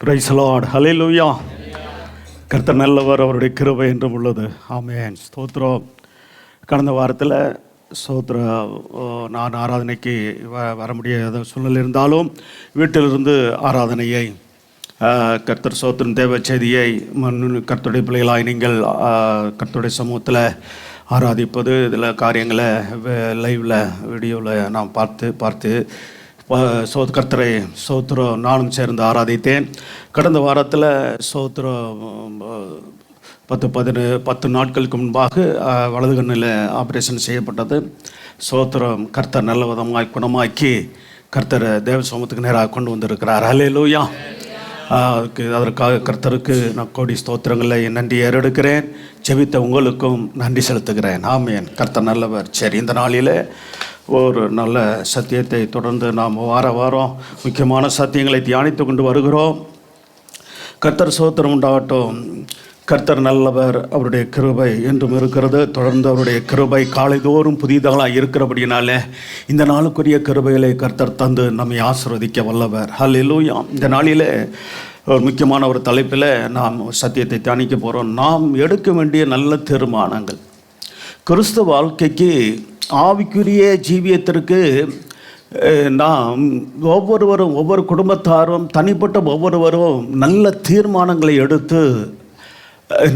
Price Lord, ஹல்லேலூயா. கர்த்தர் நல்லவர், அவருடைய கிருபை என்றும் உள்ளது. ஆமென், ஸ்தோத்திரம். கடந்த வாரத்தில் நான் ஆராதனைக்கு வர முடியாத சூழ்நிலை இருந்தாலும் வீட்டிலிருந்து ஆராதனையை கர்த்தர் சோத்திரம் தேவ செய்தியை கர்த்தருடைய பிள்ளைகளாய் நீங்கள் கர்த்தருடைய சமூகத்தில் ஆராதிப்பது, இதில் காரியங்களை லைவில் வீடியோவில் நான் பார்த்து கர்த்தரை சோத்திரம் நானும் சேர்ந்து ஆராதித்தேன். கடந்த வாரத்தில் சோத்திரம் 10 நாட்களுக்கு முன்பாக வலது கண்ணில் ஆப்ரேஷன் செய்யப்பட்டது. சோத்திரம் கர்த்தர் நல்ல விதமாய் குணமாக்கி கர்த்தர் தேவ சமூகத்துக்கு நேராக கொண்டு வந்திருக்கிறார். ஹல்லேலூயா. அதற்காக கர்த்தருக்கு நான் கோடி ஸ்தோத்திரங்களை நன்றி ஏறெடுக்கிறேன். ஜெபித்த உங்களுக்கும் நன்றி செலுத்துகிறேன். ஆமென். கர்த்தர் நல்லவர். சரி, இந்த நாளில் ஒரு நல்ல சத்தியத்தை தொடர்ந்து நாம் வாரம் முக்கியமான சத்தியங்களை தியானித்து கொண்டு வருகிறோம். கர்த்தர் ஸ்தோத்திரம் உண்டாகட்டும். கர்த்தர் நல்லவர், அவருடைய கிருபை என்றும் இருக்கிறது. தொடர்ந்து அவருடைய கிருபை காலைதோறும் புதிதாக இருக்கிறபடினாலே இந்த நாளுக்குரிய கிருபைகளை கர்த்தர் தந்து நம்மை ஆசீர்வதிக்க வல்லவர். ஹல்லேலூயா. இந்த நாளிலே ஒரு முக்கியமான ஒரு தலைப்பில் நாம் சத்தியத்தை தியானிக்க போகிறோம். நாம் எடுக்க வேண்டிய நல்ல தீர்மானங்கள். கிறிஸ்தவ வாழ்க்கைக்கு, ஆவிக்குரிய ஜீவியத்திற்கு நாம் ஒவ்வொரு குடும்பத்தாரும் தனிப்பட்ட ஒவ்வொருவரும் நல்ல தீர்மானங்களை எடுத்து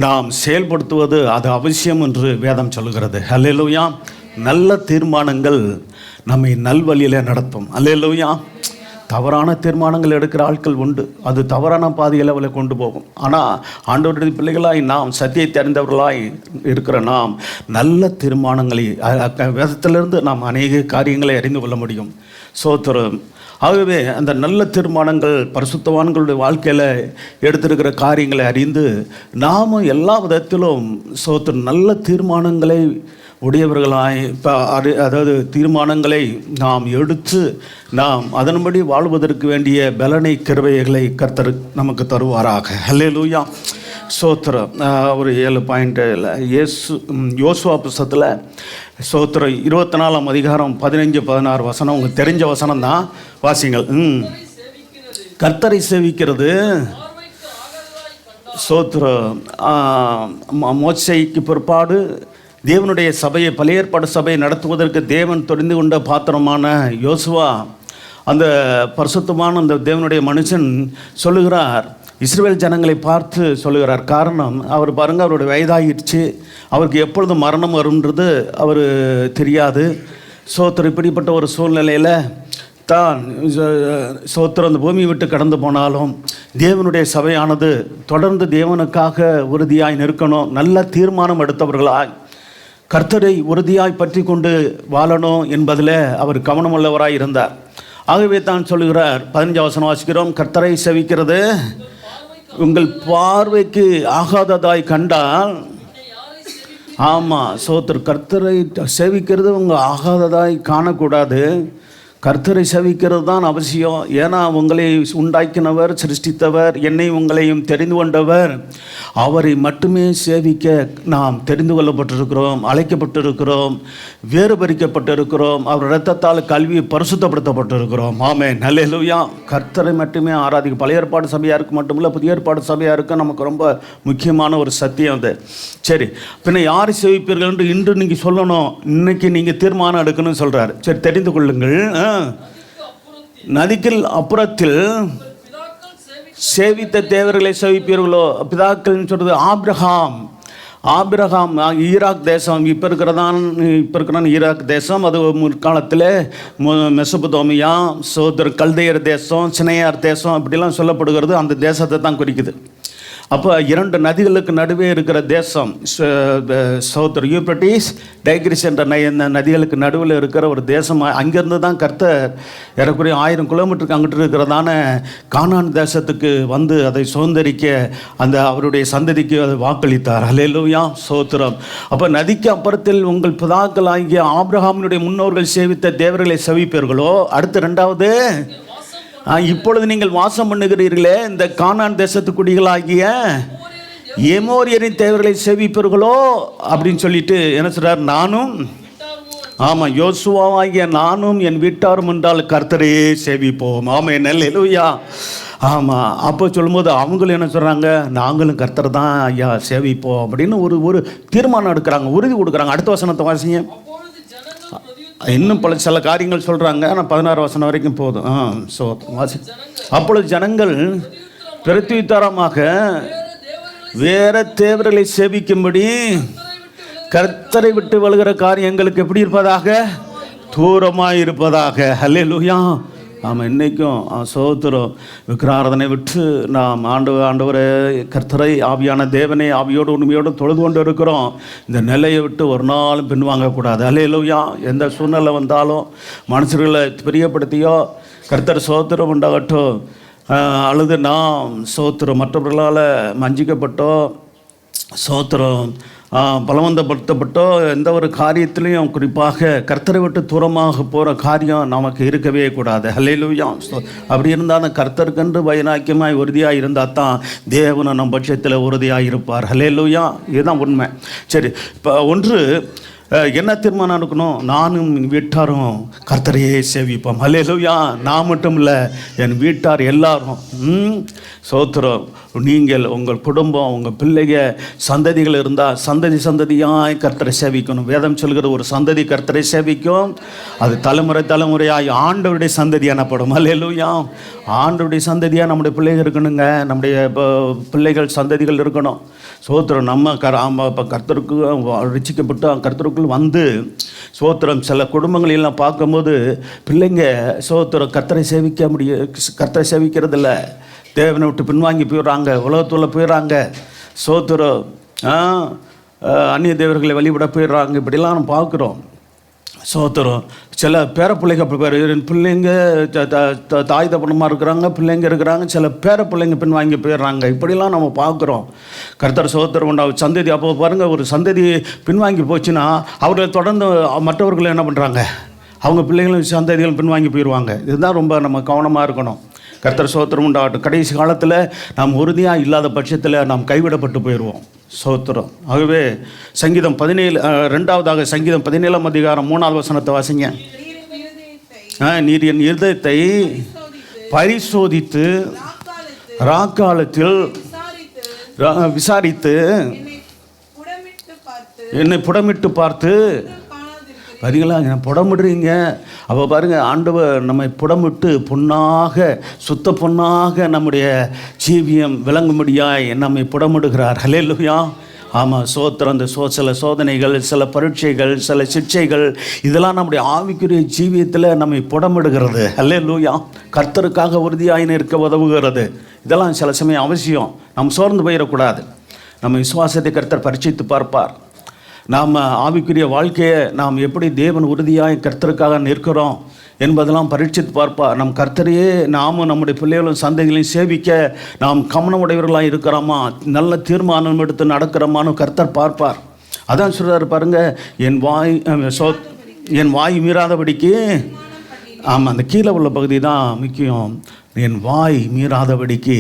நாம் செயல்படுத்துவது அது அவசியம் என்று வேதம் சொல்கிறது. ஹல்லேலூயா. நல்ல தீர்மானங்கள் நம்மை நல்வழியில் நடத்தும். ஹல்லேலூயா. தவறான தீர்மானங்கள் எடுக்கிற ஆட்கள் உண்டு, அது தவறான பாதையில் அவளை கொண்டு போகும். ஆனால் ஆண்டவருடைய பிள்ளைகளாய் நாம் சத்தியத்தை அறிந்தவர்களாய் இருக்கிற நாம் நல்ல தீர்மானங்களை வேதத்திலிருந்து நாம் அநேக காரியங்களை அறிந்து கொள்ள முடியும். சோத்திரம். ஆகவே அந்த நல்ல தீர்மானங்கள் பரிசுத்தவான்களுடைய வாழ்க்கையில் எடுத்திருக்கிற காரியங்களை அறிந்து நாம் எல்லா விதத்திலும் சோத்திரம் நல்ல தீர்மானங்களை உடையவர்களாய் அதாவது தீர்மானங்களை நாம் எடுத்து நாம் அதன்படி வாழ்வதற்கு வேண்டிய பலனை கிருபைகளை கர்த்தர் நமக்கு தருவாராக. ஹல்லேலூயா. சோத்திரம். ஒரு 7 பாயிண்டில் யோசுவா புஸ்தகத்தில் சோத்திரம் 24ஆம் அதிகாரம் 15-16 வசனம் உங்களுக்கு தெரிஞ்ச வசனம் தான், வாசிங்கள். கர்த்தரை சேவிக்கிறது சோத்திரம். மோசேக்கு பிற்பாடு தேவனுடைய சபையை, பழைய ஏற்பாடு சபையை நடத்துவதற்கு தேவன் தெரிந்து கொண்ட பாத்திரமான யோசுவா, அந்த பரிசுத்தமான அந்த தேவனுடைய மனுஷன் சொல்லுகிறார், இஸ்ரவேல் ஜனங்களை பார்த்து சொல்லுகிறார். காரணம், அவர் பாருங்கள், அவருடைய வயதாகிடுச்சு, அவருக்கு எப்பொழுது மரணம் வரும்ன்றது அவர் தெரியாது. சோத்திரம். இப்படிப்பட்ட ஒரு சூழ்நிலையில் தான் சோத்திரம் அந்த பூமி விட்டு கடந்து போனாலும் தேவனுடைய சபையானது தொடர்ந்து தேவனுக்காக உறுதியாய் நிற்கணும், நல்ல தீர்மானம் எடுத்தவர்களாய் கர்த்தரை உறுதியாய் பற்றி கொண்டு வாழணும் என்பதில் அவர் கவனமுள்ளவராய் இருந்தார். ஆகவே தான் சொல்லுகிறார், 15 வசனம் வாசிக்கிறோம். கர்த்தரை சேவிக்கிறது உங்கள் பார்வைக்கு ஆகாததாய் கண்டால், ஆமாம் சோத்திரம், கர்த்தரை சேவிக்கிறது உங்கள் ஆகாததாய் காணக்கூடாது. கர்த்தரை சேவிக்கிறது தான் அவசியம். ஏன்னா உங்களை உண்டாக்கினவர், சிருஷ்டித்தவர், என்னை உங்களையும் தெரிந்து கொண்டவர், அவரை மட்டுமே சேவிக்க நாம் தெரிந்து கொள்ளப்பட்டிருக்கிறோம், அழைக்கப்பட்டிருக்கிறோம், வேறுபரிக்கப்பட்டிருக்கிறோம், அவர் இரத்தத்தால் கல்வி பரிசுத்தப்படுத்தப்பட்டிருக்கிறோம். ஆமென். ஹல்லேலூயா. கர்த்தரை மட்டுமே ஆராதிக்க. பழைய ஏற்பாடு சபையாருக்கு மட்டுமில்லை, புதிய ஏற்பாடு சபையாருக்கு நமக்கு ரொம்ப முக்கியமான ஒரு சத்தியம் அது. சரி, பின்ன யாரை சேவிப்பீர்கள் என்று இன்று நீங்கள் சொல்லணும், இன்னைக்கு நீங்கள் தீர்மானம் எடுக்கணும்னு சொல்கிறார். சரி, தெரிந்து கொள்ளுங்கள். நதிக்கு அப்புறத்தில் சேவித்த தேவர்களை சேவிப்பீர்களோ. பிதாக்கள்னு சொல்கிறது ஆபிரகாம் ஈராக் தேசம், இப்போ இருக்கிற ஈராக் தேசம், அது முற்காலத்தில் மெசொப்பொத்தேமியா, கல்தேயர் தேசம், சினையார் தேசம் இப்படிலாம் சொல்லப்படுகிறது. அந்த தேசத்தை தான் குறிக்குது. அப்போ 2 நதிகளுக்கு நடுவே இருக்கிற தேசம் சோத்திரம், யூப்ரட்டிஸ், டைக்ரிஸ் என்ற நதிகளுக்கு நடுவில் இருக்கிற ஒரு தேசம். அங்கேருந்து தான் கர்த்தர் ஏறக்குறைய 1000 கிலோமீட்டருக்கு அங்கிட்டு இருக்கிறதான கானான் தேசத்துக்கு வந்து அதை சுதந்திரிக்க அந்த அவருடைய சந்ததிக்கு அதை வாக்களித்தார். ஹல்லேலூயா. சோத்திரம். அப்போ நதிக்கு அப்புறத்தில் உங்கள் பிதாக்கள் ஆகிய ஆபிரகாமினுடைய முன்னோர்கள் சேவித்த தேவர்களை சேவிப்பீர்களோ. அடுத்து 2வது, இப்பொழுது நீங்கள் வாசம் பண்ணுகிறீர்களே இந்த கானான் தேசத்து குடிகளாகிய எமோரியரின் தேவர்களை சேவிப்பீர்களோ அப்படின்னு சொல்லிட்டு என்ன சொல்றார், நானும் ஆமாம் யோசுவாவாகிய நானும் என் வீட்டாரும் என்றால் கர்த்தரையே சேவிப்போம். ஆமென். ஹல்லேலூயா. ஆமாம். அப்போ சொல்லும்போது அவங்களும் என்ன சொல்கிறாங்க, நாங்களும் கர்த்தர் தான் ஐயா சேவிப்போம் அப்படின்னு ஒரு தீர்மானம் எடுக்கிறாங்க, உறுதி கொடுக்குறாங்க. அடுத்த வசனத்தை வாசிங்க. இன்னும் பல சில காரியங்கள் சொல்கிறாங்க, ஆனால் 16 வசனம் வரைக்கும் போதும். ஸோ வாசி. அப்பொழுது ஜனங்கள் பிரத்யுத்தரமாக வேற தேவர்களை சேவிக்கும்படி கர்த்தரை விட்டு விழுகிற காரியம் எங்களுக்கு எப்படி இருப்பதாக, தூரமாக இருப்பதாக. ஹல்லேலூயா. ஆமாம். இன்றைக்கும் சோத்திரம் விக்கிராராதனை விட்டு நாம் ஆண்டவரை கர்த்தரை ஆவியான தேவனை ஆவியோடு உண்மையோடு தொழுது கொண்டு இருக்கிறோம். இந்த நிலையை விட்டு ஒரு நாளும் பின்வாங்கக்கூடாது. ஹல்லேலூயா. எந்த சூழ்நிலை வந்தாலும் மனுஷர்களை பிரியப்படுத்தியோ கர்த்தர் சோத்திரம் உண்டாகட்டும், அல்லது நாம் சோத்திரம் மற்றவர்களால் மஞ்சிக்கப்பட்டோ சோத்திரம் பலவந்தப்படுத்தப்பட்டோ எந்த ஒரு காரியத்திலையும் குறிப்பாக கர்த்தரை விட்டு தூரமாக போகிற காரியம் நமக்கு இருக்கவே கூடாது. ஹல்லேலூயா. அப்படி இருந்தால் அந்த கர்த்தருக்கென்று வைராக்கியமாய் உறுதியாக இருந்தால் தான் தேவனை நம் பட்சத்தில் உறுதியாக இருப்பார். ஹல்லேலூயா. இதுதான் உண்மை. சரி, இப்போ ஒன்று என்ன தீர்மானம் இருக்கணும், நானும் என் வீட்டாரும் கர்த்தரையே சேவிப்போம். ஹல்லேலூயா. நான் மட்டும் இல்லை, என் வீட்டார் எல்லாரும். சோத்திரம். நீங்கள் உங்கள் குடும்பம் உங்கள் பிள்ளைங்க சந்ததிகள் இருந்தால் சந்ததியாய் கர்த்தரை சேவிக்கணும். வேதம் சொல்கிற ஒரு சந்ததி கர்த்தரை சேவிக்கும், அது தலைமுறையாய் ஆண்டவருடைய சந்ததி எனப்படும். ஹல்லேலூயா. ஆண்டவருடைய சந்ததியாக நம்முடைய பிள்ளைகள் இருக்கணுங்க, நம்முடைய பிள்ளைகள் சந்ததிகள் இருக்கணும். சோத்திரம். நம்ம இப்போ கர்த்தருக்கு ரட்சிக்கப்பட்டு கர்த்தருக்குள் வந்து சோத்திரம் சில குடும்பங்களெல்லாம் பார்க்கும்போது பிள்ளைங்க சோத்திரம் கர்த்தரை கர்த்தரை சேவிக்கிறதில்ல, தேவனை விட்டு பின்வாங்கி போயிடுறாங்க, உலகத்துள்ள போயிடுறாங்க. சோத்திரம். அந்நிய தேவர்களை வழிபட போயிடுறாங்க. இப்படிலாம் நம்ம பார்க்குறோம். சோத்திரம். சில பேரப்பிள்ளைங்க பிள்ளைங்க தாய் தப்பனமாக இருக்கிறாங்க, பிள்ளைங்க இருக்கிறாங்க, சில பேரப்பிள்ளைங்க பின்வாங்கி போயிடுறாங்க. இப்படிலாம் நம்ம பார்க்குறோம். கர்த்தர் சோத்திரம் உண்டாகும் சந்ததி. அப்போ பாருங்கள், ஒரு சந்ததி பின்வாங்கி போச்சுன்னா அவர்கள் தொடர்ந்து மற்றவர்கள் என்ன பண்ணுறாங்க, அவங்க பிள்ளைகளும் சந்ததிகள் பின்வாங்கி போயிடுவாங்க. இதுதான் ரொம்ப நம்ம கவனமாக இருக்கணும். கர்த்தர் சோத்திரம் உண்டாகட்டும். கடைசி காலத்தில் நாம் உறுதியாக இல்லாத பட்சத்தில் நாம் கைவிடப்பட்டு போயிடுவோம். சோத்திரம். ஆகவே சங்கீதம் 17 சங்கீதம் 17 அதிகாரம் 3வது வசனத்தை வாசிங்க. நீர் என் இருதயத்தை பரிசோதித்து ராக்காலத்தில் விசாரித்து என்னை புடமிட்டு பார்த்து பாருங்களா, புடமிடுறீங்க. அப்போ பாருங்கள், ஆண்டவர் நம்மை புடமிட்டு பொன்னாக சுத்த பொன்னாக நம்முடைய ஜீவியம் விளங்கும்படியாய் நம்மை புடமிடுகிறார். ஹல்லேலூயா. ஆமாம். சோத்திரம். அந்த சில சோதனைகள், சில பரீட்சைகள், சில சிக்ஷைகள், இதெல்லாம் நம்முடைய ஆவிக்குரிய ஜீவியத்தில் நம்மை புடமிடுகிறது. ஹல்லேலூயா. கர்த்தருக்காக உறுதியாக இருக்க உதவுகிறது. இதெல்லாம் சில சமயம் அவசியம். நாம் சோர்ந்து போயிடக்கூடாது. நம்ம விசுவாசத்தை கர்த்தர் பரீட்சித்து பார்ப்பார். நாம் ஆவிக்குரிய வாழ்க்கையை நாம் எப்படி தேவன் உறுதியாக கர்த்தருக்காக நிற்கிறோம் என்பதெல்லாம் பரீட்சித்து பார்ப்பார். நம் கர்த்தரையே நாமும் நம்முடைய பிள்ளைகளும் சந்தைகளையும் சேவிக்க நாம் கவனமுடையவர்களாக இருக்கிறோமா, நல்ல தீர்மானம் எடுத்து நடக்கிறோமான்னு கர்த்தர் பார்ப்பார். அதான் சொல்கிறார் பாருங்கள், என் வாய் மீறாதபடிக்கு. ஆமாம், அந்த கீழே உள்ள பகுதி தான் முக்கியம். என் வாய் மீறாதபடிக்கு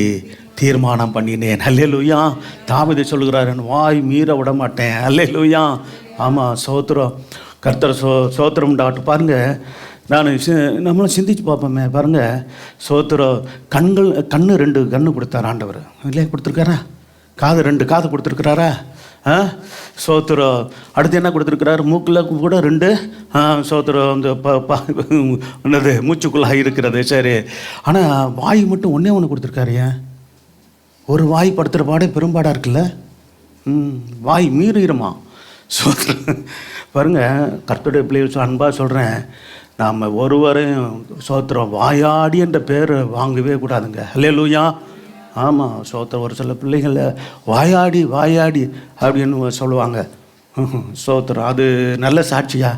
தீர்மானம் பண்ணினேன். ஹல்லேலூயா. தாவீது சொல்கிறார், என் வாய் மீற விட மாட்டேன். ஹல்லேலூயா. ஆமாம். சோத்திரம். கர்த்தர் சோத்திரம் உண்டாகட்டு. பாருங்கள், நம்மளும் சிந்திச்சு பார்ப்போமே. பாருங்கள், சோத்திரம். கண்ணு 2 கண்ணு கொடுத்தார் ஆண்டவர், இல்லையா? கொடுத்துருக்காரா? காது 2 காது கொடுத்துருக்குறாரா? சோத்திரம். அடுத்து என்ன கொடுத்துருக்கிறார்? மூக்கில் கூட 2 சோத்திரம் இந்த என்னது மூச்சுக்குள்ளாக இருக்கிறது. சரி, ஆனால் வாய் மட்டும் ஒன்று கொடுத்துருக்காரு. ஏன்? ஒரு வாய் படுத்துகிற பாடே பெரும்பாடாக இருக்குல்ல. வாய் மீறிடுமா? சோத்திரம். பாருங்கள், கர்த்தருடைய பிள்ளைகள் அன்பாக சொல்கிறேன், நாம் ஒருவரையும் சோத்திரம் வாயாடி என்ற பேர் வாங்கவே கூடாதுங்க. ஹல்லேலூயா. ஆமாம். சோத்திரம். ஒரு சில பிள்ளைகளை வாயாடி அப்படின்னு சொல்லுவாங்க. சோத்திரம். அது நல்ல சாட்சியா?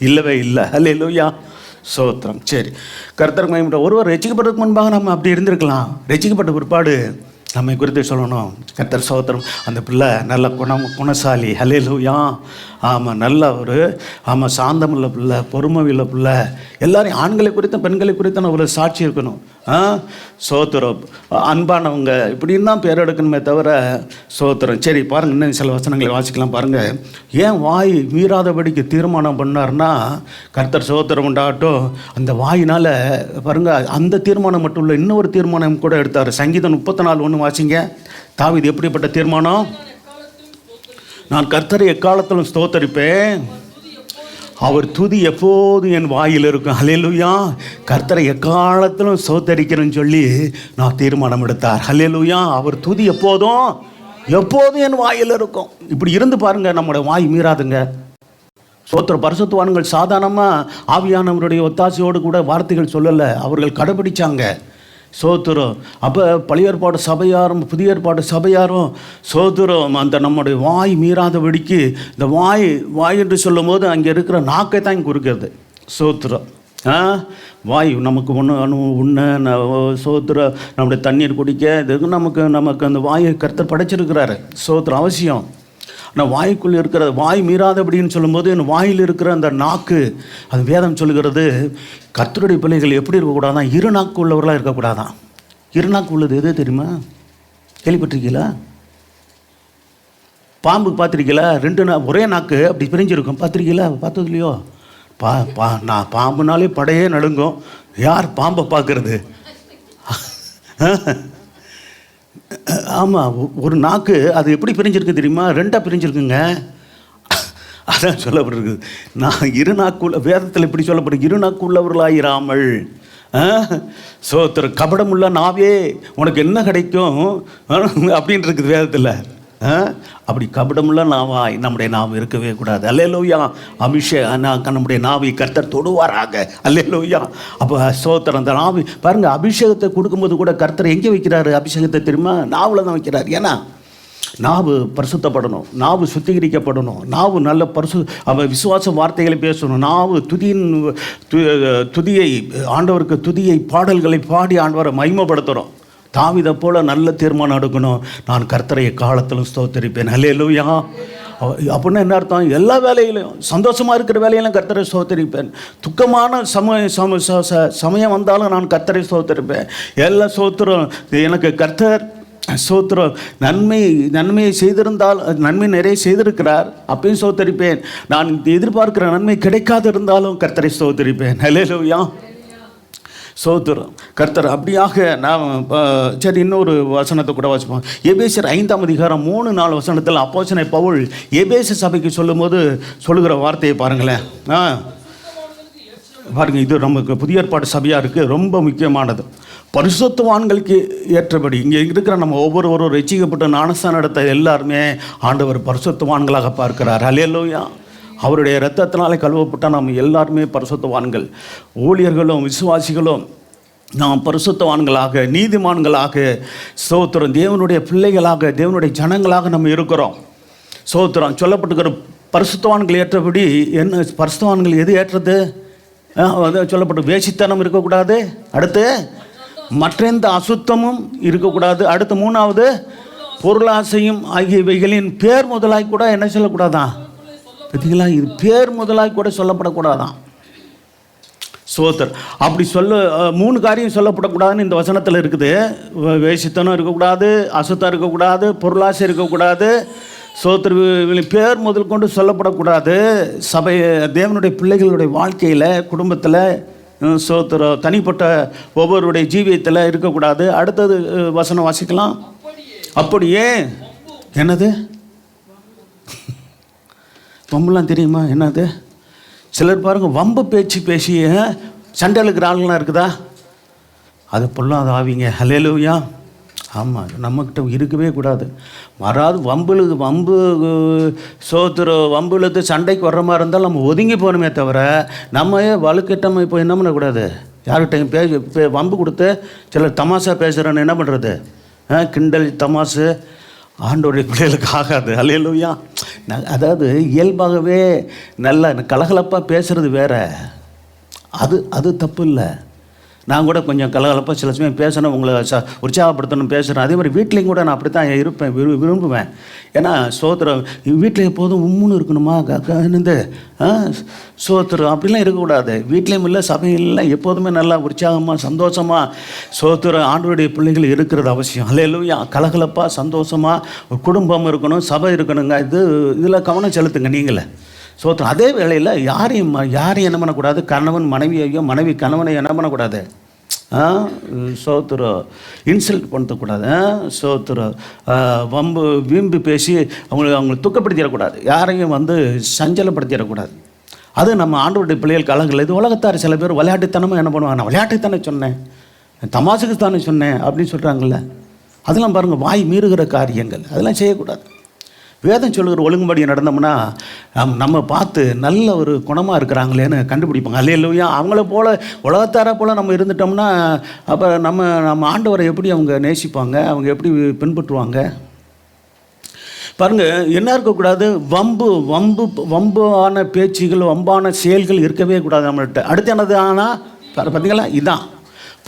இல்லவே இல்லை. ஹல்லேலூயா. சோத்திரம். சரி, கர்த்தருக்கு மகிமை. ஒருவர் ரட்சிக்கப்பட்டதுக்கு முன்பாக நம்ம அப்படி இருந்திருக்கலாம். ரட்சிக்கப்பட்ட பிற்பாடு நம்மை குறித்து சொல்லணும். கர்த்தர் ஸ்தோத்திரம். அந்த பிள்ளை நல்ல குணசாலி. ஹல்லேலூயா. ஆமாம், நல்ல ஒரு சாந்தமுள்ள பிள்ளை, பொறுமை உள்ள பிள்ளை. எல்லாரையும் ஆண்களை குறித்தும் பெண்களை குறித்தும் ஒரு சாட்சி இருக்கணும். ஸ்தோத்திரம். அன்பானவங்க இப்படின்னு தான் பேர் எடுக்கணுமே தவிர ஸ்தோத்திரம். சரி பாருங்கள், இன்னும் சில வசனங்களை வாசிக்கலாம் பாருங்கள். ஏன் வாய் மீறாதபடிக்கு தீர்மானம் பண்ணார்னா, கர்த்தர் ஸ்தோத்திரம் உண்டாகட்டும், அந்த வாயினால் பாருங்கள், அந்த தீர்மானம் மட்டும் இல்லை, இன்னொரு தீர்மானம் கூட எடுத்தார். சங்கீதம் 34:1 வாசிங்க. தாவீது எப்படிப்பட்ட தீர்மானம்? நான் கர்த்தரை எக்காலத்திலும் ஸ்தோத்தரிப்பேன், அவர் துதி எப்போதும் என் வாயில் இருக்கும். ஹல்லேலூயா. கர்த்தரை எக்காலத்திலும் ஸ்தோத்தரிக்கிறேன்னு சொல்லி நான் தீர்மானம் எடுத்தார். ஹல்லேலூயா. அவர் துதி எப்போதும் என் வாயில் இருக்கும். இப்படி இருந்து பாருங்க, நம்முடைய வாய் மீறாதுங்க. ஸ்தோத்திர. பரிசுத்தவான்கள் சாதாரணமாக ஆவியானவருடைய ஒத்தாசையோடு கூட வார்த்தைகள் சொல்லலை, அவர்கள் கடைபிடிச்சாங்க. ஸ்தோத்திரம். அப்போ பழைய ஏற்பாடு சபையாரும் புதிய ஏற்பாடு சபையாரும் ஸ்தோத்திரம் அந்த நம்முடைய வாய் மீறாதபடிக்கு, இந்த வாய் என்று சொல்லும் போது அங்கே இருக்கிற நாக்கை தான் இங்கே இருக்கிறது. ஸ்தோத்திரம். வாய் நமக்கு உண்ண ஸ்தோத்திரம், நம்முடைய தண்ணீர் குடிக்க, இதுக்கு நமக்கு அந்த வாயை கர்த்தர் படைச்சிருக்கிறாரு. ஸ்தோத்திரம் அவசியம். ஆனால் வாய்க்குள் இருக்கிற வாய் மீறாதபடின்னு சொல்லும்போது என் வாயில் இருக்கிற அந்த நாக்கு, அது வேதம் சொல்லுகிறது, கர்த்தருடைய பிள்ளைகள் எப்படி இருக்கக்கூடாதான்? இரு நாக்கு உள்ளவர்களாக இருக்கக்கூடாதான். இரு நாக்கு உள்ளது எது தெரியுமா? கேள்விப்பட்டிருக்கீங்களா? பாம்பு பார்த்துருக்கீங்களா? ஒரே நாக்கு அப்படி பிரிஞ்சிருக்கும், பார்த்துருக்கீங்களா? பார்த்தது இல்லையோ? நான் பாம்புனாலே படையே நடுங்கும். யார் பாம்பை பார்க்கறது? ஆமாம், ஒரு நாக்கு அது எப்படி பிரிஞ்சிருக்கு தெரியுமா? ரெண்டாக பிரிஞ்சிருக்குங்க. அதான் சொல்லப்பட்டிருக்குது. நான் இரு நாக்குள்ள, வேதத்தில் இப்படி சொல்லப்படுது, இரு நாக்கு உள்ளவர்களாயிராமல். சோத்திர. கபடமுள்ள நாவே உனக்கு என்ன கிடைக்கும் அப்படின்னு இருக்குது வேதத்தில். அப்படி கபடமுள்ள நாவாய் நம்முடைய நாவு இருக்கவே கூடாது. அல்லேலூயா. நம்முடைய நாவை கர்த்தர் தொடுவாராக. அல்லேலூயா. அப்போ ஸ்தோத்திரம். அந்த நாவி பாருங்கள், அபிஷேகத்தை கொடுக்கும்போது கூட கர்த்தர் எங்கே வைக்கிறாரு அபிஷேகத்தை தெரியுமா? நாவில் தான் வைக்கிறார். ஏன்னா நாவு பரிசுத்தப்படணும், நாவு சுத்திகரிக்கப்படணும், நாவு நல்ல விசுவாச வார்த்தைகளை பேசணும், நாவு துதியை ஆண்டவருக்கு துதியை பாடல்களை பாடி ஆண்டவரை மகிமைப்படுத்துகிறோம். தாவீதை போல நல்ல தீர்மானம் எடுக்கணும். நான் கர்த்தரை காலத்திலும் ஸ்தோத்தரிப்பேன். ஹல்லேலூயா. அப்படின்னா என்ன அர்த்தம்? எல்லா வேலையிலையும், சந்தோஷமாக இருக்கிற வேலையிலும் கர்த்தரை ஸ்தோத்தரிப்பேன், துக்கமான சமயம் வந்தாலும் நான் கர்த்தரை ஸ்தோத்தரிப்பேன். எல்லா ஸ்தோத்திரம் எனக்கு கர்த்தர் ஸ்தோத்திரம் நன்மையை செய்திருந்தால், நன்மை நிறைய செய்திருக்கிறார், அப்பயும் ஸ்தோத்தரிப்பேன். நான் எதிர்பார்க்கிற நன்மை கிடைக்காது இருந்தாலும் கர்த்தரை ஸ்தோத்தரிப்பேன். ஹல்லேலூயா. ஸ்தோத்திரம். கர்த்தர் அப்படியாக நாம் சரி இன்னொரு வசனத்தை கூட வாசிப்போம். எபேசியர் 5:3-4 வசனத்தில் அப்போஸ்தலனாகிய பவுல் எபேசு சபைக்கு சொல்லும்போது சொல்லுகிற வார்த்தையை பாருங்களேன். பாருங்க, இது நமக்கு புதிய ஏற்பாடு சபையாக இருக்குது, ரொம்ப முக்கியமானது. பரிசுத்தவான்களுக்கு ஏற்றபடி இங்கே இருக்கிற நம்ம ஒவ்வொருவரும் ரட்சிக்கப்பட்ட ஞானஸ்தானம் எடுத்த எல்லாருமே ஆண்டவர் பரிசுத்தவான்களாக பார்க்கிறார். ஹல்லேலூயா. அவருடைய இரத்தத்தினாலே கழுவப்பட்டால் நாம் எல்லாருமே பரிசுத்தவான்கள். ஊழியர்களும் விசுவாசிகளும் நாம் பரிசுத்தவான்களாக, நீதிமான்களாக, ஸ்தோத்திரம், தேவனுடைய பிள்ளைகளாக, தேவனுடைய ஜனங்களாக நம்ம இருக்கிறோம். ஸ்தோத்திரம். சொல்லப்பட்டுக்கிற பரிசுத்தவான்கள் ஏற்றபடி என்ன? பரிசுத்தவான்கள் எது ஏற்றது? சொல்லப்பட்டு வேசித்தனம் இருக்கக்கூடாது, அடுத்து மற்ற எந்த அசுத்தமும் இருக்கக்கூடாது, அடுத்து 3வது பொருளாசையும் ஆகியவைகளின் பேர் முதலாய் கூட என்ன சொல்லக்கூடாதான்? பார்த்தீங்களா? இது பேர் முதலாய் கூட சொல்லப்படக்கூடாதான். ஸ்தோத்திரம். அப்படி 3 காரியம் சொல்லப்படக்கூடாதுன்னு இந்த வசனத்தில் இருக்குது. வேசித்தனம் இருக்கக்கூடாது, அசுத்தம் இருக்கக்கூடாது, பொருளாசை இருக்கக்கூடாது, ஸ்தோத்திரம் பேர் முதல் கொண்டு சொல்லப்படக்கூடாது. சபை தேவனுடைய பிள்ளைகளுடைய வாழ்க்கையில், குடும்பத்தில், ஸ்தோத்திரம் தனிப்பட்ட ஒவ்வொருடைய ஜீவியத்தில் இருக்கக்கூடாது. அடுத்தது வசனம் வாசிக்கலாம். அப்படியே என்னது வம்புலாம் தெரியுமா? என்னது? சிலர் பாருங்கள், வம்பு பேச்சு பேசிய சண்டைகளுக்கு ஆளுங்களாம் இருக்குதா? அது பொல்லாத ஆவிங்க. ஹல்லேலூயா. ஆமாம், நம்மக்கிட்ட இருக்கவே கூடாது. வராது வம்பு வம்புழுத்து சண்டைக்கு வர்ற மாதிரி இருந்தால் நம்ம ஒதுங்கி போகணுமே தவிர, நம்ம வலுக்கிட்டமாக இப்போ என்ன பண்ணக்கூடாது? யார்கிட்டையும் வம்பு கொடுத்து சிலர் தமாஷா பேசுகிறேன்னு என்ன பண்ணுறது? கிண்டல் தமாசு ஆண்டவருடைய பிள்ளைகளுக்கு ஆகாது. அல்லேலூயா. அதாவது இயல்பாகவே நல்ல கலகலப்பாக பேசுகிறது வேற, அது தப்பு இல்லை. நான் கூட கொஞ்சம் கலகலப்பாக சில சமயம் பேசணும், உங்களை உற்சாகப்படுத்தணும் பேசுகிறேன். அதே மாதிரி வீட்லேயும் கூட நான் அப்படி தான் இருப்பேன், விரும்புவேன். ஏன்னா சோத்திரம் வீட்டில் எப்போதும் உம்முன்னு இருக்கணுமா, என்னது சோத்திரம் அப்படிலாம் இருக்கக்கூடாது. வீட்லேயும் இல்லை சபையிலாம் எப்போதுமே நல்லா உற்சாகமாக சந்தோஷமாக சோத்திரம் ஆண்டவருடைய பிள்ளைகள் இருக்கிறது அவசியம். அல்லேலூயா. கலகலப்பாக சந்தோஷமாக ஒரு குடும்பம் இருக்கணும், சபை இருக்கணுங்க. இதில் கவனம் செலுத்துங்க நீங்களே சோத்திரம். அதே வேளையில் யாரையும் என்ன பண்ணக்கூடாது, கணவன் மனைவியையோ மனைவி கணவனை என்ன பண்ணக்கூடாது, சோத்திரம் இன்சல்ட் பண்ணக்கூடாது, சோத்திரம் வீம்பு பேசி அவங்களை துக்கப்படுத்திடக்கூடாது, யாரையும் சஞ்சலப்படுத்திடக்கூடாது. அது நம்ம ஆண்டவருடைய பிள்ளைகள் கலங்கல். இது உலகத்தார் சில பேர் விளையாட்டுத்தனமாக என்ன பண்ணுவாங்க, நான் விளையாட்டுக்கு தானே சொன்னேன், தமாசுக்கு தானே சொன்னேன் அப்படின்னு சொல்கிறாங்கல்ல. அதெல்லாம் பாருங்கள், வாய் மீறுகிற காரியங்கள், அதெல்லாம் செய்யக்கூடாது. வேதம் சொல்லுகிற ஒழுங்குபடி நடந்தோம்னா நம்ம பார்த்து நல்ல ஒரு குணமாக இருக்கிறாங்களேன்னு கண்டுபிடிப்பாங்க. அல்லேலூயா. அவங்கள போல் உலகத்தார போல் நம்ம இருந்துட்டோம்னா அப்போ நம்ம ஆண்டவரை எப்படி அவங்க நேசிப்பாங்க, அவங்க எப்படி பின்பற்றுவாங்க பாருங்கள். என்ன இருக்கக்கூடாது, வம்பான பேச்சுகள், வம்பான செயல்கள் இருக்கவே கூடாது நம்மள்கிட்ட. அடுத்து என்னது ஆனால் பார்த்தீங்களா, இதுதான்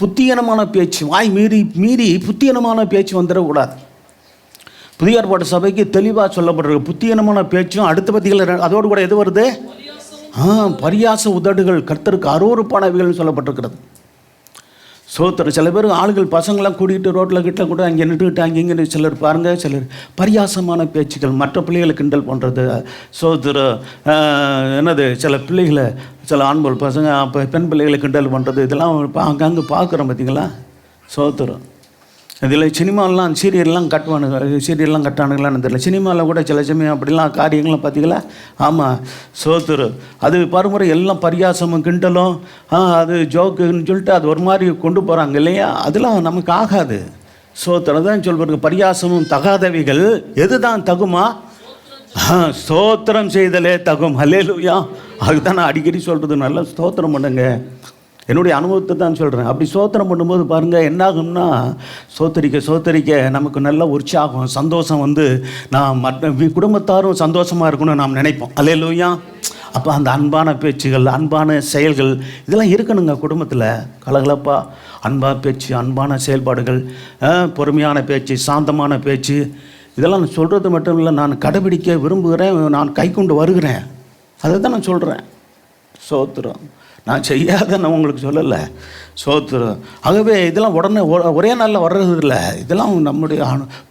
புத்தியனமான பேச்சு. வாய் மீறி புத்தியனமான பேச்சு வந்துடக்கூடாது. புதிய ஏற்பாட்டு சபைக்கு தெளிவாக சொல்லப்பட்டிருக்கு. புத்தியனமான பேச்சும் அடுத்த பத்திகள் அதோடு கூட எது வருது, பரியாச உதடுகள் கர்த்தருக்கு அருவருப்பானவைகள்னு சொல்லப்பட்டிருக்கிறது. சோத்திரம். சில பேர் ஆளுகள் பசங்களாம் கூட்டிகிட்டு ரோட்டில் கிட்ட கூட அங்கே நின்றுக்கிட்டு அங்கேங்க சிலர் பாருங்கள், சிலர் பரியாசமான பேச்சுக்கள், மற்ற பிள்ளைகளை கிண்டல் பண்ணுறது. சோத்திரம் என்னது, சில பிள்ளைகளை சில ஆண்கள் பசங்க அப்போ பெண் பிள்ளைகளை கிண்டல் பண்ணுறது, இதெல்லாம் அங்கங்கே பார்க்குறோம் பார்த்தீங்களா. சோத்திரம். இதில் சினிமாலாம் சீரியல்லாம் கட்டானுங்களான்னு தெரியல. சினிமாவில் கூட சில சமயம் அப்படிலாம் காரியங்களும் பார்த்தீங்களா. ஆமாம் சோத்துரு. அது பருமுறை எல்லாம் பரியாசமும் கிண்டலும் அது ஜோக்குன்னு சொல்லிட்டு அது ஒரு மாதிரி கொண்டு போகிறாங்க இல்லையா. அதெல்லாம் நமக்கு ஆகாது. சோத்திரம் தான் சொல்வாங்க, பரியாசமும் தகாதவிகள் எது தான் தகுமா, ஸ்தோத்திரம் செய்தலே தகும். அல்லேலூயா. அதுதான் நான் அடிக்கடி சொல்கிறது, நல்லா ஸ்தோத்திரம் பண்ணுங்க. என்னுடைய அனுபவத்தை தான் சொல்கிறேன். அப்படி சோத்திரம் பண்ணும்போது பாருங்கள் என்னாகும்னா, சோத்தரிக்க நமக்கு நல்ல உற்சாகம் சந்தோஷம் நான் மற்ற குடும்பத்தாரும் சந்தோஷமாக இருக்கணும்னு நாம் நினைப்போம். அல்லேலூயா. அப்போ அந்த அன்பான பேச்சுகள், அன்பான செயல்கள் இதெல்லாம் இருக்கணுங்க குடும்பத்தில். கலகலப்பாக அன்பான பேச்சு, அன்பான செயல்பாடுகள், பொறுமையான பேச்சு, சாந்தமான பேச்சு, இதெல்லாம் நான் சொல்கிறது மட்டும் இல்லை, நான் கடைபிடிக்க விரும்புகிறேன், நான் கை கொண்டு வருகிறேன். அதை தான் நான் சொல்கிறேன். சோத்திரம். நான் செய்யாத நான் உங்களுக்கு சொல்லலை. சோத்திரம். ஆகவே இதெல்லாம் உடனே ஒரே நாளில் வர்றது இல்லை. இதெல்லாம் நம்முடைய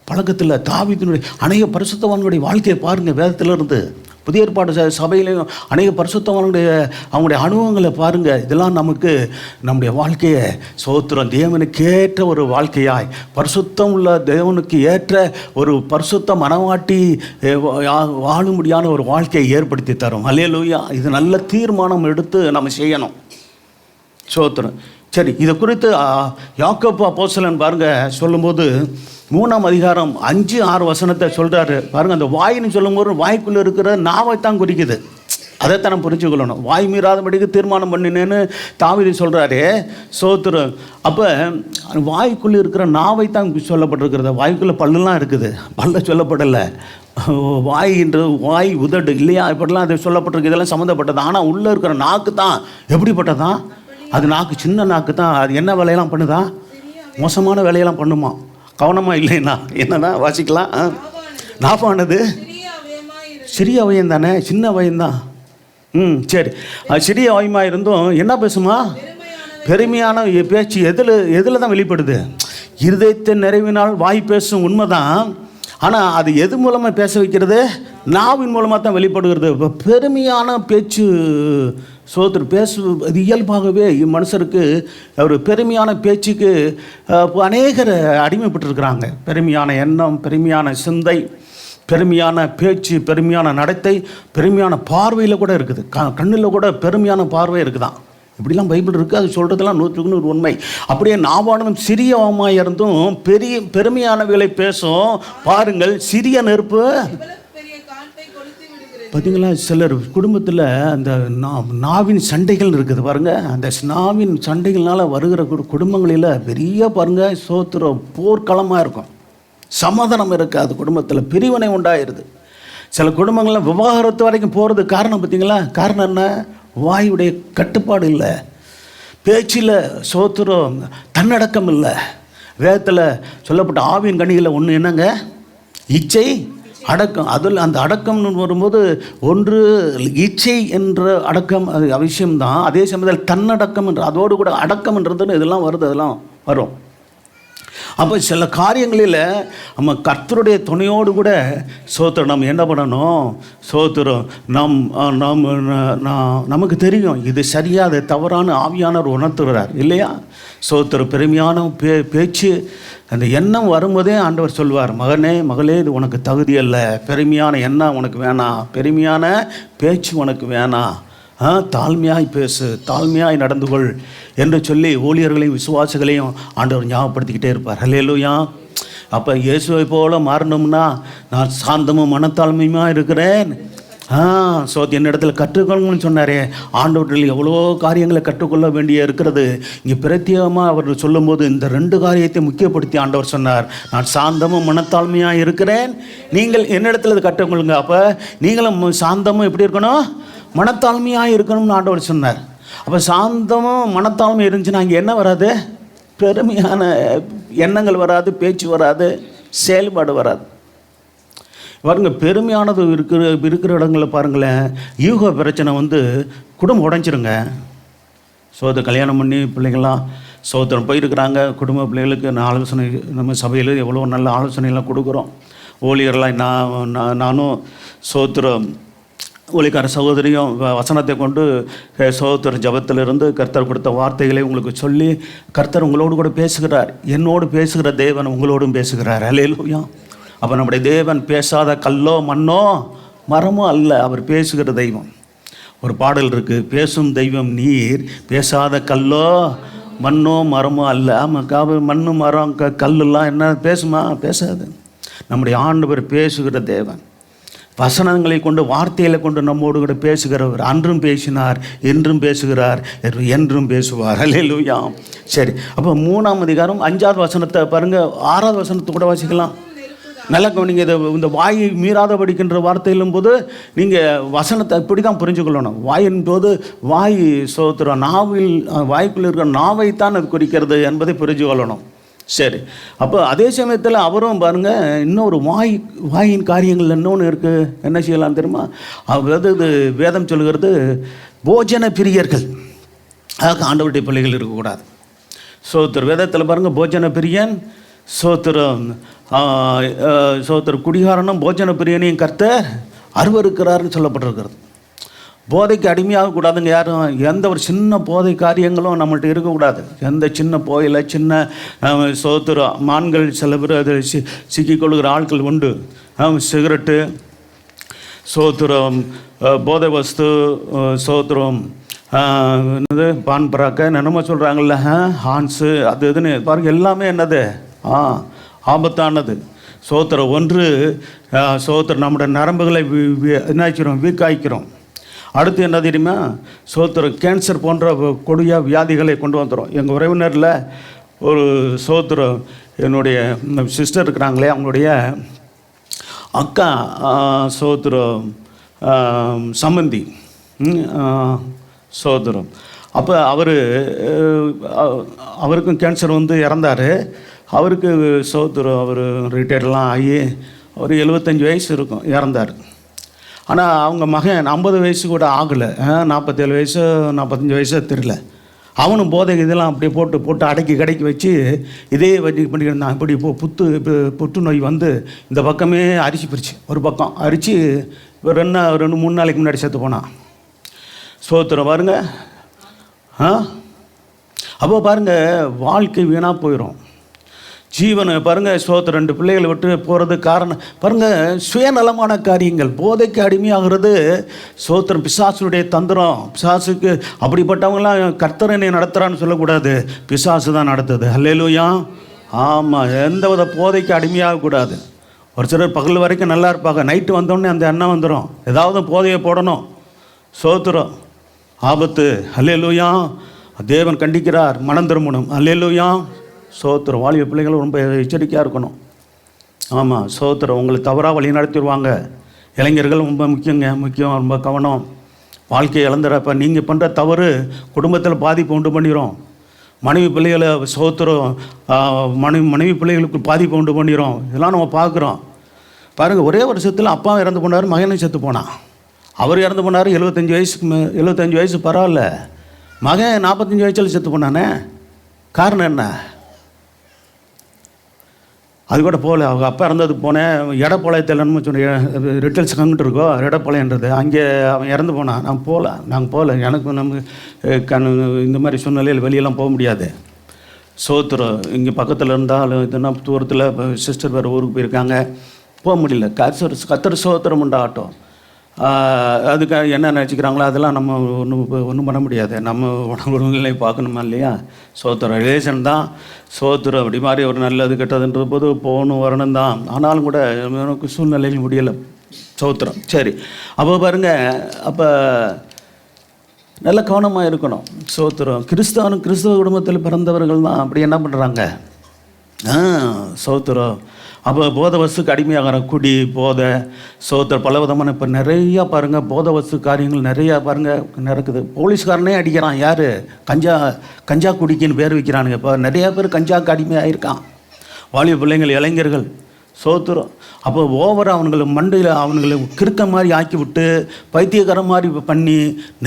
பழக்கத்தில் தாவீதினுடைய அநேக பரிசுத்தவான்களுடைய வாழ்க்கையை பாருங்கள். வேதத்திலிருந்து புதிய ஏற்பாடு சபையிலையும் அநேக பரிசுத்தவான்களுடைய அவங்களுடைய அனுபவங்களை பாருங்கள். இதெல்லாம் நமக்கு நம்முடைய வாழ்க்கையை சோத்திரம் தேவனுக்கு ஏற்ற ஒரு வாழ்க்கையாய், பரிசுத்தம் உள்ள தேவனுக்கு ஏற்ற ஒரு பரிசுத்த மனவாட்டி வாழும்படியான ஒரு வாழ்க்கையை ஏற்படுத்தி தரும். அல்லேலூயா. இது நல்ல தீர்மானம் எடுத்து நம்ம செய்யணும். சோத்திரம். சரி, இதை குறித்து யாக்கோபு அப்போஸ்தலன் பாருங்கள் சொல்லும்போது 3ஆம் அதிகாரம் 5-6 வசனத்தை சொல்கிறாரு பாருங்கள். அந்த வாயின்னு சொல்லும்போது வாய்க்குள்ளே இருக்கிற நாவை தான் குறிக்குது. அதைத்தான் நம்ம புரிஞ்சுக்கொள்ளணும். வாய் மீறாதபடிக்கு தீர்மானம் பண்ணினேன்னு தாவீது சொல்கிறாரு. சோத்திரம். அப்போ வாய்க்குள்ளே இருக்கிற நாவை தான் சொல்லப்பட்டிருக்கிறது. வாய்க்குள்ளே பல்லுலாம் இருக்குது, பல்ல சொல்லப்படலை. வாய் உதடு இல்லையா, இப்படிலாம் அது சொல்லப்பட்டிருக்கு. இதெல்லாம் சம்மந்தப்பட்டது. ஆனால் உள்ளே இருக்கிற நாக்கு தான் எப்படிப்பட்டதான், அது நாக்கு சின்ன நாக்கு தான். அது என்ன வேலையெல்லாம் பண்ணுதான், மோசமான வேலையெல்லாம் பண்ணுமா. கவனமாக இல்லைன்னா என்னதான் வாசிக்கலாம். நாப்பானது சிறிய அவயம் தானே, சின்ன அவயம்தான். சரி, சிறிய அவயமாக இருந்தும் என்ன பேசுமா, பெருமையான பேச்சு எதில் தான் வெளிப்படுது. இருதயத்தை நிறைவினால் வாய் பேசும் உண்மைதான். ஆனால் அது எது மூலமாக பேச வைக்கிறது, நாவின் மூலமாக தான் வெளிப்படுகிறது. இப்போ பெருமையான பேச்சு சோதர் அது இயல்பாகவே மனுஷருக்கு ஒரு பெருமையான பேச்சுக்கு அநேகர் அடிமைப்பட்டிருக்கிறாங்க. பெருமையான எண்ணம், பெருமையான சிந்தை, பெருமையான பேச்சு, பெருமையான நடத்தை, பெருமையான பார்வையில் கூட இருக்குது. கண்ணில் கூட பெருமையான பார்வை இருக்குதான். இப்படிலாம் பைபிள் இருக்குது. அது சொல்கிறதெல்லாம் 100க்கு 100 உண்மை. அப்படியே நாவானதும் சிறியவமாக இருந்தும் பெருமையானவைகளை பேசும். பாருங்கள், சிறிய நெருப்பு பார்த்தீங்களா. சிலர் குடும்பத்தில் அந்த நாவின் சண்டைகள் இருக்குது பாருங்கள். அந்த நாவின் சண்டைகள்னால் வருகிற குடும்பங்களில் பெரிய பாருங்கள் சோத்திரம் போர்க்களமாக இருக்கும். சமாதானம் இருக்காது, குடும்பத்தில் பிரிவினை உண்டாயிருது. சில குடும்பங்களில் விவாகரத்து வரைக்கும் போகிறது காரணம் பார்த்தீங்களா. காரணம் என்ன, வாயுடைய கட்டுப்பாடு இல்லை. பேச்சில் சோத்திரம் தன்னடக்கம் இல்லை. வேதத்தில் சொல்லப்பட்ட ஆவியின் கனிகளில் ஒன்று என்னங்க? இச்சை, அடக்கம். அதில் அந்த அடக்கம்னு வரும்போது ஒன்று இச்சை என்ற அடக்கம், அது அவசியம்தான். அதே சமயத்தில் தன்னடக்கம் என்ற அதோடு கூட அடக்கம்ன்றதுன்னு இதெல்லாம் வருது, அதெல்லாம் வரும். அப்போ சில காரியங்களில் நம்ம கர்த்தருடைய துணையோடு கூட சோத்திரம் நம்ம என்ன பண்ணணும்? சோத்திரம் நமக்கு தெரியும் இது சரியாக அது தவறான ஆவியானவர் உணர்த்துகிறார் இல்லையா? சோத்திரம் பெருமையான பேச்சு அந்த எண்ணம் வரும்போதே ஆண்டவர் சொல்வார், மகனே மகளே இது உனக்கு தகுதி அல்ல, பெருமையான எண்ணம் உனக்கு வேணாம், பெருமையான பேச்சு உனக்கு வேணாம், தாழ்மையாய் பேசு, தாழ்மையாய் நடந்து கொள் என்று சொல்லி ஊழியர்களையும் விசுவாசிகளையும் ஆண்டவர் ஞாபகப்படுத்திக்கிட்டே இருப்பார். ஹல்லேலூயா. அப்போ இயேசுவை போல மாறணும்னா நான் சாந்தமும் மனத்தாழ்மையுமா இருக்கிறேன். என்னிடத்தில் கற்றுக்கொள்ளுங்கன்னு சொன்னாரே. ஆண்டவர்கள் எவ்வளோ காரியங்களை கற்றுக்கொள்ள வேண்டிய இருக்கிறது. இங்கே பிரத்யேகமாக அவர் சொல்லும்போது இந்த 2 காரியத்தை முக்கியப்படுத்தி ஆண்டவர் சொன்னார், நான் சாந்தமும் மனத்தாழ்மையாக இருக்கிறேன், நீங்கள் என்னிடத்தில் அதை கற்றுக்கொள்ளுங்க. அப்போ நீங்களும் சாந்தமும் எப்படி இருக்கணும்? மனத்தாழ்மையாக இருக்கணும்னு ஆண்டவர் சொன்னார். அப்போ சாந்தமும் மனத்தாழ்மை இருந்துச்சுன்னா அங்கே என்ன வராது? பெருமையான எண்ணங்கள் வராது, பேச்சு வராது, செயல்பாடு வராது. பாருங்க, பெருமையானது இருக்கிற இடங்களில் பாருங்களேன், யூக பிரச்சனை வந்து குடும்பம் உடைஞ்சிருங்க. கல்யாணம் பண்ணி பிள்ளைங்களாம் சோத்திரம் போயிருக்கிறாங்க. குடும்ப பிள்ளைகளுக்கு ஆலோசனை நம்ம சபையில் எவ்வளோ நல்ல ஆலோசனைலாம் கொடுக்குறோம். ஊழியர்லாம் நானும் சோத்திரம் ஊழியக்கார சகோதரியும் வசனத்தை கொண்டு சோத்திர ஜபத்திலிருந்து கர்த்தர் கொடுத்த வார்த்தைகளை உங்களுக்கு சொல்லி கர்த்தர் உங்களோடு கூட பேசுகிறார். என்னோடு பேசுகிற தேவன் உங்களோடும் பேசுகிறார். அல்லேலூயா. அப்போ நம்முடைய தேவன் பேசாத கல்லோ மண்ணோ மரமோ அல்ல, அவர் பேசுகிற தெய்வம். ஒரு பாடல் இருக்குது, பேசும் தெய்வம் நீர், பேசாத கல்லோ மண்ணோ மரமோ அல்ல. ஆமாம், மண்ணு மரம் கல்லுலாம் என்ன பேசுமா? பேசாது. நம்முடைய ஆண்டவர் பேசுகிற தேவன். வசனங்களை கொண்டு வார்த்தைகளை கொண்டு நம்மோடு கூட பேசுகிறவர். அன்றும் பேசினார், என்றும் பேசுகிறார், என்றும் பேசுவார். அல்லேலூயா. சரி, அப்போ 3ஆம் அதிகாரம் 5வது வசனத்தை பாருங்கள். 6வது வசனத்தை கூட வாசிக்கலாம். நல்லா நீங்கள் இந்த வாயை மீறாத படிக்கின்ற வார்த்தையிலும் போது நீங்கள் வசனத்தை இப்படி தான் புரிஞ்சுக்கொள்ளணும். வாயின் போது வாய் சோத்திரம் நாவில் வாய்க்குள்ள இருக்கிற நாவைத்தான் அது குறிக்கிறது என்பதை புரிஞ்சு கொள்ளணும். சரி, அப்போ அதே சமயத்தில் அவரும் பாருங்கள், இன்னொரு வாயின் காரியங்கள் இன்னொன்று இருக்குது. என்ன செய்யலாம் தெரியுமா? அதாவது இது வேதம் சொல்கிறது போஜன பிரியர்கள். அதுக்கு ஆண்டவருடைய பிள்ளைகள் இருக்கக்கூடாது. சோத்திர வேதத்தில் பாருங்கள், போஜன பிரியன் சோத்திரம் குடிகாரனும் போஜன பிரியனையும் கர்த்தர் அருவருக்கிறார்னு சொல்லப்பட்டிருக்கிறது. போதைக்கு அடிமையாக கூடாதுங்க யாரும். எந்த ஒரு சின்ன போதை காரியங்களும் நம்மள்கிட்ட இருக்கக்கூடாது. எந்த சின்ன போயில சின்ன சோத்திரம் மான்கள் சில பேர் அதில் சிக்கிக்கொள்கிற ஆட்கள் உண்டு. சிகரெட்டு, சோத்திரம், போதை வஸ்து, சோத்திரம், என்னது பான் பராக்க என்னமோ சொல்கிறாங்கல்ல, ஹான்ஸு, அது இதுன்னு பாருங்கள், எல்லாமே என்னது ஆபத்தானது. சோத்திரம் ஒன்று சோத்திரம் நம்முடைய நரம்புகளை என்னாக்கிறோம், வீக்காய்க்கிறோம். அடுத்து என்ன தெரியுமா? சோத்திரம் கேன்சர் போன்ற கொடிய வியாதிகளை கொண்டு வந்துடும். எங்கள் உறவினரில் ஒரு சோத்திரம் என்னுடைய சிஸ்டர் இருக்கிறாங்களே, அவங்களுடைய அக்கா சோத்திரம் சம்பந்தி சோத்திரம். அப்போ அவருக்கும் கேன்சர் வந்து இறந்தார். அவருக்கு சோத்திரம் அவர் ரிட்டையர்லாம் ஆகி ஒரு 75 வயசு இருக்கும், இறந்தார். ஆனால் அவங்க மகன் 50 வயசு கூட ஆகலை, 47 வயசு 45 வயசு தெரியல. அவனும் போதை இதெல்லாம் அப்படியே போட்டு அடக்கி வச்சு இதே வட்டி பண்ணிக்கிட்டு இப்படி புற்றுநோய் வந்து இந்த பக்கமே அரிச்சு பிரிச்சு, ஒரு பக்கம் அரிச்சு 2-3 நாளைக்கு முன்னாடி செத்து போனான். சோத்திரம் பாருங்க. அப்போ பாருங்கள், வாழ்க்கை வீணாக போயிடும். ஜீவனை பாருங்கள், சோத்திரம் 2 பிள்ளைகளை விட்டு போகிறது காரணம் பாருங்கள், சுயநலமான காரியங்கள். போதைக்கு அடிமையாகிறது சோத்திரம் பிசாசுடைய தந்திரம். பிசாசுக்கு அப்படிப்பட்டவங்களாம் கர்த்தரனை நடத்துகிறான்னு சொல்லக்கூடாது, பிசாசு தான் நடத்துது. அல்லேலூயா. ஆமாம், எந்த வித போதைக்கு அடிமையாகக்கூடாது. ஒரு சிலர் பகல் வரைக்கும் நல்லா இருப்பாங்க, நைட்டு வந்தோடனே அந்த எண்ணம் வந்துடும், ஏதாவது போதையை போடணும். சோத்திரம் ஆபத்து. அல்லேலூயா. தேவன் கண்டிக்கிறார், மனம் திரும்பணும். அல்லேலூயா. சோத்திரம் வாலிப பிள்ளைகளும் ரொம்ப எச்சரிக்கையாக இருக்கணும். ஆமாம், சோத்திரம் உங்களை தவறாக வழி நடத்திடுவாங்க. இளைஞர்கள் ரொம்ப முக்கியம், ரொம்ப கவனம். வாழ்க்கையை இழந்துறப்ப நீங்கள் பண்ணுற தவறு குடும்பத்தில் பாதிப்பு உண்டு பண்ணிடும். மனைவி பிள்ளைகளை சோத்துறோம், மனைவி பிள்ளைகளுக்கு பாதிப்பு உண்டு பண்ணிடும். இதெல்லாம் நம்ம பார்க்குறோம். பாருங்கள், ஒரே வருஷத்தில் அப்பா இறந்து போனார், மகனும் செத்து போனான். அவர் இறந்து போனார் 75 வயசு பரவாயில்ல, மகன் 45 வயசில் செத்து போனானே. காரணம் என்ன? அது கூட போகல. அவங்க அப்பா இறந்ததுக்கு போனேன், எடப்பாளையத்தில்னு சொன்ன ரிட்டல்ஸ் கங்கிட்டு இருக்கோ, எடப்பாளையன்றது, அங்கே அவன் இறந்து போனான். நாங்கள் போகல. எனக்கு இந்த மாதிரி சூழ்நிலையில் வெளியெல்லாம் போக முடியாது. சோத்துறோம். இங்கே பக்கத்தில் இருந்தாலும் இதுனா தூரத்தில் சிஸ்டர் வேறு ஊருக்கு போயிருக்காங்க, போக முடியல. கத்தர் சோத்திரம் உண்டாகட்டும். அதுக்கு என்ன நினச்சிக்கிறாங்களோ அதெல்லாம் நம்ம ஒன்றும் பண்ண முடியாது. நம்ம உடம்புகளை பார்க்கணுமா இல்லையா? சோத்திரம் ரிலேஷன் தான். சோத்திரம் அப்படி மாதிரி ஒரு நல்லது கெட்டதுன்ற போது போகணும் வரணும் தான். ஆனாலும் கூட எனக்கு சூழ்நிலையில் முடியலை. சோத்திரம். சரி, அப்போ பாருங்கள், அப்போ நல்ல கவனமாக இருக்கணும். சோத்திரம். கிறிஸ்தவ குடும்பத்தில் பிறந்தவர்கள் தான் அப்படி என்ன பண்ணுறாங்க? சோத்திரம். அப்போ போதை வஸ்துக்கு அடிமையாகிற குடி, போதை, சோத்திரம், பல விதமான இப்போ நிறையா பாருங்கள் போதை வஸ்து காரியங்கள் நிறையா பாருங்கள் நடக்குது. போலீஸ்காரனே அடிக்கிறான். யார்? கஞ்சா குடிக்கின்னு பேர் வைக்கிறானுங்க. இப்போ நிறையா பேர் கஞ்சாவுக்கு அடிமையாகிருக்கான். வாலிப பிள்ளைங்கள், இளைஞர்கள். சோத்துறோம். அப்போ ஓவராக அவனுங்களை மண்டையில் அவனுங்களை கிறுக்க மாதிரி ஆக்கி விட்டு பைத்தியக்கார மாதிரி பண்ணி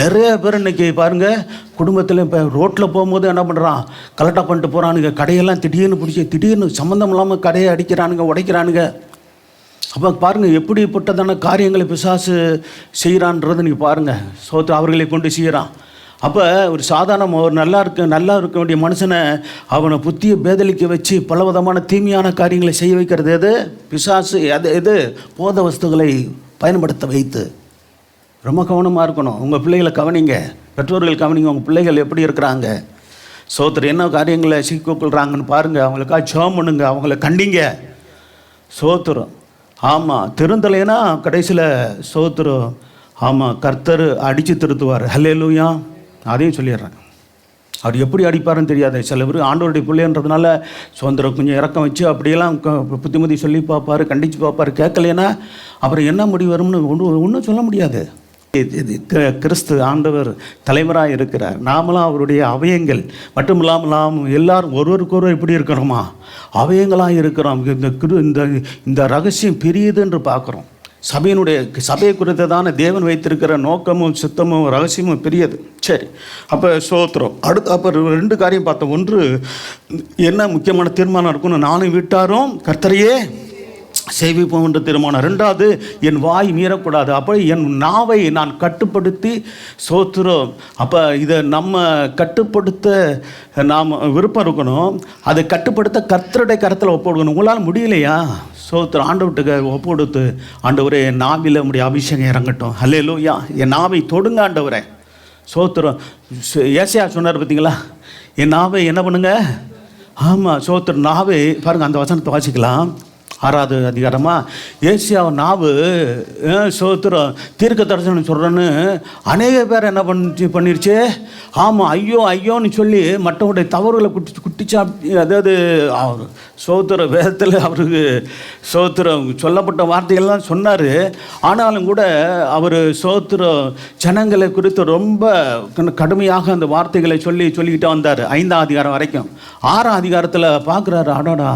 நிறைய பேர் இன்றைக்கி பாருங்கள் குடும்பத்தில் இப்போ ரோட்டில் போகும்போது என்ன பண்ணுறான்? கலெக்டாக பண்ணிட்டு போகிறானுங்க. கடையெல்லாம் திடீர்னு சம்மந்தம் இல்லாமல் கடையை அடிக்கிறானுங்க, உடைக்கிறானுங்க. அப்போ பாருங்கள் எப்படிப்பட்டதான காரியங்களை பிசாசு செய்கிறான்றது நீங்கள் பாருங்கள். சோத்து அவர்களை கொண்டு செய்கிறான். அப்போ ஒரு சாதாரண ஒரு நல்லா இருக்க வேண்டிய மனுஷனை அவனை புத்தியை பேதலிக்க வச்சு பல விதமான தீமையான காரியங்களை செய்ய வைக்கிறது எது? பிசாசு. எது? போத வஸ்துகளை பயன்படுத்த வைத்து. ரொம்ப கவனமாக இருக்கணும். உங்கள் பிள்ளைகளை கவனிங்க, பெற்றோர்கள் கவனிங்க. உங்கள் பிள்ளைகள் எப்படி இருக்கிறாங்க? சோத்திரம் என்ன காரியங்களை சிக்கிக்கொள்கிறாங்கன்னு பாருங்கள். அவங்களுக்காக ஜெபம் பண்ணுங்க, அவங்கள கண்டிங்க. சோத்திரம். ஆமாம், திருந்தலைன்னா கடைசியில் சோத்திரம். ஆமாம், கர்த்தர் அடித்து திருத்துவார். ஹல்லேலூயா. அதையும் சொல்லிடுறேன். அவர் எப்படி அடிப்பாருன்னு தெரியாது. சில பேர் ஆண்டவருடைய பிள்ளைன்றதுனால சுதந்திரம் கொஞ்சம் இறக்கம் வச்சு அப்படியெல்லாம் புத்திமதி சொல்லி பார்ப்பார், கண்டித்து பார்ப்பார். கேட்கலைன்னா அப்புறம் என்ன முடிவு வரும்னு ஒன்றும் சொல்ல முடியாது. கிறிஸ்து ஆண்டவர் தலைவராக இருக்கிறார். நாமளாம் அவருடைய அவயங்கள். மட்டும் இல்லாமல் எல்லாரும் ஒருவருக்கொருவர் எப்படி இருக்கிறோமா? அவயங்களாக இருக்கிறோம். இந்த ரகசியம் பெரியது என்று பார்க்குறோம். சபையை குறித்ததான தேவன் வைத்திருக்கிற நோக்கமும் சித்தமும் ரகசியமும் பெரியது. சரி, அப்போ சோத்திரம். அப்போ 2 காரியம் பார்த்தோம். ஒன்று, என்ன முக்கியமான தீர்மானம் இருக்குன்னு, நானும் வீட்டாரும் கர்த்தரையே சேவிப்போம் என்ற தீர்மானம். 2வது, என் வாய் மீறக்கூடாது. அப்போ என் நாவை நான் கட்டுப்படுத்தி சோத்திரம். அப்போ இதை நம்ம கட்டுப்படுத்த நாம் விருப்பம் இருக்கணும். அதை கட்டுப்படுத்த கர்த்தருடைய கரத்தில் ஒப்புக்கணும். உங்களால் முடியலையா? சோத்திரம். ஆண்டவர்கிட்ட ஒப்பு கொடுத்து, ஆண்டவரே என் நாவில் உடைய அபிஷேகம் இறங்கட்டும். ஹல்லேலூயா. என் நாவை தொடுங்க ஆண்டவரே. சோத்திரம். ஏசாயா சொன்னார் பார்த்தீங்களா? என் நாவை என்ன பண்ணுங்க? ஆமாம், சோத்திரம். நாவை பாருங்கள், அந்த வசனத்தை வாசிக்கலாம். 6வது அதிகாரமா ஏசியா நாவு சோத்திரம் தீர்க்க தரிசனம் சொல்கிறேன்னு அநேக பேர் என்ன பண்ணிருச்சு? ஆமாம், ஐயோன்னு சொல்லி மற்றவருடைய தவறுகளை குட்டிச்சா. அதாவது அவர் சோத்திரம் வேதத்தில் அவருக்கு சோத்திரம் சொல்லப்பட்ட வார்த்தைகள்லாம் சொன்னார். ஆனாலும் கூட அவர் சோத்திரம் ஜனங்களை குறித்து ரொம்ப கடுமையாக அந்த வார்த்தைகளை சொல்லிக்கிட்டே வந்தார். 5ஆம் அதிகாரம் வரைக்கும். 6ஆம் அதிகாரத்தில் பார்க்குறாரு, அடாடா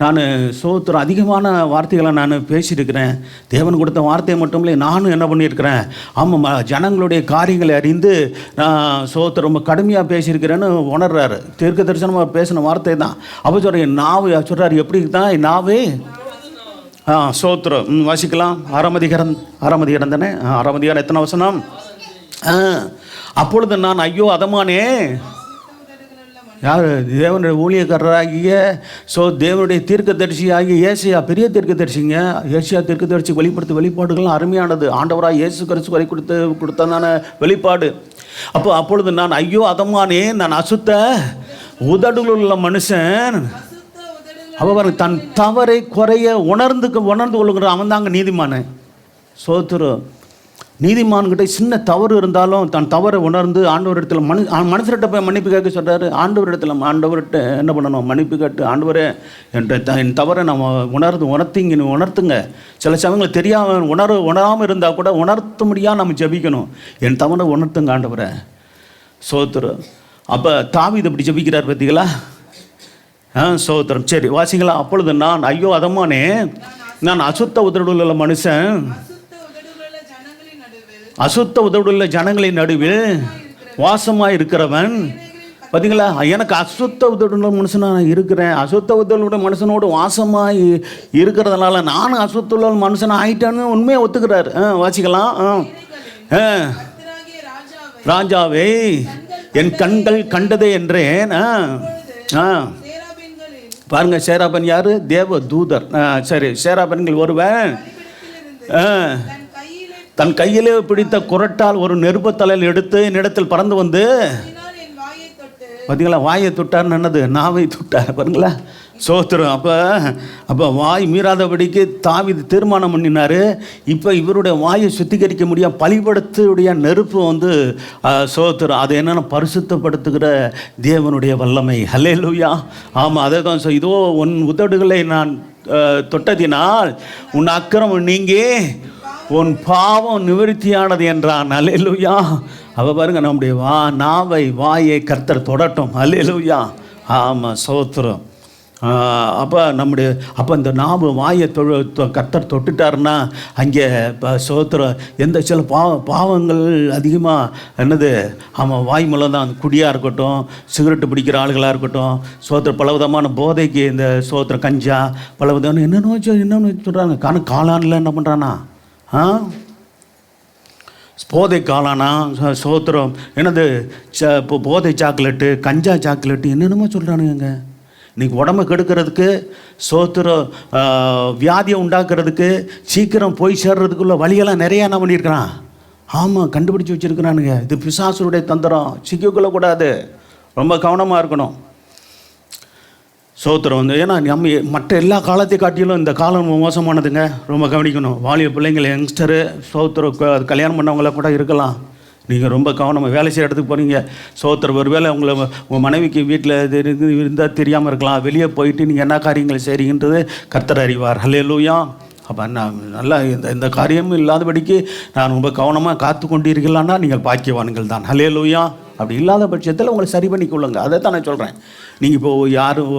நான் சோத்திரம் அதிகமான வார்த்தைகளை நான் பேசியிருக்கிறேன். தேவன் கொடுத்த வார்த்தையை மட்டும் இல்லை, நானும் என்ன பண்ணியிருக்கிறேன்? ஆமாம், ஜனங்களுடைய காரியங்களை அறிந்து நான் சோத்திரம் ரொம்ப கடுமையாக பேசியிருக்கிறேன்னு உணர்றாரு. தீர்க்க தரிசனமாக பேசின வார்த்தை தான். அப்போ சொல்கிறேன், நாவு சொல்கிறார். எப்படி தான் நாவே? சோத்திரம். வாசிக்கலாம். 6ஆம் அதிகாரம் தானே? 6ஆம் அதிகாரம் எத்தனை வசனம்? அப்பொழுது நான் ஐயோ அதமானே. யார்? தேவனுடைய ஊழியக்காரராகிய தேவனுடைய தீர்க்கதரிசி ஆகிய ஏசியா. பெரிய தீர்க்கதரிசிங்க. ஏசியா தீர்க்கதரிசி வெளிப்படுத்த வெளிப்பாடுகள்லாம் அருமையானது. ஆண்டவராக இயேசு கிறிஸ்து வரை கொடுத்ததான வெளிப்பாடு. அப்பொழுது நான் ஐயோ அதமானே, நான் அசுத்த உதடுகள் உள்ள மனுஷன். அவர் தன் தவறை குறைய உணர்ந்து கொள்ளுங்கிற அவன் தாங்க நீதிமானே. சோத்திரம். நீதிமான்கிட்ட சின்ன தவறு இருந்தாலும் தன் தவறை உணர்ந்து ஆண்டவரிடத்தில் மனுஷர்கிட்ட போய் மன்னிப்பு கேட்க சொல்கிறாரு. ஆண்டவர்கிட்ட என்ன பண்ணணும்? மன்னிப்பு கேட்டு, ஆண்டவரே என் தவறை நம்ம உணர்த்துங்க. சில சமயங்கள் தெரியாமல் உணராமல் இருந்தால் கூட உணர்த்த முடியாமல் நம்ம ஜெபிக்கணும். என் தவறை உணர்த்துங்க ஆண்டவரே. சோத்திரம். அப்போ தாவீது இப்படி ஜெபிக்கிறார் பார்த்தீங்களா? சோத்திரம். சரி வாசிங்களா. அப்பொழுது நான், ஐயோ அதமானே, நான் அசுத்த உதடுள்ள மனுஷன், அசுத்த உதடுள்ள ஜனங்களின் நடுவில் வாசமாக இருக்கிறவன். பார்த்தீங்களா? எனக்கு அசுத்த உதடுள்ள மனுஷனாக நான் இருக்கிறேன். அசுத்த உதடுள்ள மனுஷனோடு வாசமாக இருக்கிறதுனால நானும் அசுத்த மனுஷனாக ஆயிட்டான்னு உண்மையை ஒத்துக்கிறார். வாசிக்கலாம். ராஜாவே என் கண்கள் கண்டதே என்றேன். பாருங்க, சேராபன் யாரு? தேவ தூதர். சரி, சேராபன்கள் ஒருவன் தன் கையிலே பிடித்த குரட்டால் ஒரு நெருப்பு தலையில் எடுத்து என்னிடத்தில் பறந்து வந்து, பார்த்தீங்களா? வாயை தொட்டார்னு என்னது? நாவை தொட்டார். பாருங்களா? சோத்திரம். அப்போ வாய் மீறாதபடிக்கு தாவீது தீர்மானம் பண்ணினார். இப்போ இவருடைய வாயை சுத்திகரிக்க முடியாது. பலிபடுத்துடைய நெருப்பு வந்து சோத்திரம். அது என்னென்ன? பரிசுத்தப்படுத்துகிற தேவனுடைய வல்லமை. ஹல்லேலூயா. ஆமாம், அதே தான். இதோ உன் உதடுகளை நான் தொட்டதினால் உன் அக்கிரமம் நீங்கி உன் பாவம் நிவர்த்தியானது என்றான். ஹல்லேலூயா. அவ பாருங்க, நம்முடைய வாயை கர்த்தர் தொடட்டும். ஹல்லேலூயா. ஆமாம், சோத்திரம். அப்போ இந்த வாயை கர்த்தர் தொட்டுட்டாருன்னா அங்கே சோத்திரம். எந்த சில பாவங்கள் அதிகமாக என்னது? ஆமாம், வாய் மூலம் தான். குடியாக இருக்கட்டும், சிகரெட்டு பிடிக்கிற ஆளுகளாக இருக்கட்டும், சோத்திரம் பலவிதமான போதைக்கு இந்த சோத்திரம் கஞ்சா பலவிதமான என்னென்னு சொல்கிறாங்க. காளானில் என்ன பண்ணுறானா? போதை காளானா? சோத்திரம். என்னது? போதை சாக்லேட்டு, கஞ்சா சாக்லேட்டு, என்னென்னமோ சொல்கிறானுங்க. இன்றைக்கி உடம்பை கெடுக்கிறதுக்கு, சோத்திரம் வியாதியை உண்டாக்குறதுக்கு, சீக்கிரம் போய் சேர்றதுக்குள்ள வழியெல்லாம் நிறையா என்ன பண்ணியிருக்கிறான்? ஆமாம், கண்டுபிடிச்சி வச்சுருக்கிறானுங்க. இது பிசாசுடைய தந்திரம். சிக்கிக்கொள்ளக்கூடாது. ரொம்ப கவனமாக இருக்கணும். சோத்திரம் வந்து ஏன்னா நம்ம மற்ற எல்லா காலத்தை காட்டிலும் இந்த காலம் மோசமானதுங்க. ரொம்ப கவனிக்கணும். வாலிய பிள்ளைங்கள், யங்ஸ்டரு, சோத்திரம் கல்யாணம் பண்ணவங்கள கூட இருக்கலாம். நீங்கள் ரொம்ப கவனமாக வேலை செய்கிற இடத்துக்கு போகிறீங்க. சோத்திரம் ஒருவேளை உங்கள் மனைவிக்கு வீட்டில் இருந்தால் தெரியாமல் இருக்கலாம். வெளியே போயிட்டு நீங்கள் என்ன காரியங்கள் செய்கிறீங்கன்றது கர்த்தர் அறிவார். ஹல்லேலூயா. அப்போ நான் நல்லா இந்த காரியமும் இல்லாதபடிக்கு நான் ரொம்ப கவனமாக காத்து கொண்டீர்களான்னா நீங்கள் பாக்கியவான்கள் தான். ஹல்லேலூயா. அப்படி இல்லாத பட்சத்தில் உங்களை சரி பண்ணி கொள்ளுங்க. அதை தான் நான் சொல்கிறேன். நீங்கள் இப்போது யாரும்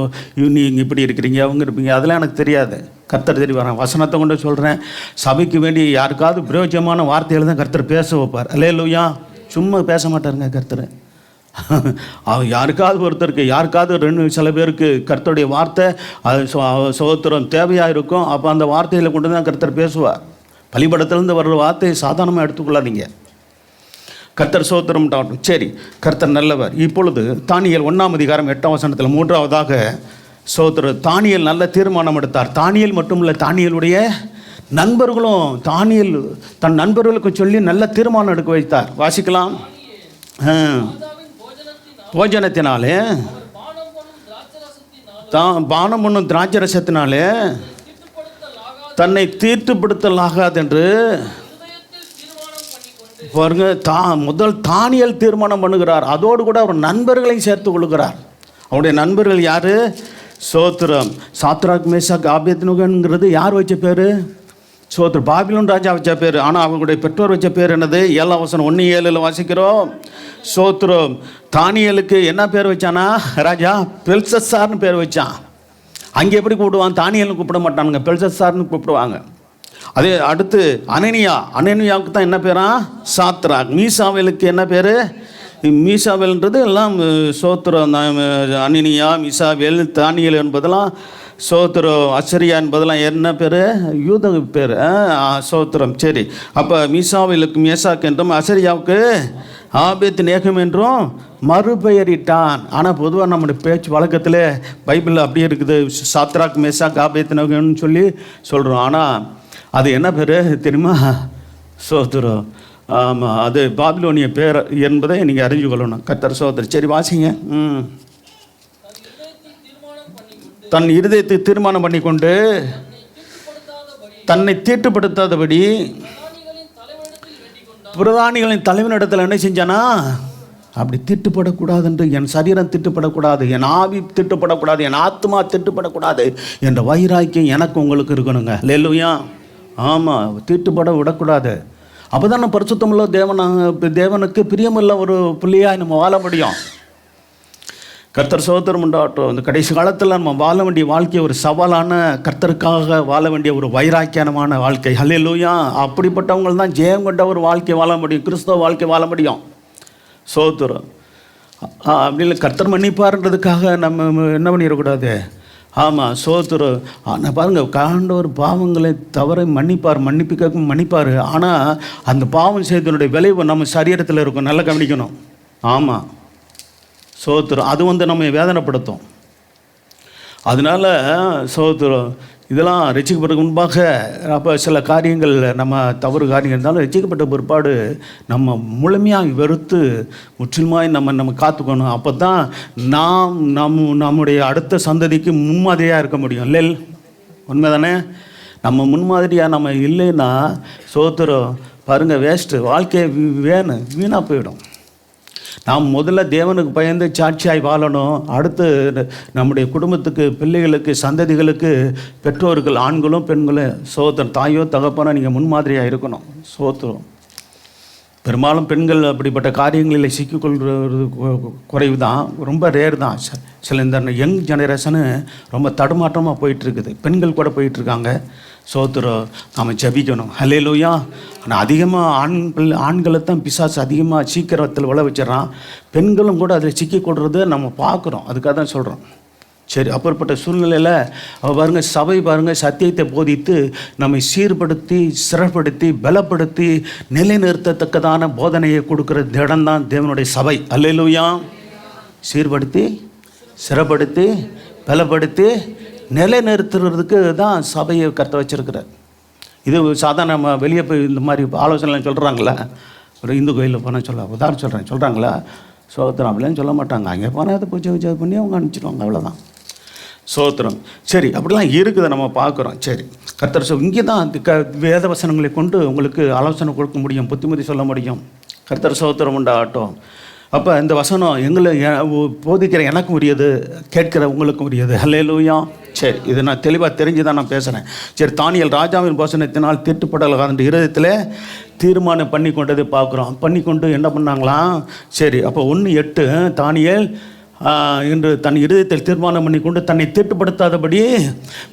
நீங்கள் இப்படி இருக்கிறீங்க, அவங்க இருப்பீங்க, அதெல்லாம் எனக்கு தெரியாது. கர்த்தர் தெரிவார். வசனத்தை கொண்டு சொல்கிறேன். சபைக்கு வேண்டி யாருக்காவது பிரயோஜனமான வார்த்தைகளை தான் கர்த்தர் பேச வைப்பார். ஹல்லேலூயா. சும்மா பேச மாட்டாருங்க கர்த்தர். அவன் யாருக்காவது சில பேருக்கு கர்த்தருடைய வார்த்தை அது சோத்திரம் தேவையாக இருக்கும். அப்போ அந்த வார்த்தைகளை கொண்டு தான் கர்த்தர் பேசுவார். பலிபடத்திலேருந்து வர்ற வார்த்தையை சாதாரணமாக எடுத்துக்கொள்ளாதீங்க. கர்த்தர் சோத்திரம். சரி, கர்த்தர் நல்லவர். இப்பொழுது தானியேல் 1ஆம் அதிகாரம் 8ஆம் வசனத்தில் 3ஆவதாக சோத்திரம் தானியேல் நல்ல தீர்மானம் எடுத்தார். தானியேல் மட்டும் இல்லை, தானியேலுடைய நண்பர்களும் தன் நண்பர்களுக்கு சொல்லி நல்ல தீர்மானம் எடுக்க வைத்தார். வாசிக்கலாம். போஜனத்தினாலே, பானம் பண்ணும் திராட்சரசத்தினாலே தன்னை தீர்த்துப்படுத்தலாகாது என்று பாருங்க. முதல் தானியேல் தீர்மானம் பண்ணுகிறார். அதோடு கூட அவர் நண்பர்களையும் சேர்த்து கொள்கிறார். அவருடைய நண்பர்கள் யார்? சோத்திரம். சாத்ராக், மேஷாக், ஆபேத்நேகோங்கிறது யார் வச்ச பேர்? சோத்திரம் பாபிலோன் ராஜா வச்ச பேர். ஆனால் அவங்களுடைய பெற்றோர் வச்ச பேர் என்னது? 7ஆம் வசனம் 1:7 வாசிக்கிறோம். சோத்திரம். தானியேலுக்கு என்ன பேர் வச்சானா ராஜா? பெல்ஷத்சார்னு பேர் வச்சான். அங்கே எப்படி கூப்பிடுவான்? தானியேல்னு கூப்பிட மாட்டானுங்க, பெல்ஷத்சார்னு கூப்பிடுவாங்க. அதே அடுத்து அனனியாவுக்கு தான் என்ன பேரா? சாத்ராக். மீசாவேலுக்கு என்ன பேர்? மீசாவேல்ன்றது எல்லாம் சோத்திரம். அனனியா, மீசாவேல், தானியேல் என்பதெல்லாம் சோத்திரம். அசரியா என்பதெல்லாம் என்ன பேர்? யூத பேர். சோத்திரம். சரி, அப்போ மீசாவேலுக்கு மேசாக் என்றும் அசரியாவுக்கு ஆபேத்நேகோ என்றும் மறுபெயரிட்டான். ஆனால் பொதுவாக நம்முடைய பேச்சு வழக்கத்தில் பைபிளில் அப்படியே இருக்குது. சாத்ராக், மேசாக், ஆபேத்நேகோன்னு சொல்லி சொல்கிறோம். ஆனால் அது என்ன பேர் தெரியுமா? சோத்திரம். ஆமாம், அது பாபிலோனிய பேர் என்பதை நீங்கள் அறிஞ்சு கொள்ளணும். கர்த்தர் சோத்திரம். சரி வாசிங்க. தன் இருதயத்தை தீர்மானம் பண்ணி கொண்டு தன்னை தீட்டுப்படுத்தாதபடி பிரதானிகளின் தலைவனிடத்தில் என்ன செஞ்சானா, அப்படி திட்டுப்படக்கூடாது, என் சரீரம் திட்டுப்படக்கூடாது, என் ஆவி திட்டுப்படக்கூடாது, என் ஆத்மா திட்டுப்படக்கூடாது என்ற வைராக்கியம் எனக்கு உங்களுக்கு இருக்கணுங்க. அல்லேலூயா. ஆமாம், திட்டுப்பட விடக்கூடாது. அப்போ தான் நம்ம பரிசுத்தமுள்ள தேவனுக்கு பிரியமுள்ள ஒரு பிள்ளையாக நம்ம வாழ முடியும். கர்த்தர் சோதரம் உண்டாகட்டும். இந்த கடைசி காலத்தில் நம்ம வாழ வேண்டிய வாழ்க்கை ஒரு சவாலான, கர்த்தருக்காக வாழ வேண்டிய ஒரு வைராக்கியமான வாழ்க்கை. அல்லேலூயா. அப்படிப்பட்டவங்க தான் ஜெயம் கொண்ட ஒரு வாழ்க்கை வாழ முடியும், கிறிஸ்தவ வாழ்க்கை வாழ முடியும். சோதரம் அப்படி இல்லை, கர்த்தர் மன்னிப்பார்ன்றதுக்காக நம்ம என்ன பண்ணிடக்கூடாது. ஆமாம், சோதரம். ஆனால் பாருங்கள், காண்டவர் பாவங்களை தவறை மன்னிப்பார். ஆனால் அந்த பாவம் செய்தனுடைய விளைவு நம்ம சரீரத்தில் இருக்கும். நல்லா கவனிக்கணும். ஆமாம், சோத்திரம். அது நம்ம வேதனைப்படுத்தும். அதனால் சோத்திரம், இதெல்லாம் ரட்சிக்கப்பட்ட முன்பாக அப்போ சில காரியங்கள், நம்ம தவறு காரியங்கள் இருந்தாலும் ரட்சிக்கப்பட்ட பிற்பாடு நம்ம முழுமையாக வெறுத்து முற்றிலுமாய் நம்ம காத்துக்கணும். அப்போ தான் நம்முடைய அடுத்த சந்ததிக்கு முன்மாதிரியாக இருக்க முடியும். இல்லை, உண்மை தானே? நம்ம முன்மாதிரியாக நம்ம இல்லைன்னா சோத்திரம் பாருங்கள், வேஸ்ட்டு. வாழ்க்கையை வீணாக போயிடும். நாம் முதல்ல தேவனுக்கு பயந்து சாட்சியாய் வாழணும். அடுத்து நம்முடைய குடும்பத்துக்கு, பிள்ளைகளுக்கு, சந்ததிகளுக்கு, பெற்றோர்கள், ஆண்களும் பெண்களும் சோத்திரம், தாயோ தகப்பனோ நீங்கள் முன்மாதிரியாக இருக்கணும். சோத்திரம். பெரும்பாலும் பெண்கள் அப்படிப்பட்ட காரியங்களில் சிக்கிக்கொள்வது குறைவு தான், ரொம்ப ரேர் தான். சில இந்த யங் ஜெனரேஷனு ரொம்ப தடுமாற்றமாக போயிட்டுருக்குது. பெண்கள் கூட போயிட்டுருக்காங்க. சோத்திரம், நாம் ஜபிக்கணும். அல்லேலூயா. ஆனால் அதிகமாக ஆண்களை தான் பிசாசு அதிகமாக சீக்கிரத்தில் விளை வச்சிடறான். பெண்களும் கூட அதில் சிக்கிக்கொள்கிறத நம்ம பார்க்குறோம். அதுக்காக தான் சொல்கிறோம். சரி, அப்படிப்பட்ட சூழ்நிலையில் பாருங்கள், சபை பாருங்கள், சத்தியத்தை போதித்து நம்மை சீர்படுத்தி, சிறப்படுத்தி, பலப்படுத்தி, நிலைநிறுத்தத்தக்கதான போதனையை கொடுக்குற இடம்தான் தேவனுடைய சபை. அல்லேலூயா. சீர்படுத்தி, சிறப்படுத்தி, பலப்படுத்தி, நிலைநிறுத்துறதுக்கு தான் சபையை கற்று வச்சிருக்கிறார். இது சாதாரண நம்ம வெளியே போய் இந்த மாதிரி ஆலோசனைலாம் சொல்கிறாங்களா? ஒரு இந்து கோயிலில் போனால் உதாரணம் சொல்கிறாங்களா? சோத்திரம் அப்படிலாம் சொல்ல மாட்டாங்க. அங்கே போனால் அதை பூஜை பண்ணி அவங்க அனுப்பிச்சிடுவாங்க, அவ்வளோதான். சோத்திரம். சரி, அப்படிலாம் இருக்குது, நம்ம பார்க்குறோம். சரி, கர்த்தர் இங்கே தான் வேத வசனங்களை கொண்டு உங்களுக்கு ஆலோசனை கொடுக்க முடியும், புத்திமதி சொல்ல முடியும். கர்த்தர் சோத்திரம் உண்டாகட்டும். அப்போ இந்த வசனம் எங்களை போதிக்கிற எனக்கும் உரியது, கேட்கிற உங்களுக்கும் உரியது. அல்லேலூயா. சரி, இது நான் தெளிவாக தெரிஞ்சு தான் நான் பேசுகிறேன். சரி, தானியேல் ராஜாவின் போசனத்தினால் தீட்டுப்படலாத இருதயத்தில் தீர்மானம் பண்ணி கொண்டதை பார்க்குறோம். பண்ணி கொண்டு என்ன பண்ணாங்களாம்? சரி, அப்போ 1:8 தானியேல் என்று தன் இருதயத்தில் தீர்மானம் பண்ணி கொண்டு தன்னை தீட்டுப்படுத்தாதபடி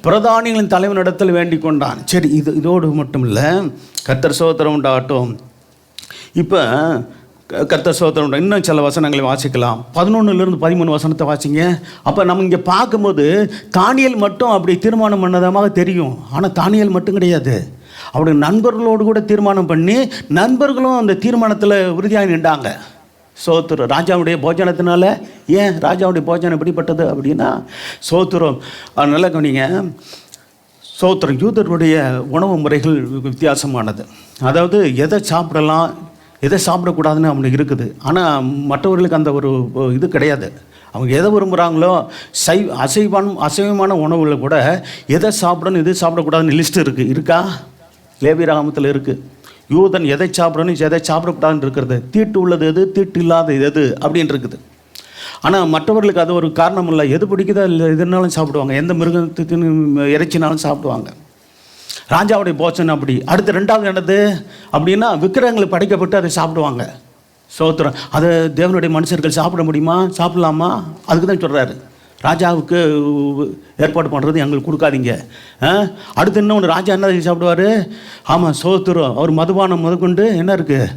பிரதானிகளின் தலைவனிடத்தில் வேண்டிக் கொண்டான். சரி, இதோடு மட்டும் இல்லை, கர்த்தர் சோத்திரம் உண்டாகட்டும். இப்போ கர்த்தர் சோத்திரம் இன்னும் சில வசனங்களை வாசிக்கலாம். 11 - 13 வசனத்தை வாசிங்க. அப்போ நம்ம இங்கே பார்க்கும்போது தானியேல் மட்டும் அப்படி தீர்மானம் பண்ணதாக தெரியும். ஆனால் தானியேல் மட்டும் கிடையாது, அவருடைய நண்பர்களோடு கூட தீர்மானம் பண்ணி நண்பர்களும் அந்த தீர்மானத்தில் உறுதியாக நின்றாங்க. சோத்திரம். ராஜாவுடைய போஜனத்தினால, ஏன் ராஜாவுடைய போஜனம் எப்படிப்பட்டது அப்படின்னா சோத்திரம். நல்லா கவனிங்க. சோத்திரம், யூதருடைய உணவு முறைகள் வித்தியாசமானது. அதாவது எதை சாப்பிடலாம், எதை சாப்பிடக்கூடாதுன்னு அவனுக்கு இருக்குது. ஆனால் மற்றவர்களுக்கு அந்த ஒரு இது கிடையாது. அவங்க எதை விரும்புகிறாங்களோ, அசைவமான உணவுகளை கூட எதை சாப்பிடணும், எது சாப்பிடக்கூடாதுன்னு லிஸ்ட்டு இருக்கா? லேவியராகமத்தில் இருக்குது. யூதன் எதை சாப்பிடணும், எதை சாப்பிடக்கூடாதுன்னு இருக்கிறது, தீட்டு உள்ளது எது, தீட்டு இல்லாத எது அப்படின்னு இருக்குது. ஆனால் மற்றவர்களுக்கு அது ஒரு காரணம் இல்லை. எது பிடிக்குதோ இல்லை, எதுனாலும் சாப்பிடுவாங்க. எந்த மிருகத்துக்கு இறைச்சினாலும் சாப்பிடுவாங்க. ராஜாவுடைய போச்சனை அப்படி. அடுத்து 2வது என்னது அப்படின்னா, விக்கிரகங்களை படைக்கப்பட்டு அதை சாப்பிடுவாங்க. சோத்திரம். அதை தேவனுடைய மனுஷர்கள் சாப்பிட முடியுமா, சாப்பிடலாமா? அதுக்கு தான் சொல்கிறாரு, ராஜாவுக்கு ஏற்பாடு பண்ணுறது எங்களுக்கு கொடுக்காதீங்க. அடுத்து இன்னொன்று, ராஜா என்ன சாப்பிடுவார்? ஆமாம், சோத்திரம். அவர் மதுபானம் முதற்கொண்டு என்ன இருக்குது,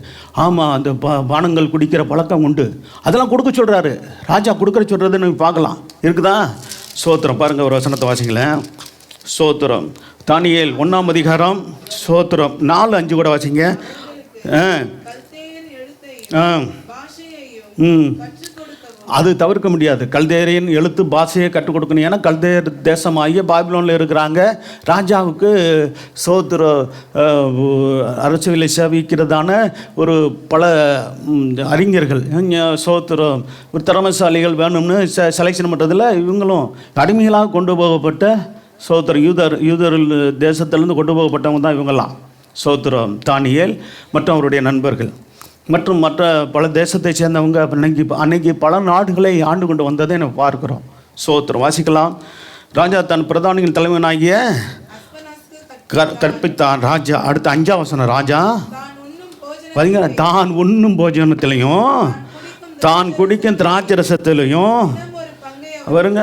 ஆமாம், அந்த பானங்கள் குடிக்கிற பழக்கம் உண்டு, அதெல்லாம் கொடுக்க சொல்கிறாரு. ராஜா கொடுக்குற சொல்கிறது நம்ம பார்க்கலாம், இருக்குதா? சோத்திரம். பாருங்கள், ஒரு வசனத்தை வாசிங்களேன். சோத்திரம். தானியேல் 1ஆம் அதிகாரம் சோத்திரம் 4-5 கூட வாசிங்க. அது தவிர்க்க முடியாது. கல்தேயரின் எழுத்து பாஷையை கற்றுக் கொடுக்கணும். ஏன்னா கல்தேயர் தேசமாகிய பாபிலோனில் இருக்கிறாங்க. ராஜாவுக்கு சோத்திர அரசியலை சேவிக்கிறதான ஒரு பல அறிஞர்கள், சோத்திரம் ஒரு திறமைசாலிகள் வேணும்னு செலெக்ஷன் பண்ணுறதில் இவங்களும் அடிமைகளாக கொண்டு போகப்பட்ட சோத்திர யூதர் தேசத்திலேருந்து கொண்டு போகப்பட்டவங்க தான் இவங்கெல்லாம். சோத்திரம். தானியேல் மற்றும் அவருடைய நண்பர்கள் மற்றும் மற்ற பல தேசத்தை சேர்ந்தவங்க அன்னைக்கு பல நாடுகளை ஆண்டு கொண்டு வந்ததை நம்ம பார்க்குறோம். சோத்திரம். வாசிக்கலாம். ராஜா தன் பிரதானியின் தலைவனாகிய கற்பித்தான். ராஜா அடுத்த 5ஆம் வசனம். ராஜா பார்த்தீங்கன்னா தான் உண்ணும் போஜனத்திலையும் தான் குடிக்கும் திராட்சை ரசத்திலையும் அவருங்க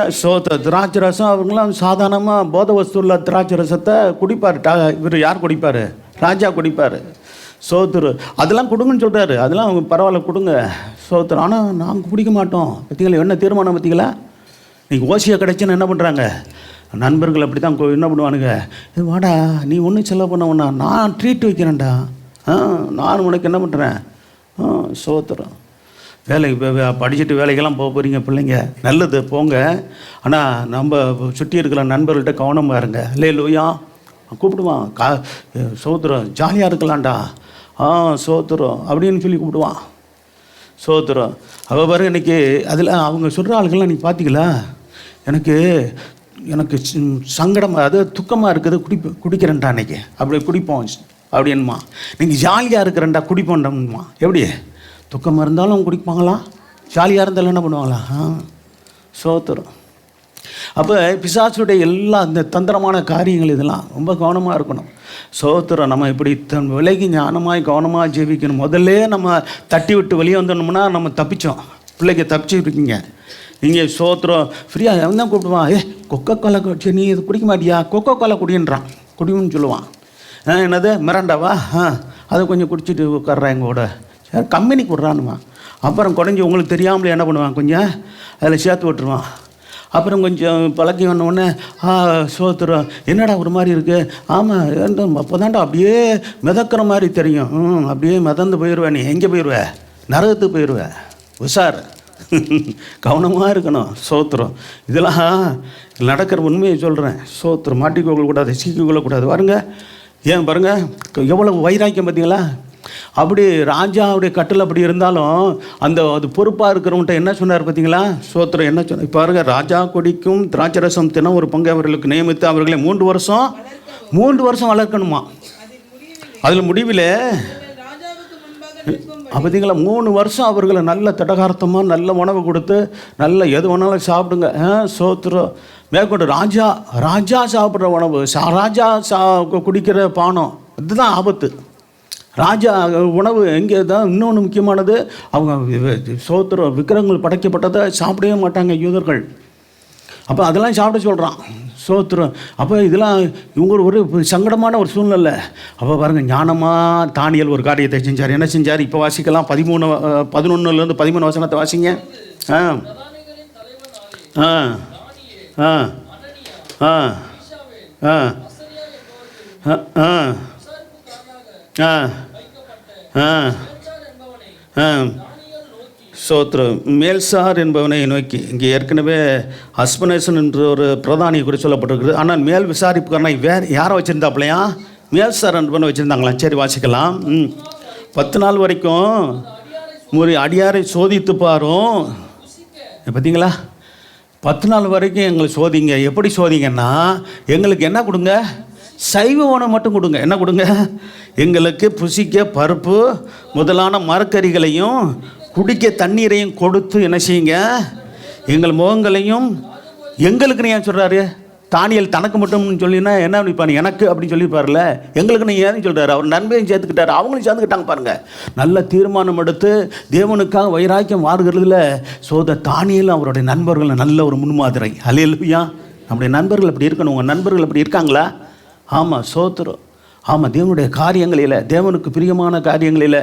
திராட்சை ரசம் அவங்களாம் சாதாரணமாக போத வஸ்துள்ள திராட்சை ரசத்தை குடிப்பார். இவர் யார் குடிப்பார்? ராஜா குடிப்பார். சோத்துரு அதெல்லாம் கொடுங்கன்னு சொல்கிறாரு. அதெல்லாம் அவங்க பரவாயில்ல கொடுங்க சோத்துரு. ஆனால் நாங்கள் குடிக்க மாட்டோம். பற்றிங்களா என்ன தீர்மானம்? பற்றிங்களா நீங்கள் ஓசியாக கிடைச்சுன்னு என்ன பண்ணுறாங்க நண்பர்கள்? அப்படி தான் என்ன பண்ணுவானுங்க, இது வாடா நீ ஒன்றும் செலவு பண்ண வேணா, நான் ட்ரீட் வைக்கிறேன்டா, நான் உனக்கு என்ன பண்ணுறேன். சோத்துறோம். வேலைக்கு படிச்சுட்டு வேலைக்கெல்லாம் போக போகிறீங்க பிள்ளைங்க, நல்லது போங்க. ஆனால் நம்ம சுற்றி இருக்கிற நண்பர்கள்ட்ட கவனமாக இருங்க. அல்லேலூயா. கூப்பிடுவான். சோத்துறோம் ஜாலியாக இருக்கலாம்டா. சோத்துறோம் அப்படின்னு சொல்லி கூப்பிடுவான். சோத்துறோம். அவள் பாரு இன்னைக்கு அதில் அவங்க சொல்கிற ஆளுக்கெல்லாம் நீங்கள் பார்த்தீங்களா, எனக்கு சங்கடமாக அது துக்கமாக இருக்குது, குடிக்கிறேன்டா அன்றைக்கி, அப்படி குடிப்போம் அப்படின்மா. நீங்கள் ஜாலியாக இருக்கிறேன்டா குடிப்போம்டா. எப்படி துக்கமாக இருந்தாலும் குடிப்பாங்களா? ஜாலியாக இருந்தாலும் என்ன பண்ணுவாங்களா? சோத்துறோம். அப்போ பிசாசுடைய எல்லா இந்த தந்திரமான காரியங்கள் இதெல்லாம் ரொம்ப கவனமாக இருக்கணும். சோத்துறோம். நம்ம இப்படி விலகி ஞானமாய் கவனமாக ஜீவிக்கணும். முதல்ல நம்ம தட்டி விட்டு வெளியே வந்துடணும்னா நம்ம தப்பிச்சோம். பிள்ளைக்கு தப்பிச்சுட்டு இருக்கீங்க இங்கே. சோத்துறோம். ஃப்ரீயாக தான் கூப்பிடுவான். கொக்கோ கோலா குடி, நீ இது குடிக்க மாட்டியா? Coca Cola குடின்றான். குடின்னு சொல்லுவான். என்னது மிராண்டாவா? அதை கொஞ்சம் குடிச்சிட்டு உட்கார்றான் எங்களோட. சரி கம்பெனி கொடுறானுமா. அப்புறம் குறைஞ்சி உங்களுக்கு தெரியாமலே என்ன பண்ணுவான், கொஞ்சம் அதில் சேர்த்து விட்டுருவான். அப்புறம் கொஞ்சம் பழக்கி வந்தோடனே சோத்துறோம். என்னடா ஒரு மாதிரி இருக்குது? ஆமாம் அப்போ தான்டா அப்படியே மிதக்கிற மாதிரி தெரியும். அப்படியே மிதந்து போயிடுவேன். நீ எங்கே போயிடுவேன்? நரகத்துக்கு போயிடுவேன். உஷார். கவனமாக இருக்கணும். சோத்துறோம். இதெல்லாம் நடக்கிற உண்மையை சொல்கிறேன். சோத்துறோம். மாட்டிக்கொள்ளக்கூடாது, சிக்கிக்கொள்ளக்கூடாது. பாருங்க, ஏன் பாருங்கள் எவ்வளோ வைராக்கியம் பார்த்தீங்களா? அப்படி ராஜாவுடைய கட்டில் அப்படி இருந்தாலும் அது பொறுப்பாக இருக்கிறவன்ட்ட என்ன சொன்னார் பார்த்தீங்களா? சோத்திரம் என்ன சொன்னார் பாருங்க. ராஜா குடிக்கும் திராட்சரசம் தினம் ஒரு பங்கு அவர்களுக்கு நியமித்து அவர்களை 3 வருஷம் வளர்க்கணுமா. அதில் முடிவில் பார்த்தீங்களா 3 வருஷம் அவர்களை நல்ல தடகார்த்தமாக நல்ல உணவு கொடுத்து நல்ல எது வேணாலும் சாப்பிடுங்க. சோத்திரம். மேற்கொண்டு ராஜா சாப்பிட்ற உணவு, ராஜா குடிக்கிற பானம், இதுதான் ஆபத்து. ராஜா உணவு எங்கே தான். இன்னொன்று முக்கியமானது, அவங்க சோத்திரம் விக்கிரகங்கள் படைக்கப்பட்டதை சாப்பிடவே மாட்டாங்க யூதர்கள். அப்போ அதெல்லாம் சாப்பிட சொல்கிறான். சோத்திரம். அப்போ இதெல்லாம் இவங்க ஒரு சங்கடமான ஒரு சூழ்நிலை. அப்போ பாருங்கள், ஞானமாக தானியேல் ஒரு காரியத்தை செஞ்சார். என்ன செஞ்சார்? இப்போ வாசிக்கலாம். 11 13 வசனத்தை வாசிங்க. சோத்ரம். மேல்சார் என்பவனை நோக்கி, இங்கே ஏற்கனவே அஸ்பனேசன் என்ற ஒரு பிரதானியை குறித்து சொல்லப்பட்டிருக்குது. ஆனால் மேல் விசாரிப்புக்காரனை வேறு யாரை வச்சுருந்தாப்பிலையா? மேல்சார் என்பவனை வச்சுருந்தாங்களாம். சரி வாசிக்கலாம். 10 நாள் வரைக்கும் ஒரு அடியாரை சோதித்து பாரும். பார்த்தீங்களா? 10 நாள் வரைக்கும் எங்களை சோதிங்க. எப்படி சோதிங்கன்னா, எங்களுக்கு என்ன கொடுங்க? சைவ உணவு மட்டும் கொடுங்க. என்ன கொடுங்க? எங்களுக்கு புசிக்க பருப்பு முதலான மரக்கறிகளையும் குடிக்க தண்ணீரையும் கொடுத்து என்ன செய்யுங்க? எங்கள் முகங்களையும் எங்களுக்கு ஏன் சொல்கிறாரு? தானியேல் தனக்கு மட்டும்னு சொல்லினா என்ன பண்ணிப்பாரு? எனக்கு அப்படின்னு சொல்லியிருப்பார்ல. எங்களுக்கு ஏன்னு சொல்கிறாரு? அவர் நண்பையும் சேர்த்துக்கிட்டார், அவங்களும் சேர்ந்துக்கிட்டாங்க. பாருங்கள், நல்ல தீர்மானம் எடுத்து தேவனுக்காக வைராக்கியம் வாடுகிறதுல தானியேல் அவருடைய நண்பர்கள் நல்ல ஒரு முன்மாதிரி. அல்லேலூயா. நம்முடைய நண்பர்கள் அப்படி இருக்கணும். உங்கள் நண்பர்கள் அப்படி இருக்காங்களா? ஆமாம். சோத்திரம். ஆமாம். தேவனுடைய காரியங்களில், தேவனுக்கு பிரியமான காரியங்களில்,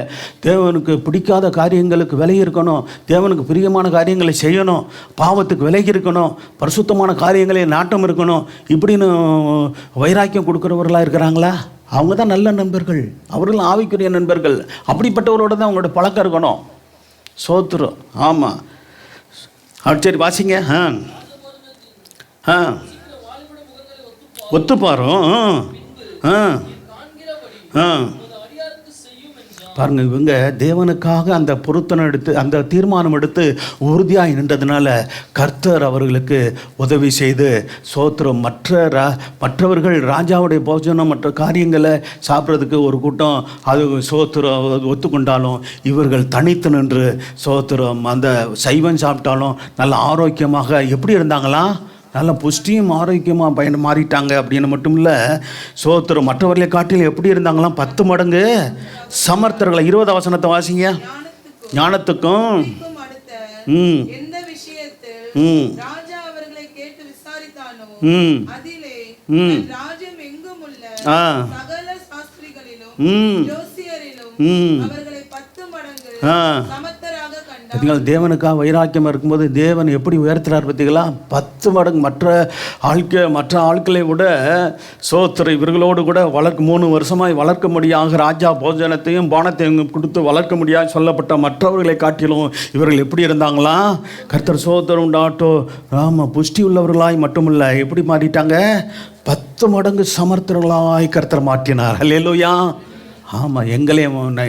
தேவனுக்கு பிடிக்காத காரியங்களுக்கு விலகி இருக்கணும். தேவனுக்கு பிரியமான காரியங்களை செய்யணும். பாவத்துக்கு விலகி இருக்கணும். பரிசுத்தமான காரியங்களில் நாட்டம் இருக்கணும். இப்படின்னு வைராக்கியம் கொடுக்குறவர்களாக இருக்கிறாங்களா? அவங்க தான் நல்ல நண்பர்கள். அவர்கள் ஆவிக்குரிய நண்பர்கள். அப்படிப்பட்டவரோட தான் அவங்களோட பழக்கம் இருக்கணும். சோத்திரம். ஆமாம். சரி வாசிங்க. ஒத்துப்பாரும். பாருங்கள், இவங்க தேவனுக்காக அந்த பொருத்தனை எடுத்து அந்த தீர்மானம் எடுத்து உறுதியாக நின்றதுனால கர்த்தர் அவர்களுக்கு உதவி செய்து சோத்திரம். மற்றவர்கள் ராஜாவுடைய போஜனம் மற்ற காரியங்களை சாப்பிட்றதுக்கு ஒரு கூட்டம் அது சோத்திரம் ஒத்துக்கொண்டாலும் இவர்கள் தனித்து நின்று சோத்திரம் அந்த சைவம் சாப்பிட்டாலும் நல்ல ஆரோக்கியமாக எப்படி இருந்தாங்களாம், நல்ல புஷ்டியும் ஆரோக்கியமாக மாறிட்டாங்க. அப்படின்னு மட்டும் இல்லை, சோத்திரம் மற்றவர்களை காட்டில் எப்படி இருந்தாங்களாம், 10 மடங்கு சமர்த்தர்களை. 20 வசனத்தை வாசிங்க. ஞானத்துக்கும் தேவனுக்காக வைராக்கியமாக இருக்கும்போது தேவன் எப்படி உயர்த்துறார் பார்த்தீங்களா? 10 மடங்கு மற்ற ஆட்களை விட சோத்திரம் இவர்களோடு கூட 3 வருஷமாய் வளர்க்க முடியாத ராஜா போஜனத்தையும் பானத்தையும் கொடுத்து வளர்க்க முடியாது சொல்லப்பட்ட மற்றவர்களை காட்டிலும் இவர்கள் எப்படி இருந்தாங்களாம்? கர்த்தர் சோத்திரம் உண்டாட்டோ புஷ்டி உள்ளவர்களாய் மட்டுமில்லை, எப்படி மாறிட்டாங்க? 10 மடங்கு சமர்த்தர்களாய் கர்த்தர் மாற்றினார். அல்லேலூயா. ஆமாம்,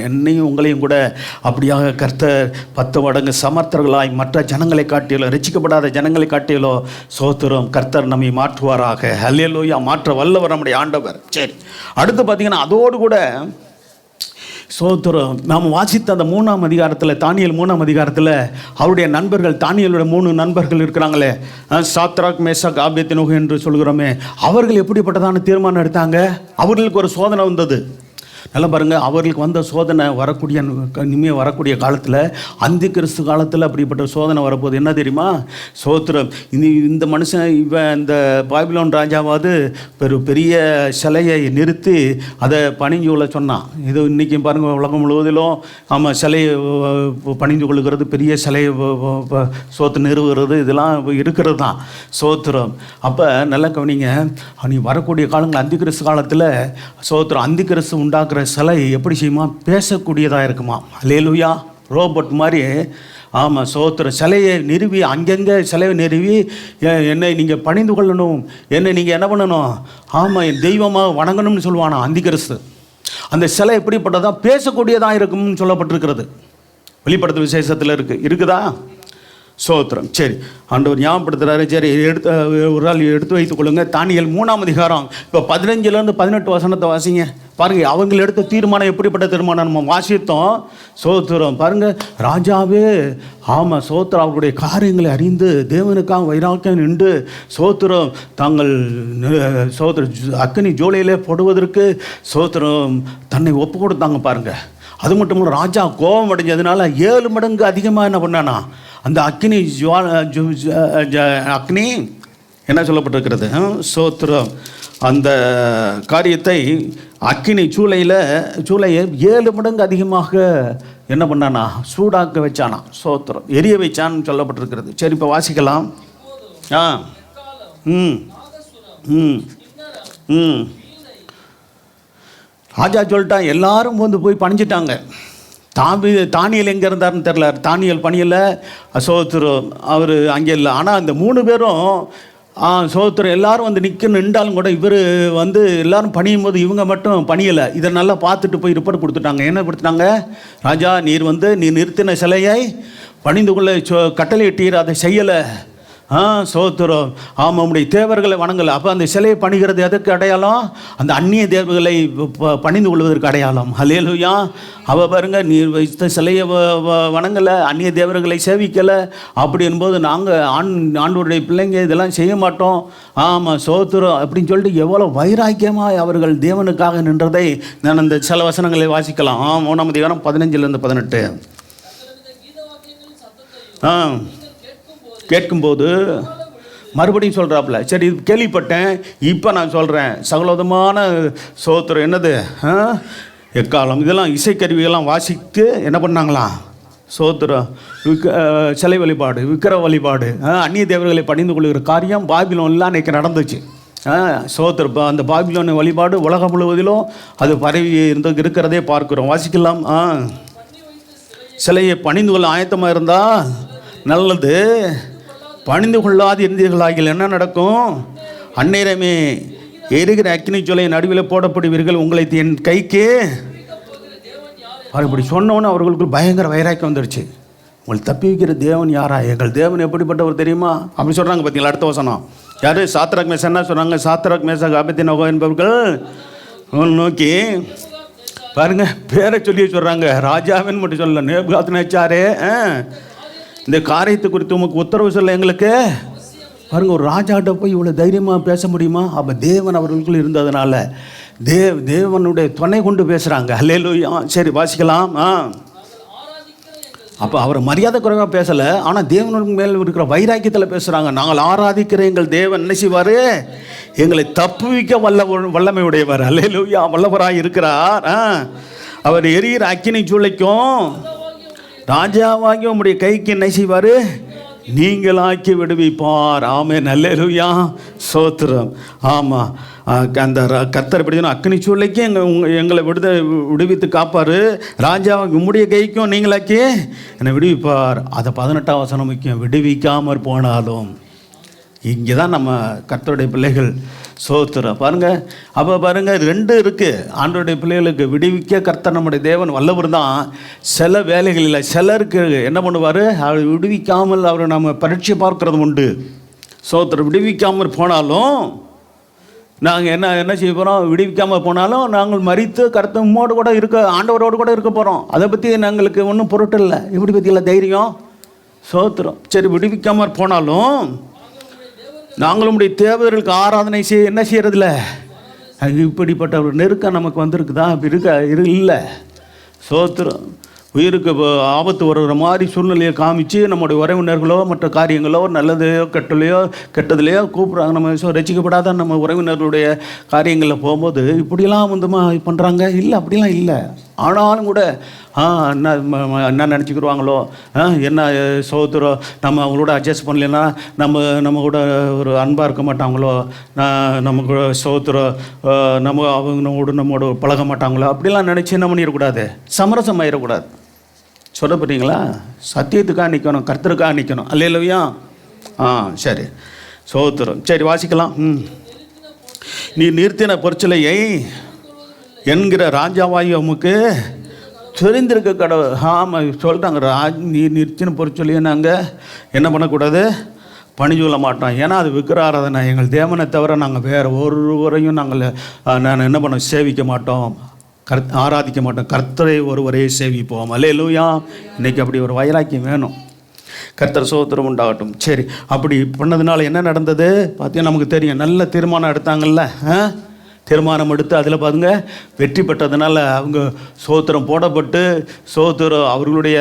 என்னையும் உங்களையும் கூட அப்படியாக கர்த்தர் 10 மடங்கு சமர்த்தர்களாய் மற்ற ஜனங்களை காட்டியலோ ரட்சிக்கப்படாத ஜனங்களை காட்டியலோ சோத்திரம் கர்த்தர் நம்மை மாற்றுவாராக. அல்லேலூயா. மாற்ற வல்லவர் நம்முடைய ஆண்டவர். சரி, அடுத்து பார்த்தீங்கன்னா அதோடு கூட சோத்திரம் நாம் வாசித்த அந்த 3ஆம் அதிகாரத்தில், தானியேல் 3ஆம் அதிகாரத்தில் அவருடைய நண்பர்கள், தானியேலுடைய 3 நண்பர்கள் இருக்கிறாங்களே, சாத்ராக் மேஷாக் ஆபேத்நேகோ என்று சொல்கிறோமே, அவர்கள் எப்படிப்பட்டதான தீர்மானம் எடுத்தாங்க? அவர்களுக்கு ஒரு சோதனை வந்தது. நல்லா பாருங்கள், அவர்களுக்கு வந்த சோதனை இனிமேல் வரக்கூடிய காலத்தில், அந்தி கிறிஸ்து காலத்தில் அப்படிப்பட்ட சோதனை வரப்போகுது. என்ன தெரியுமா? சோத்திரம் இந்த மனுஷன் இந்த பாபிலோன் ராஜாவாவது பெரிய சிலையை நிறுத்தி அதை பணிஞ்சு கொள்ள சொன்னான். இது இன்றைக்கி பாருங்கள், உலகம் முழுவதிலும் ஆமாம் சிலையை பணிந்து கொள்ளுகிறது, பெரிய சிலையை சோத்து நிறுவுகிறது, இதெல்லாம் இருக்கிறது தான் சோத்திரம். அப்போ நல்லா கவனிங்க, நீ வரக்கூடிய காலங்கள் அந்தி கிறிஸ்து காலத்தில் சோத்திரம் அந்தி கிறிஸ்து உண்டாக்குற சிலை எப்படி செய்யுமா? பேசக்கூடியதாக இருக்குமா? அல்லேலூயா. ரோபோட் மாதிரி. ஆமாம், சோத்திரம் சிலையை நிறுவி அங்கங்கே சிலையை நிறுவி என்னை நீங்கள் பணிந்து கொள்ளணும், என்னை நீங்கள் என்ன பண்ணணும், ஆமாம் தெய்வமாக வணங்கணும்னு சொல்லுவானா அந்தி கிறிஸ்து. அந்த சிலை எப்படிப்பட்டதா? பேசக்கூடியதாக இருக்கும்னு சொல்லப்பட்டிருக்கிறது. வெளிப்படுத்த விசேஷத்தில் இருக்குதா? சோத்திரம். சரி, ஆண்டவர் ஞாபகப்படுத்துகிறாரு. சரி, ஒரு நாள் எடுத்து வைத்துக் கொள்ளுங்க. தானியேல் 3ஆம் அதிகாரம் இப்போ 15 18 வசனத்தை வாசிங்க. பாருங்கள், அவங்க எடுத்த தீர்மானம் எப்படிப்பட்ட தீர்மானம் நம்ம வாசித்தோம். சோத்திரம். பாருங்கள், ராஜாவே ஆமாம் சோத்திரம் அவர்களுடைய காரியங்களை அறிந்து தேவனுக்காக வைராக்கியம் நின்று சோத்திரம் தாங்கள் சோத்திரம் அக்கினி ஜோலையிலே போடுவதற்கு சோத்திரம் தன்னை ஒப்பு கொடுத்தாங்க. பாருங்கள், அது மட்டும் இல்லை, ராஜா கோபம் அடைஞ்சதுனால 7 மடங்கு அதிகமாக என்ன பண்ணானா அந்த அக்னி அக்னி என்ன சொல்லப்பட்டிருக்கிறது? சோத்திரம் அந்த காரியத்தை அக்கினி சூளையை 7 மடங்கு அதிகமாக என்ன பண்ணானா சூடாக்க வச்சானா. சோத்திரம் எரிய வைச்சான்னு சொல்லப்பட்டிருக்கிறது. சரி, இப்போ வாசிக்கலாம். ராஜா சொல்லிட்டான், எல்லாரும் போய் பணிஞ்சிட்டாங்க. தானியேல் எங்கே இருந்தார்னு தெரில. தானியேல் பணியில் சோத்திரம் அவர் அங்கே இல்லை. ஆனால் அந்த 3 பேரும் சோத்திரம் எல்லாரும் நின்றாலும் கூட இவர் எல்லாரும் பணியும் போது இவங்க மட்டும் பணியலை. இதை நல்லா பார்த்துட்டு போய் ரிப்போர்ட் கொடுத்துட்டாங்க. என்ன கொடுத்துட்டாங்க? ராஜா, நீர் நீ நிறுத்தின சிலையை பணிந்து கொள்ள கட்டளையிட்டீர், அதை செய்யலை. சோத்திரம். ஆமாம், உடைய தேவர்களை வணங்கலை. அப்போ அந்த சிலையை பணிகிறது எதற்கு அடையாளம்? அந்த அந்நிய தேவர்களை பணிந்து கொள்வதற்கு அடையாளம். அல்லேலூயா. அவ பாருங்க, நீர் வைத்த சிலையை வணங்கலை, அந்நிய தேவர்களை சேவிக்கலை. அப்படி என்போது நாங்கள் ஆண்டவருடைய பிள்ளைங்க இதெல்லாம் செய்ய மாட்டோம். ஆமாம், சோத்திரம் அப்படின்னு சொல்லிட்டு எவ்வளோ வைராக்கியமாக அவர்கள் தேவனுக்காக நின்றதை நான் அந்த சில வசனங்களை வாசிக்கலாம். 3ஆம் அதிகாரம் 15 18. கேட்கும்போது மறுபடியும் சொல்கிறாப்புல. சரி, கேள்விப்பட்டேன், இப்போ நான் சொல்கிறேன். சகலவிதமான சோத்திரம் என்னது எக்காலம் இதெல்லாம் இசைக்கருவிகள்லாம் வாசித்து என்ன பண்ணாங்களாம்? சோத்திரம் சிலை வழிபாடு, விக்கிர வழிபாடு, அந்நிய தேவர்களை பணிந்து கொள்கிற காரியம் பாபிலோன்லாம் அன்றைக்கி நடந்துச்சு. சோத்திரம் அந்த பாபிலோன் வழிபாடு உலகம் முழுவதிலும் அது பரவி இருக்கிறதே பார்க்குறோம். வாசிக்கலாம். சிலையை பணிந்து கொள்ள ஆயத்தமாக இருந்தால் நல்லது. பணிந்து கொள்ளாது இருந்தீர்களாகில் என்ன நடக்கும்? அந்நேரமே எரிகிற அக்கினி ஜுவாலை நடுவில் போடப்படுவீர்கள். உங்களை என் கைக்கு இப்படி சொன்னோன்னு அவர்களுக்கு பயங்கர வைராக்கியம் வந்துடுச்சு. உங்களுக்கு தப்பி வைக்கிற தேவன் யாரா? எங்கள் தேவன் எப்படிப்பட்டவர் தெரியுமா? அப்படி சொல்கிறாங்க. பார்த்தீங்களா அடுத்த வசனம்? யார்? சாத்ராக் மேஷாக் என்ன சொல்கிறாங்க? சாத்ராக் மேஷாக் ஆபேத்நேகோ என்பவர்கள் நோக்கி பாருங்க, பேரை சொல்லி சொல்கிறாங்க. ராஜாவின் மட்டும் சொல்லல, நேபுகாத்நேச்சாரே இந்த காரியத்தை குறித்து உமக்கு உத்தரவு சொல்ல எங்களுக்கு. பாருங்க, ஒரு ராஜாட்ட போய் இவ்வளோ தைரியமாக பேச முடியுமா? அப்போ தேவன் அவர்களுக்குள் இருந்ததுனால தேவனுடைய துணை கொண்டு பேசுகிறாங்க. அல்லேலூயா. சரி வாசிக்கலாம். அப்போ அவர் மரியாதை குறைவாக பேசலை, ஆனால் தேவனுக்கு மேல் இருக்கிற வைராக்கியத்தில் பேசுகிறாங்க. நாங்கள் ஆராதிக்கிற எங்கள் தேவன் என்ன செய்வார்? எங்களை தப்புவிக்க வல்லமை உடையவர். அல்லேலூயா. வல்லவராக இருக்கிறார். அவர் எரிகிற அக்கினி சூளைக்கும் ராஜாவாகி உங்களுடைய கைக்கு என்ன செய்வார்? நீங்களாக்கி விடுவிப்பார். ஆமென். அல்லேலூயா. ஸ்தோத்திரம். ஆமாம், அந்த கர்த்தர் எப்படி அக்கினி சூளைக்கு எங்களை விடுவித்து காப்பார். ராஜா உம்முடைய கைக்கும் நீங்களாக்கி என்னை விடுவிப்பார். அதை 18ஆம் வசனம் முக்கியம். விடுவிக்காமற் போனாலும். இங்கே தான் நம்ம கர்த்தருடைய பிள்ளைகள் ஸ்தோத்திரம். பாருங்கள், அப்போ பாருங்கள், 2 இருக்குது. ஆண்டவருடைய பிள்ளைகளுக்கு விடுவிக்க கர்த்தர் நம்முடைய தேவன் வல்லவர் தான். சில வேலைகளில் சிலருக்கு என்ன பண்ணுவார்? அவர் விடுவிக்காமல் அவரை நம்ம பரீட்சை பார்க்கறது உண்டு. ஸ்தோத்திரம். விடுவிக்காமல் போனாலும் நாங்கள் என்ன செய்ய போகிறோம்? விடுவிக்காமல் போனாலும் நாங்கள் மரித்து கர்த்தர் உம்மோடு கூட ஆண்டவரோடு கூட இருக்க போகிறோம். அதை பற்றி நாங்களுக்கு ஒன்றும் பொருட்டு இல்லை. இப்படி பற்றியில் தைரியம். ஸ்தோத்திரம். சரி, விடுவிக்காமல் போனாலும் நாங்களும் உடைய தேவர்களுக்கு ஆராதனை என்ன செய்யறதில்ல. இப்படிப்பட்ட ஒரு நெருக்கம் நமக்கு வந்திருக்குதா? இல்லை. ஸ்தோத்திரம். உயிருக்கு ஆபத்து வர்ற மாதிரி சூழ்நிலையை காமிச்சு நம்முடைய உறவினர்களோ மற்ற காரியங்களோ நல்லதையோ கெட்டதுலையோ கூப்பிட்றாங்க. நம்ம ரசிக்கப்படாத நம்ம உறவினர்களுடைய காரியங்களில் போகும்போது இப்படிலாம் பண்ணுறாங்க. இல்லை, அப்படிலாம் இல்லை. ஆனாலும் கூட என்ன நினச்சிக்கிடுவாங்களோ, என்ன சோதரம் நம்ம அவங்களோட அட்ஜஸ்ட் பண்ணலைன்னா நம்ம கூட ஒரு அன்பாக இருக்க மாட்டாங்களோ, நம்ம கூட சோதரம் நம்மோட பழக மாட்டாங்களோ, அப்படிலாம் நினச்சி என்ன பண்ணிடக்கூடாது? சமரசம் ஆயிடக்கூடாது. சொல்லப்படுறீங்களா? சத்தியத்துக்காக நிற்கணும், கர்த்தருக்காக நிற்கணும். அல்லேலூயா. சரி, சோதரம். சரி வாசிக்கலாம். நீ நிறுத்தின பொற்சிலையை என்கிற ராஜாவாய் உமக்கு தெரிந்திருக்க கடவுள். ஆமாம் சொல்லிட்டாங்க. நீ நிறுத்தின பொற்சிலையை நாங்கள் என்ன பண்ணக்கூடாது? பணிஞ்சொல்ல மாட்டோம். ஏன்னா அது விக்கிராராதனை. எங்கள் தேவனை தவிர நாங்கள் வேறு ஒருவரையும் நான் என்ன பண்ண சேவிக்க மாட்டோம், ஆராதிக்க மாட்டோம். கர்த்தரை ஒருவரே சேவிப்போம். அல்லேலூயா. இன்றைக்கி அப்படி ஒரு வைராக்கியம் வேணும். கர்த்தர் சோத்திரம் உண்டாகட்டும். சரி, அப்படி பண்ணதுனால என்ன நடந்தது பார்த்தீங்கன்னா நமக்கு தெரியும். நல்ல தீர்மானம் எடுத்தாங்கல்ல. தீர்மானம் எடுத்து அதில் பாருங்க வெற்றி பெற்றதுனால அவங்க சோத்திரம் போடப்பட்டு சோத்திரம் அவர்களுடைய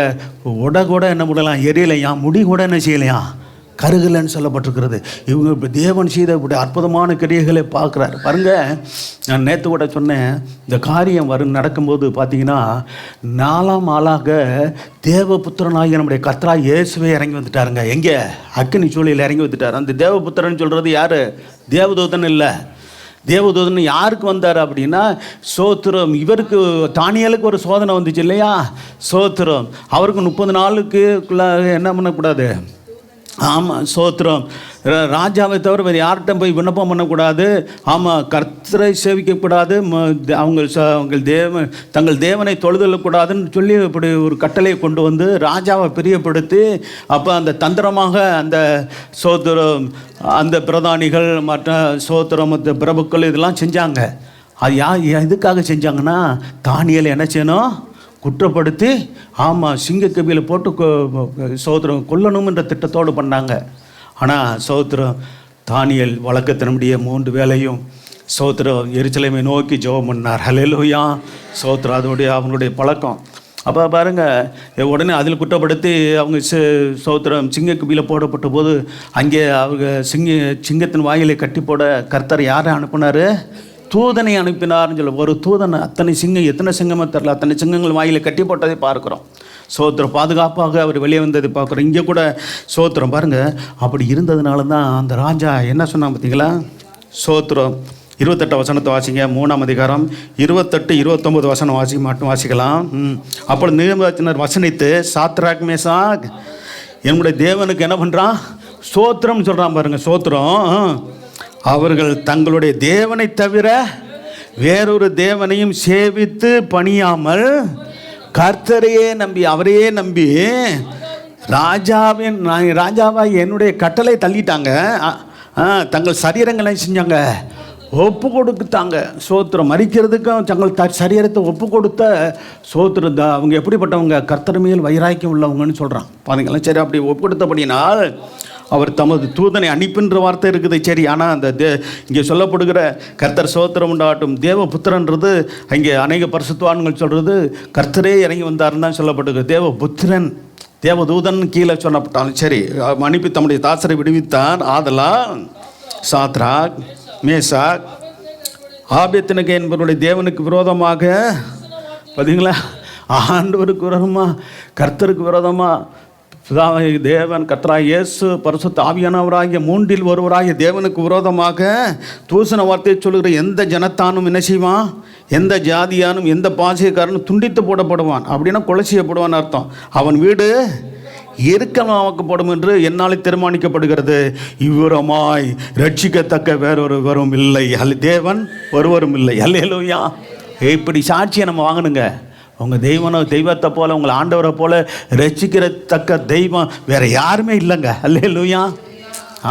உடை கூட என்ன பண்ணலாம்? எரியலையா? முடி கூட என்ன செய்யலையா? கருகலைன்னு சொல்லப்பட்டிருக்கிறது. இவங்க இப்போ தேவன் செய்த இப்படி அற்புதமான கிரியைகளை பார்க்குறாரு. பாருங்கள், நான் நேற்று கூட சொன்னேன், இந்த காரியம் நடக்கும்போது பார்த்தீங்கன்னா 4ஆம் ஆளாக தேவபுத்திரனாகிய நம்முடைய கர்த்தராகிய இயேசுவே இறங்கி வந்துட்டாருங்க. எங்கே? அக்கினி சூளையில் இறங்கி வந்துட்டார். அந்த தேவபுத்திரன் சொல்கிறது யார்? தேவதூதன் இல்லை. தேவதூதன் யாருக்கு வந்தார் அப்படின்னா சோத்திரம். இவருக்கு தானியலுக்கு ஒரு சோதனை வந்துச்சு இல்லையா? சோத்திரம். அவருக்கு 30 நாளுக்குள்ள என்ன பண்ணக்கூடாது? ஆமாம், சோத்திரம். ராஜாவை தவிர வேறு யார்கிட்ட போய் விண்ணப்பம் பண்ணக்கூடாது. ஆமாம், கர்த்தரை சேவிக்கக்கூடாது. தங்கள் தேவனை தொழுதலக்கூடாதுன்னு சொல்லி இப்படி ஒரு கட்டளையை கொண்டு வந்து ராஜாவை பிரியப்படுத்தி அப்போ அந்த தந்திரமாக அந்த சோத்திரம் அந்த பிரதானிகள் மற்ற சோத்திரம் மற்ற பிரபுக்கள் இதெல்லாம் செஞ்சாங்க. அது எதுக்காக செஞ்சாங்கன்னா தானியேலை என்ன செய்யணும்? குற்றப்படுத்தி ஆமாம் சிங்கக்கபியில் போட்டு சோத்திரம் கொல்லணும்ன்ற திட்டத்தோடு பண்ணாங்க. ஆனால் சோத்திரம் தானியேல் வழக்கத்தினுடைய 3 வேளையும் சோத்திரம் எருசலேமை நோக்கி ஜெபம் பண்ணார். ஹல்லேலூயா. சோத்திரம் அதனுடைய அவனுடைய பழக்கம். அப்போ பாருங்கள், உடனே அதில் குற்றப்படுத்தி அவங்க சோத்திரம் சிங்கக்கபியில் போடப்பட்ட போது அங்கே அவங்க சிங்கத்தின் வாயிலை கட்டி போட கர்த்தர் யாரை அனுப்பினார்? தூதனை அனுப்பினார்னு சொல்ல. ஒரு தூதனை அத்தனை சிங்கம், எத்தனை சிங்கமாக தெரில, அத்தனை சிங்கங்கள் வாயிலை கட்டி போட்டதை பார்க்குறோம். சோத்திரம் பாதுகாப்பாக அவர் வெளியே வந்ததை பார்க்குறோம். இங்கே கூட சோத்திரம் பாருங்கள். அப்படி இருந்ததுனால தான் அந்த ராஜா என்ன சொன்னாங்க பார்த்தீங்களா? சோத்திரம் 28 வசனத்தை வாசிங்க. 3ஆம் அதிகாரம் 28, 29 வசனம் மட்டும் வாசிக்கலாம். அப்பொழுது நேபுகாத்நேச்சார் வசனித்து சாத்ராக் மேஷாக் என்னுடைய தேவனுக்கு என்ன பண்ணுறான்? சோத்திரம் சொல்கிறான் பாருங்கள். சோத்திரம். அவர்கள் தங்களுடைய தேவனை தவிர வேறொரு தேவனையும் சேவித்து பணியாமல் கர்த்தரையே நம்பி, அவரையே நம்பி ராஜாவா என்னுடைய கட்டளை தள்ளிட்டாங்க. தங்கள் சரீரங்களை செஞ்சாங்க, ஒப்பு கொடுத்தாங்க. சோத்திரம். மரிக்கிறதுக்கும் தங்கள் சரீரத்தை ஒப்பு கொடுத்த சோத்திரம். அவங்க எப்படிப்பட்டவங்க? கர்த்தர் மேல் வைராக்கியம் உள்ளவங்கன்னு சொல்கிறான். பாருங்களேன். சரி, அப்படி ஒப்பு கொடுத்தபடினால் அவர் தமது தூதனை அனுப்பின்ற வார்த்தை இருக்குது. சரி, ஆனால் அந்த இங்கே சொல்லப்படுகிற கர்த்தர் சோத்திரம் உண்டாகட்டும் தேவபுத்திரன்றது அங்கே அநேக பரிசுத்தவான்கள் சொல்கிறது கர்த்தரே இறங்கி வந்தாருன்னு தான் சொல்லப்படுகிறது. தேவபுத்திரன், தேவதூதன் கீழே சொல்லப்பட்டாலும் சரி, அனுப்பி தம்முடைய தாசரை விடுவித்தான். ஆதலால் சாத்ராக், மேசாக், ஆபேத்நேகோ என்பவருடைய தேவனுக்கு விரோதமாக, பார்த்தீங்களா, ஆண்டவருக்கு விரோதமாக, கர்த்தருக்கு விரோதமாக, தேவன் கர்த்தராகிய இயேசு பரிசுத்த ஆவியானவராகிய மூன்றில் ஒருவராகிய தேவனுக்கு விரோதமாக தூசண வார்த்தையை சொல்லுகிற எந்த ஜனத்தானும் என்ன செய்வான்? எந்த ஜாதியானும் எந்த பாசைக்காரனும் துண்டித்து போடப்படுவான். அப்படின்னா கொலை செய்யப்படுவான்னு அர்த்தம். அவன் வீடு எருக்கமாக்கப்படும் என்று என்னால் தீர்மானிக்கப்படுகிறது. இவ்விதமாய் ரட்சிக்கத்தக்க வேறொருவரும் இல்லை, தேவன் ஒருவரும் இல்லை. அல்லேலூயா. இப்படி சாட்சியை நம்ம வாங்கணுங்க. உங்கள் தெய்வத்தை போல், உங்களை ஆண்டவரை போல் ரட்சிக்கிறத்தக்க தெய்வம் வேறு யாருமே இல்லைங்க. அல்லேலூயா.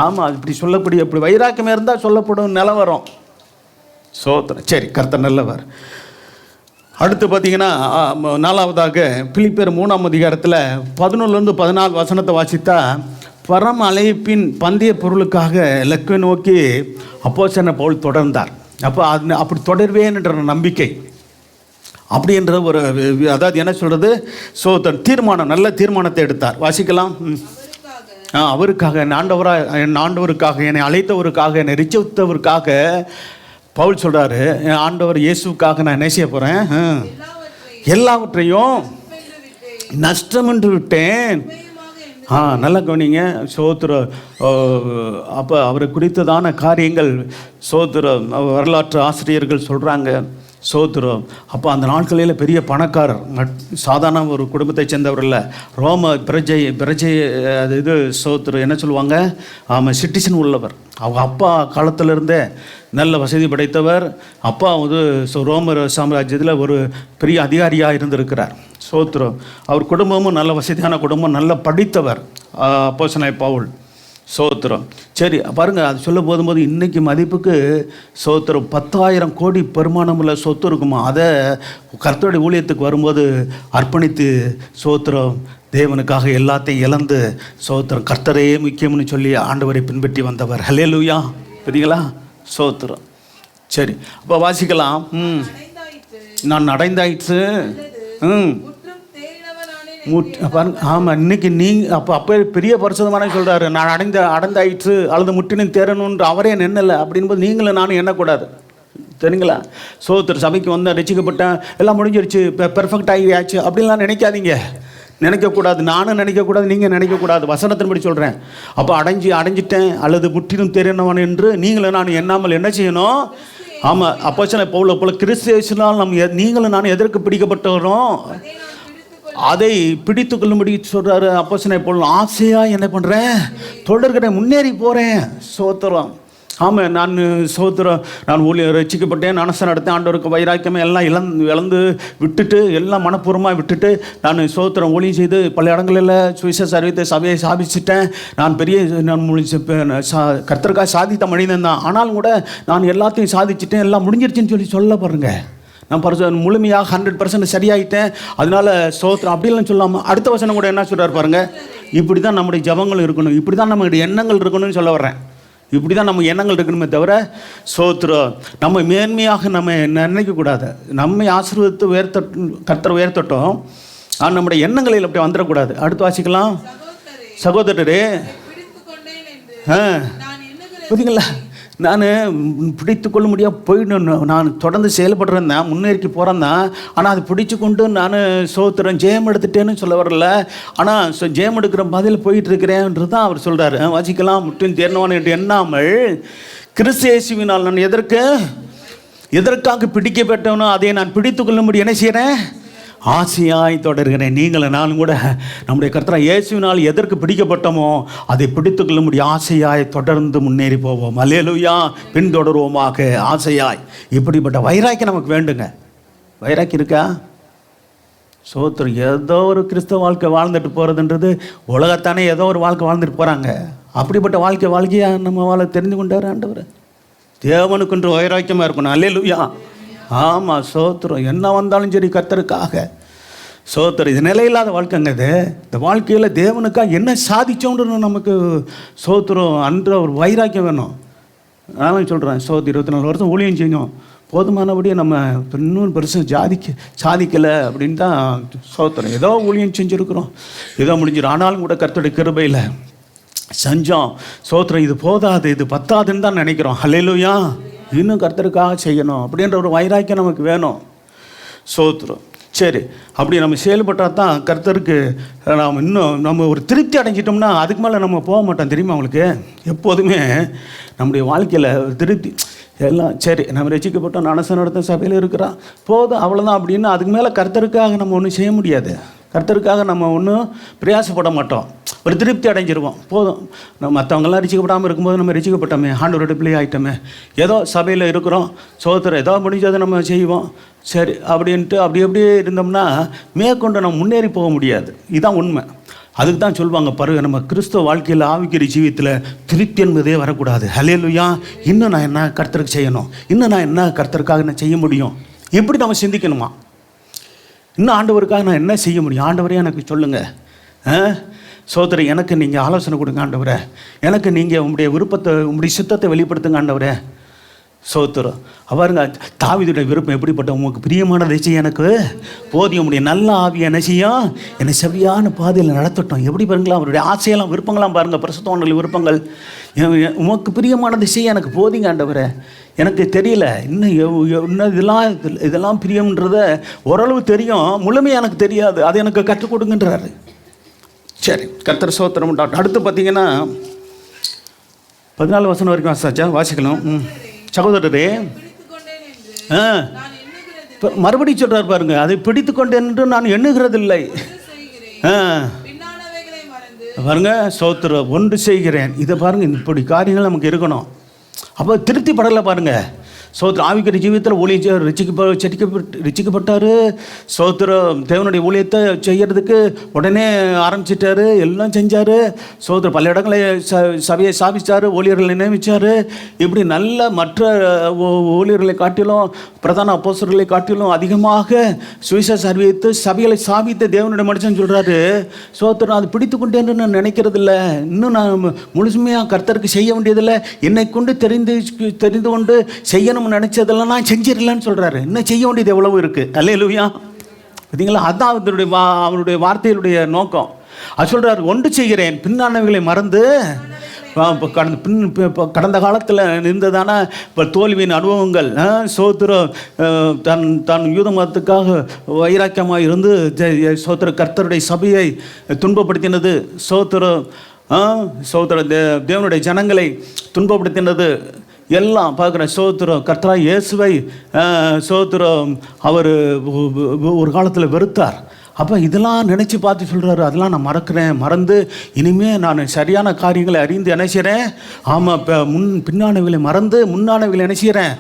ஆமாம், இப்படி சொல்லக்கூடிய இப்படி வைராக்கியமே இருந்தால் சொல்லப்படும் நிலவரம். சோத்திரம். சரி, கர்த்தர் நல்லவர். அடுத்து பார்த்தீங்கன்னா 4வதாக பிலிப்பியர் 3ஆம் அதிகாரத்தில் 11-14 வசனத்தை வாசித்தா, பரம அழைப்பின் பந்தய பொருளுக்காக இலக்கை நோக்கி அப்போஸ்தலனாகிய பவுல் தொடர்ந்தார். அப்போ அப்படி தொடர்வேன்ற நம்பிக்கை அப்படின்ற ஒரு, அதாவது என்ன சொல்கிறது, தீர்மானம், நல்ல தீர்மானத்தை எடுத்தார். வாசிக்கலாம். அவருக்காக, என் ஆண்டவருக்காக, என்னை அழைத்தவருக்காக, என்னை ரிச்சவருக்காக பவுல் சொல்கிறாரு, என் ஆண்டவர் இயேசுக்காக நான் என்ன செய்ய போகிறேன்? எல்லாவற்றையும் நஷ்டம் என்று விட்டேன். நல்லா கவனிங்க. அப்போ அவரை குறித்ததான காரியங்கள் வரலாற்று ஆசிரியர்கள் சொல்கிறாங்க. அப்போ அந்த நாட்களில் பெரிய பணக்காரர், சாதாரண ஒரு குடும்பத்தை சேர்ந்தவர் இல்லை, ரோம பிரஜை அது இது என்ன சொல்லுவாங்க, சிட்டிசன் உள்ளவர். அவங்க அப்பா காலத்திலிருந்தே நல்ல வசதி படைத்தவர். அப்பா ரோம சாம்ராஜ்யத்தில் ஒரு பெரிய அதிகாரியாக இருந்திருக்கிறார். அவர் குடும்பமும் நல்ல வசதியான குடும்பம், நல்ல படித்தவர் அப்போஸ்தலனாகிய பவுல். சரி, பாருங்கள், அது சொல்ல போதும்போது இன்றைக்கி மதிப்புக்கு 10,000 கோடி பெருமானமுள்ள சொத்து இருக்குமா. அதை கர்த்தருடைய ஊழியத்துக்கு வரும்போது அர்ப்பணித்து தேவனுக்காக எல்லாத்தையும் இழந்து கர்த்தரே முக்கியம்னு சொல்லி ஆண்டவரை பின்பற்றி வந்தவர். ஹல்லேலூயா. பார்த்தீங்களா? சரி, அப்போ வாசிக்கலாம். நான் அடைந்தாயிற்று. ஆமாம், இன்னைக்கு அப்போ பெரிய பரிசுத்தமான சொல்கிறாரு, நான் அடைந்தாயிற்று அல்லது முற்றினும் தேரணுன்ற அவரே நின்னலை அப்படின்போது நீங்களும் நானும் எண்ணக்கூடாது. சரிங்களா? சபைக்கு வந்தேன், ரசிக்கப்பட்டேன், எல்லாம் முடிஞ்சிருச்சு, பெர்ஃபெக்ட் ஆகியாச்சு அப்படின்லாம் நினைக்காதீங்க. நினைக்கக்கூடாது, நானும் நினைக்கக்கூடாது, நீங்கள் நினைக்கக்கூடாது. வசனத்தின்படி சொல்கிறேன். அப்போ அடைஞ்சிட்டேன் அல்லது முற்றிலும் தெரியணவன் என்று நீங்களும் நான் எண்ணாமல் என்ன செய்யணும்? ஆமாம், அப்போஸ்தலனாகிய பவுலை போல கிறிஸ்து இயேசுவினால் நீங்களும் நான் எதற்கு பிடிக்கப்பட்டவரும் அதை பிடித்து கொள்ளும்படி சொல்கிறாரு. அப்போஸ்தலனாகிய பவுல் ஆசையாக என்ன பண்ணுறேன்? தொடர்கிறேன், முன்னேறி போகிறேன். ஆமாம், நான் ஊழியர் ரட்சிக்கப்பட்டேன், ஞானஸ்நானம் நடத்தேன், ஆண்டவருக்கு வைராக்கியமே எல்லாம் இழந்து விட்டுட்டு, எல்லாம் மனப்பூர்வமாக விட்டுட்டு நான் ஊழியம் செய்து பல இடங்களில் சுவிசேஷ அறிவித்த சபையை சாதிச்சிட்டேன். நான் கர்த்தருக்காக சாதித்த மனிதன் தான். ஆனாலும் கூட நான் எல்லாத்தையும் சாதிச்சிட்டேன், எல்லாம் முடிஞ்சிருச்சுன்னு சொல்ல பாருங்க. நான் முழுமையாக 100% சரியாயிட்டேன், அதனால அப்படிலாம் சொல்லாமல் அடுத்த வசனம் கூட என்ன சொல்கிறார் பாருங்கள், இப்படி தான் நம்முடைய ஜபங்கள் இருக்கணும், இப்படி தான் நம்மளுடைய எண்ணங்கள் இருக்கணும்னு சொல்ல வர்றேன். இப்படி தான் நம்ம எண்ணங்கள் இருக்கணுமே தவிர நம்ம மேன்மையாக நம்ம நினைக்கக்கூடாது. நம்மை ஆசீர்வதித்து கர்த்தர் உயர்த்தட்டும், ஆனால் நம்முடைய எண்ணங்களில் அப்படி வந்துடக்கூடாது. அடுத்து வாசிக்கலாம். சகோதரரே, பார்த்தீங்களா, நான் பிடித்து கொள்ள முடியாது போயிடணும். நான் தொடர்ந்து செயல்படுறேன் தான், முன்னேறி போகிறேன் தான். ஆனால் அது பிடிச்சு கொண்டு நான் ஜெயம் எடுத்துட்டேன்னு சொல்ல வரல. ஆனால் ஜெயம் எடுக்கிற பதில் போயிட்டு இருக்கிறேன்றது தான் அவர் சொல்கிறார். வாசிக்கலாம். முற்றிலும் தேர்ந்தவன் என்று எண்ணாமல் கிறிஸ்து இயேசுவினால் நான் எதற்காக பிடிக்கப்பட்டவனோ அதை நான் பிடித்து கொள்ளும்படி என்ன செய்கிறேன்? ஆசையாய் தொடர்கிறேன். நீங்களும் நானும் கூட நம்முடைய கர்த்தர் இயேசுவினால் எதற்கு பிடிக்கப்பட்டோமோ அதை பிடித்து கொள்ள முடியும் ஆசையாய் தொடர்ந்து முன்னேறி போவோம். அல்லேலூயா. பின்தொடருவோமாக ஆசையாய். இப்படிப்பட்ட வைராக்கி நமக்கு வேண்டுங்க. வைராக்கி இருக்கா? சோத்திரம். ஏதோ ஒரு கிறிஸ்தவ வாழ்க்கை வாழ்ந்துட்டு போகிறதுன்றது உலகத்தானே ஏதோ ஒரு வாழ்க்கை வாழ்ந்துட்டு போகிறாங்க. அப்படிப்பட்ட வாழ்க்கையாக நம்ம வாழ தெரிந்து கொண்டார் ஆண்டவர். தேவனுக்குன்ற வைராக்கியமாக இருக்கணும். அல்லேலூயா. ஆமாம், சோத்திரம். என்ன வந்தாலும் சரி கர்த்தருக்காக. சோத்திரம். இது நிலையில்லாத வாழ்க்கைங்க. இது இந்த வாழ்க்கையில் தேவனுக்காக என்ன சாதிச்சோன்றது நமக்கு சோத்திரம் அன்ற ஒரு வைராக்கியம் வேணும். நான் சொல்கிறேன், 24 வருஷம் ஊழியம் செஞ்சோம், போதுமானபடியே நம்ம இன்னும் பெருசாக சாதிக்கலை அப்படின்னு தான் சோத்திரம். ஏதோ ஊழியம் செஞ்சுருக்குறோம், ஏதோ முடிஞ்சிடும். ஆனாலும் கூட கர்த்தருடைய கிருபையில் செஞ்சோம். சோத்திரம். இது போதாது, இது பத்தாதுன்னு தான் நினைக்கிறோம். அல்லேலூயா. இன்னும் கர்த்தருக்காக செய்யணும் அப்படின்ற ஒரு வைராக்கியம் நமக்கு வேணும். சோத்திரம். சரி, அப்படி நம்ம செயல்பட்டால் தான் கர்த்தருக்கு நம்ம ஒரு திருப்தி அடைஞ்சிட்டோம்னா அதுக்கு மேலே நம்ம போக மாட்டோம். தெரியுமா உங்களுக்கு? எப்போதுமே நம்முடைய வாழ்க்கையில் ஒரு திருப்தி எல்லாம் சரி, நம்ம ரசிக்கப்பட்டோம், நடத்த நடத்த சபையில் இருக்கிறோம், போதும், அவ்வளோதான் அப்படின்னு அதுக்கு மேலே கர்த்தருக்காக நம்ம ஒன்றும் செய்ய முடியாது. கர்த்தருக்காக நம்ம ஒன்றும் பிரயாசப்பட மாட்டோம். ஒரு திருப்தி அடைஞ்சிருவோம். போதும், நம்ம மற்றவங்கெல்லாம் ரசிக்கப்படாமல் இருக்கும்போது நம்ம ரசிக்கப்பட்டோமே, ஆண்டவரோட பிள்ளை ஆகிட்டோமே, ஏதோ சபையில் இருக்கிறோம், சோத்திரம், ஏதோ முடிஞ்சதை நம்ம செய்வோம், சரி அப்படின்ட்டு அப்படியே இருந்தோம்னா மேற்கொண்டு நம்ம முன்னேறி போக முடியாது. இதுதான் உண்மை. அதுக்கு தான் சொல்லுவாங்க பாருங்க, நம்ம கிறிஸ்தவ வாழ்க்கையில் ஆவிக்கிற ஜீவியத்தில் திருப்தி என்பதே வரக்கூடாது. ஹல்லேலூயா. இன்னும் நான் என்ன கர்த்தருக்கு செய்யணும், இன்னும் நான் என்ன கர்த்தருக்காக நான் செய்ய முடியும், இப்படி நம்ம சிந்திக்கணுமா? இன்னும் ஆண்டவருக்காக நான் என்ன செய்ய முடியும், ஆண்டவரே எனக்கு சொல்லுங்கள். சோதரி, எனக்கு நீங்கள் ஆலோசனை கொடுங்க ஆண்டவரே, எனக்கு நீங்கள் உங்களுடைய விருப்பத்தை, உங்களுடைய சித்தத்தை வெளிப்படுத்துங்க ஆண்டவரே. சோத்திரம். அவருங்க தாவீதுடைய விருப்பம் எப்படிப்பட்ட, உங்களுக்கு பிரியமானதை செய்ய எனக்கு போதிய முடியும், நல்ல ஆவியை என்ன செய்யும், என்னை செவ்வியான பாதையில் நடத்தட்டும். எப்படி பாருங்களா, அவருடைய ஆசையெல்லாம் விருப்பங்களாம் பாருங்கள், பரிசுத்தவான்கள் விருப்பங்கள். உமக்கு பிரியமானதை செய்ய எனக்கு போதிங்க ஆண்டவரே. எனக்கு தெரியல இன்னும் இதெல்லாம் பிரியம்ன்றத ஓரளவு தெரியும், முழுமையாக எனக்கு தெரியாது, அதை எனக்கு கற்றுக் கொடுங்கன்றாரு. சரி, கர்த்தர் ஸ்தோத்திரம். அடுத்து பார்த்தீங்கன்னா 14 வசனம் வரைக்கும் வாசிச்சா வாசிக்கணும். சகோதரரே, மறுபடியும் சொல்கிறார் பாருங்க, அதை பிடித்து கொண்டேன் என்று நான் எண்ணுகிறதில்லை. பாருங்க, ஸ்தோத்திரம், ஒன்று செய்கிறேன். இதை பாருங்க, இப்படி காரியங்கள் நமக்கு இருக்கணும். அப்போ திருப்தி படலை பாருங்க. சோத்திரம். ஆவிக்கிற ஜீவியத்தில் ஊழியம் ரசிக்கப்பட்டார். சோத்திரம். தேவனுடைய ஊழியத்தை செய்கிறதுக்கு உடனே ஆரம்பிச்சிட்டாரு, எல்லாம் செஞ்சார். சோத்திரம். பல இடங்களை சபையை ஸ்தாபித்தார், ஊழியர்களை நியமித்தார். இப்படி நல்ல மற்ற ஊழியர்களை காட்டிலும், பிரதான அப்போஸ்தலர்களை காட்டிலும் அதிகமாக சுவிசேஷ அறிவித்து சபைகளை ஸ்தாபித்த தேவனுடைய மனுஷன் சொல்கிறாரு, சோத்திரம், அது பிடித்து கொண்டேன்னு நான் நினைக்கிறதில்ல, இன்னும் நான் முழுமையாக கர்த்தருக்கு செய்ய வேண்டியதில்லை, என்னை கொண்டு தெரிந்து கொண்டு செய்யணும் நினைச்சதெல்லாம் நான் செஞ்சிடலன்னு சொல்றாரு. இன்னும் செய்ய வேண்டியது எவ்வளவு இருக்கு. அல்லேலூயா. பார்த்தீங்களா? அதான் அவருடைய வார்த்தையினுடைய நோக்கம். அது சொல்றாரு, ஒன்று செய்கிறேன், பின்னானவைகளை மறந்து. கடந்த காலத்தில் இருந்ததான தோல்வியின் அனுபவங்கள், சோத்திரம், தன் யூத மதத்துக்காக வைராக்கியமாக இருந்து சோத்திர கர்த்தருடைய சபையை துன்பப்படுத்தினது, சோத்திரம் தேவனுடைய ஜனங்களை துன்பப்படுத்தினது எல்லாம் பார்க்குறேன். சோத்திரம். கர்த்தராகிய இயேசுவை சோத்திரம் அவர் ஒரு காலத்தில் வெறுத்தார். அப்போ இதெல்லாம் நினச்சி பார்த்து சொல்கிறாரு, அதெல்லாம் நான் மறந்து இனிமேல் நான் சரியான காரியங்களை அறிந்து என்ன செய்கிறேன், ஆமாம், இப்போ பின்னானவைகளை மறந்து முன்னானவைகளை என்ன செய்கிறேன்,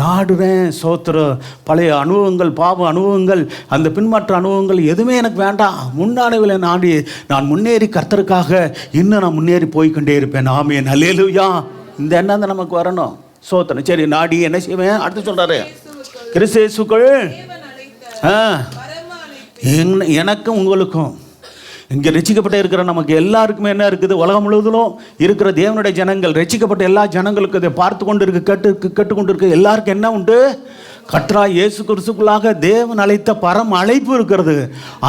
நாடுறேன். சோத்திரம். பழைய அனுபவங்கள், பாவ அனுபவங்கள், அந்த பின்மாற்ற அனுபவங்கள் எதுவுமே எனக்கு வேண்டாம். முன்னானவைகளை நாடி நான் முன்னேறி கர்த்தருக்காக இன்னும் நான் முன்னேறி போய்கொண்டே இருப்பேன். ஆமென். அல்லேலூயா. இந்த எண்ணம் தான் நமக்கு வரணும். சோத்திரம். சரி, நாடி என்ன செய்வேன், அடுத்து சொல்கிறாரு, கிறிஸ்து இயேசுக்குள் எனக்கும் உங்களுக்கும், இங்கே ரட்சிக்கப்பட்ட இருக்கிற நமக்கு எல்லாருக்குமே என்ன இருக்குது, உலகம் முழுவதும் இருக்கிற தேவனுடைய ஜனங்கள், ரட்சிக்கப்பட்ட எல்லா ஜனங்களுக்கு இதை பார்த்து கொண்டு இருக்கு, கேட்டுக்கொண்டு இருக்கு எல்லாருக்கும் என்ன உண்டு, கர்த்தராகிய இயேசு கிறிஸ்துக்குள்ளாக தேவன் அழைத்த பரம் அழைப்பு இருக்கிறது.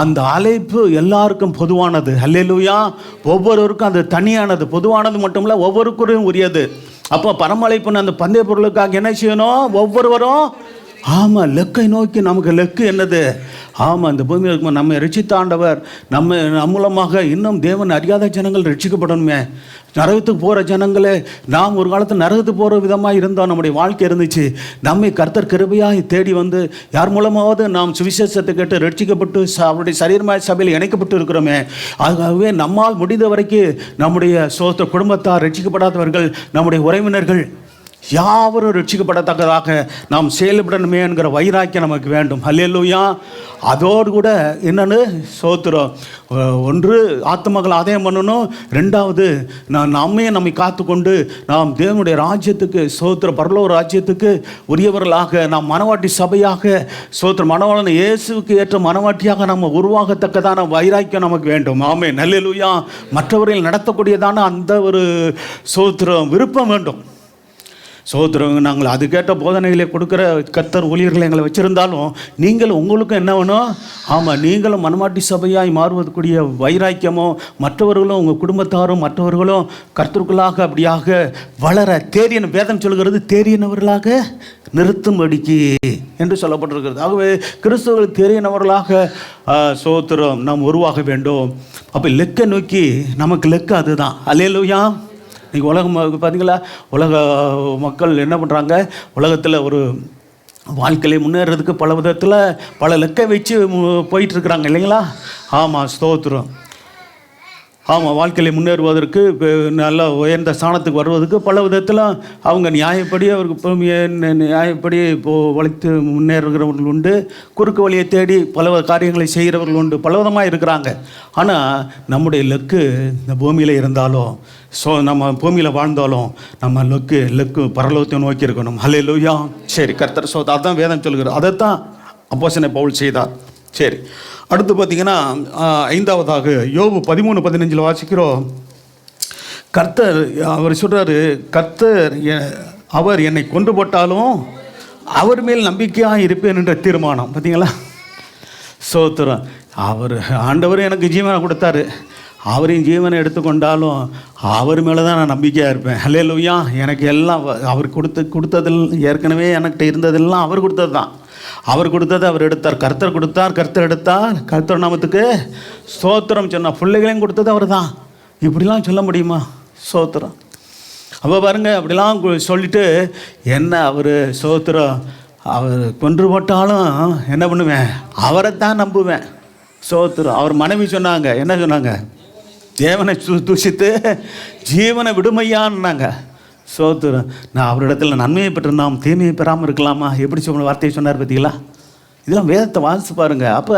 அந்த அழைப்பு எல்லாருக்கும் பொதுவானது. அல்லேலூயா. ஒவ்வொருவருக்கும் அது தனியானது, பொதுவானது மட்டுமில்ல, ஒவ்வொருவருக்கும் உரியது. அப்போ பரம் அழைப்புன்னு அந்த பந்தய பொருளுக்காக என்ன செய்யணும், ஒவ்வொருவரும் ஆமாம் லெக்கை நோக்கி. நமக்கு லெக்கு என்னது, ஆமாம், இந்த பூமியில் இருக்கும் நம்ம ரட்சித்த ஆண்டவர் நம்ம மூலமாக இன்னும் தேவன் அறியாத ஜனங்கள் ரட்சிக்கப்படணுமே. நரகத்துக்கு போகிற ஜனங்களே, நாம் ஒரு காலத்தில் நரகத்துக்கு போகிற விதமாக இருந்தோம், நம்முடைய வாழ்க்கை இருந்துச்சு. நம்மை கர்த்தர் கிருபையாக தேடி வந்து யார் மூலமாவது நாம் சுவிசேஷத்தை கேட்டு ரட்சிக்கப்பட்டு அவருடைய சரீரமாய் சபையில் இணைக்கப்பட்டு இருக்கிறோமே. ஆகவே நம்மால் முடிந்த வரைக்கும் நம்முடைய குடும்பத்தார், ரட்சிக்கப்படாதவர்கள், நம்முடைய உறவினர்கள் யாவரும் ரட்சிக்கப்படத்தக்கதாக நாம் செயல்படணுமே என்கிற வைராக்கியம் நமக்கு வேண்டும். அல்லேலூயா. அதோடு கூட என்னென்னு சோத்திரம், ஒன்று ஆத்துமக்கள் ஆதாயம் பண்ணணும், ரெண்டாவது நம்மை காத்துக்கொண்டு நாம் தேவனுடைய ராஜ்யத்துக்கு சோத்திர பரலோக ராஜ்யத்துக்கு உரியவர்களாக நாம் மனவாட்டி சபையாக சோத்திர மனவாளன் இயேசுவுக்கு ஏற்ற மனவாட்டியாக நம்ம உருவாகத்தக்கதான வைராக்கியம் நமக்கு வேண்டும். ஆமென். அல்லேலூயா. மற்றவர்கள் நடத்தக்கூடியதான அந்த ஒரு சோத்திரம் விருப்பம் வேண்டும். சோத்திரம், நாங்கள் அதுக்கேற்ற போதனைகளை கொடுக்குற கர்த்தர் ஊழியர்களை எங்களை வச்சுருந்தாலும் நீங்கள் உங்களுக்கும் என்ன வேணும்? ஆமாம், நீங்களும் மனமாட்டி சபையாய் மாறுவதற்குரிய வைராக்கியமோ, மற்றவர்களும் உங்கள் குடும்பத்தாரும் மற்றவர்களும் கர்த்தருக்குள்ளாக அப்படியாக வளர தேறின வேதம் சொல்கிறது, தேறினவர்களாக நிறுத்தும்படிக்கு என்று சொல்லப்பட்டிருக்கிறது. ஆகவே கிறிஸ்தவர்கள் தேறினவர்களாக சோத்திரம் நாம் உருவாக வேண்டும். அப்போ லெக்கை நோக்கி நமக்கு லெக்கு அதுதான். அல்லேலூயா. இன்றைக்கி உலகம் பார்த்தீங்களா, உலக மக்கள் என்ன பண்ணுறாங்க, உலகத்தில் ஒரு வாழ்க்கையை முன்னேறதுக்கு பல விதத்தில் பல லெக்கை வச்சு போயிட்டுருக்குறாங்க இல்லைங்களா? ஆமாம், ஸ்தோத்திரம். ஆமாம், வாழ்க்கையில் முன்னேறுவதற்கு நல்ல உயர்ந்த ஸ்தானத்துக்கு வருவதற்கு பல விதத்தில் அவங்க நியாயப்படி அவருக்கு நியாயப்படி வளைத்து முன்னேறுகிறவர்கள் உண்டு, குறுக்கு வழியை தேடி பல காரியங்களை செய்கிறவர்கள் உண்டு, பலவிதமாக இருக்கிறாங்க. ஆனால் நம்முடைய லெக்கு இந்த பூமியில் இருந்தாலும் நம்ம பூமியில் வாழ்ந்தாலும் நம்ம லெக்கு பரலோகத்தை நோக்கி இருக்கணும். அல்லேலூயா. சரி, கர்த்தர் அதான் வேதம் சொல்கிறார், அதைத்தான் அப்போஸ்தலன் பவுல் செய்தார். சரி, அடுத்து பார்த்திங்கன்னா 5வதாக யோபு 13:15 வாசிக்கிறோம். கர்த்தர் அவர் சொல்கிறாரு, கர்த்தர் அவர் என்னை கொண்டு போட்டாலும் அவர் மேல் நம்பிக்கையாக இருப்பேன் என்ற தீர்மானம். பார்த்தீங்களா? சோத்திரம். ஆண்டவர் எனக்கு ஜீவனை கொடுத்தாரு, அவரையும் ஜீவனை எடுத்துக்கொண்டாலும் அவர் மேலே தான் நான் நம்பிக்கையாக இருப்பேன். அல்லேலூயா. எனக்கு எல்லாம் அவர் கொடுத்ததில் ஏற்கனவே எனக்கிட்ட இருந்ததெல்லாம் அவர் கொடுத்தது தான். அவர் கொடுத்தது அவர் எடுத்தார், கர்த்தர் கொடுத்தார், கர்த்தர் எடுத்தார், கர்த்தர் நாமத்துக்கு ஸ்தோத்திரம் சொன்னார். பிள்ளைகளையும் கொடுத்தது அவர் தான். இப்படிலாம் சொல்ல முடியுமா? ஸ்தோத்திரம். அப்போ பாருங்கள், அப்படிலாம் சொல்லிவிட்டு என்ன அவர் ஸ்தோத்திரம், அவர் கொன்று போட்டாலும் என்ன பண்ணுவேன்? அவரைத்தான் நம்புவேன். ஸ்தோத்திரம். அவர் மனைவி சொன்னாங்க, என்ன சொன்னாங்க? தேவனை தூஷித்து ஜீவனை விடுமையான்னாங்க. சோத்திரம். நான் அவரிடத்தில் நன்மையை பெற்றிருந்தோம், தீமையை பெறாமல் இருக்கலாமா? எப்படி சொன்ன வார்த்தையை சொன்னார் பார்த்தீங்களா? இதெல்லாம் வேதத்தை வாசித்து பாருங்கள். அப்போ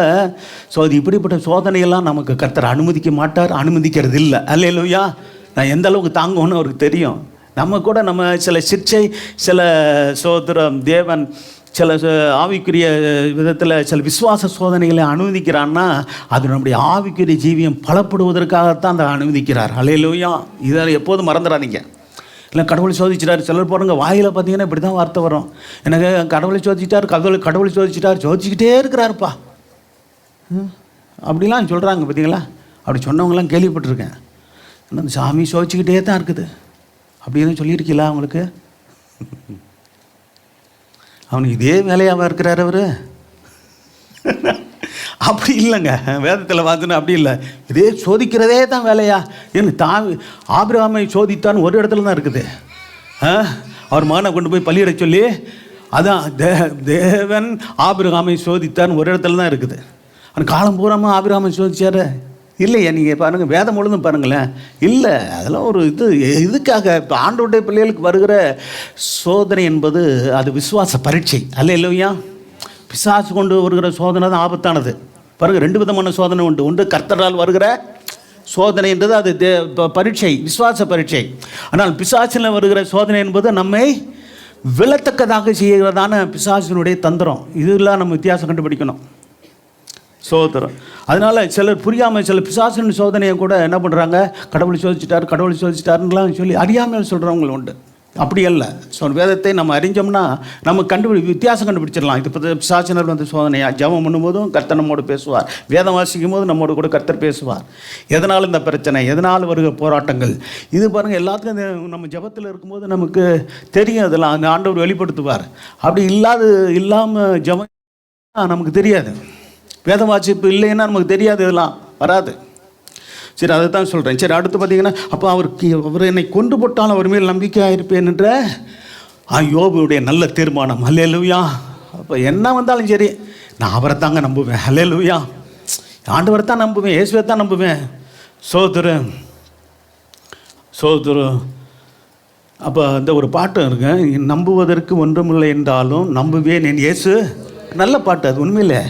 அது இப்படிப்பட்ட சோதனையெல்லாம் நமக்கு கர்த்தர் அனுமதிக்க மாட்டார், அனுமதிக்கிறது இல்லை. அல்லேலூயா. நான் எந்த அளவுக்கு தாங்குவோன்னு அவருக்கு தெரியும். நம்ம கூட நம்ம சில சிற்றை, சில சோத்திரம் தேவன் சில ஆவிக்குரிய விதத்தில் சில விசுவாச சோதனைகளை அனுமதிக்கிறான்னா அது நம்முடைய ஆவிக்குரிய ஜீவியம் பலப்படுவதற்காகத்தான் அதை அனுமதிக்கிறார். அல்லேலூயா. இதை எப்போதும் மறந்துடாதீங்க. இல்லை கடவுளை சோதிச்சிட்டார். சிலர் போடுங்க வாயில் பார்த்தீங்கன்னா இப்படி தான் வார்த்தை வரும், எனக்கு கடவுளை சோதிச்சிட்டார், கடவுளை சோதிச்சிட்டார், சோதிச்சுக்கிட்டே இருக்கிறாருப்பா அப்படிலாம் சொல்கிறாங்க. பார்த்தீங்களா? அப்படி சொன்னவங்களாம் கேள்விப்பட்டிருக்கேன். அந்த சாமி சோதிச்சுக்கிட்டே தான் இருக்குது அப்படின்னு சொல்லியிருக்கீங்களா அவங்களுக்கு? அவனுக்கு இதே வேலையாக இருக்கிறார் அவர். அப்படி இல்லைங்க, வேதத்தில் பார்த்தோன்னா அப்படி இல்லை. இதே சோதிக்கிறதே தான் வேலையா? ஏன்னு ஆபிரகாமை சோதித்தான்னு ஒரு இடத்துல தான் இருக்குது. அவர் மகனை கொண்டு போய் பலியிட சொல்லி, அதான் தேவன் ஆபிரகாமை சோதித்தான்னு ஒரு இடத்துல தான் இருக்குது. ஆனால் காலம் பூராமல் ஆபிரகாமை சோதிச்சார் இல்லையா? நீங்கள் பாருங்கள், வேதம் முழுதும் பாருங்களேன். இல்லை, அதெல்லாம் ஒரு இதுக்காக இப்போ ஆண்டவருடைய பிள்ளைகளுக்கு வருகிற சோதனை என்பது அது விசுவாச பரீட்சை. அல்லேலூயா. பிசாசு கொண்டு வருகிற சோதனை தான் ஆபத்தானது. பாருங்கள், 2 விதமான சோதனை உண்டு. ஒன்று கர்த்தரால் வருகிற சோதனை என்றது அது பரீட்சை, விசுவாச பரீட்சை. ஆனால் பிசாசில் வருகிற சோதனை என்பது நம்மை விழத்தக்கதாக செய்கிறதான பிசாசினுடைய தந்திரம். இதெல்லாம் நம்ம வித்தியாசம் கண்டுபிடிக்கணும். சோதரம். அதனால் சிலர் புரியாமல் சில பிசாசின் சோதனையை கூட என்ன பண்ணுறாங்க, கடவுளை சோதிச்சிட்டாருலாம் சொல்லி அறியாமல் சொல்கிறவங்களும் உண்டு. அப்படி அல்ல. வேதத்தை நம்ம அறிஞ்சோம்னா நம்ம வித்தியாசம் கண்டுபிடிச்சிடலாம். இது பிசாசினர் வந்து சோதனையா? ஜெபம் பண்ணும்போதும் கர்த்தர் நம்மோடு பேசுவார், வேதம் வாசிக்கும் போது நம்மோடு கூட கர்த்தர் பேசுவார். எதனால் இந்த பிரச்சனை, எதனால் வருகிற போராட்டங்கள், இது பாருங்கள் எல்லாத்துக்கும் நம்ம ஜெபத்தில் இருக்கும்போது நமக்கு தெரியும். அதெல்லாம் அந்த ஆண்டவர் வெளிப்படுத்துவார். அப்படி இல்லாமல் ஜெபம் நமக்கு தெரியாது. வேத வாசிப்பு இல்லைன்னா நமக்கு தெரியாது, இதெல்லாம் வராது. சரி, அதை தான் சொல்கிறேன். சரி, அடுத்து பார்த்தீங்கன்னா, அப்போ அவர் என்னை கொண்டு போட்டாலும் அவர் மேல் நம்பிக்கையாக இருப்பேன் என்ற யோபுடைய நல்ல தீர்மானம். அல்லேலூயா. அப்போ என்ன வந்தாலும் சரி நான் அவரை தாங்க நம்புவேன். அல்லேலூயா. ஆண்டவரை தான் நம்புவேன், இயேசுவை தான் நம்புவேன். சோதரு அப்போ அந்த ஒரு பாட்டு இருக்கு, நம்புவதற்கு ஒன்றுமில்லை என்றாலும் நம்புவேன் என் இயேசு. நல்ல பாட்டு அது, உண்மையிலே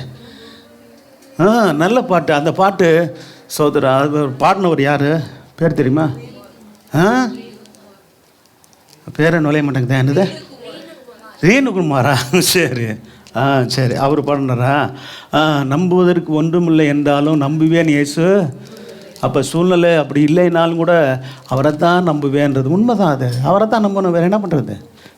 நல்ல பாட்டு. அந்த பாட்டு சோதரா அது பாடினவர் யார் பேர் தெரியுமா? பேரை நுழைய மாட்டேங்குதா? என்னது? ரேணுகுமாரா? சரி சரி, அவர் பாடினாரா? நம்புவதற்கு ஒன்றுமில்லை என்றாலும் நம்புவேன் இயேசு. அப்போ சூழ்நிலை அப்படி இல்லைனாலும் கூட அவரை தான் நம்புவேன்றது உண்மைதான். அது அவரை தான் நம்பணும், வேறு என்ன பண்ணுறது?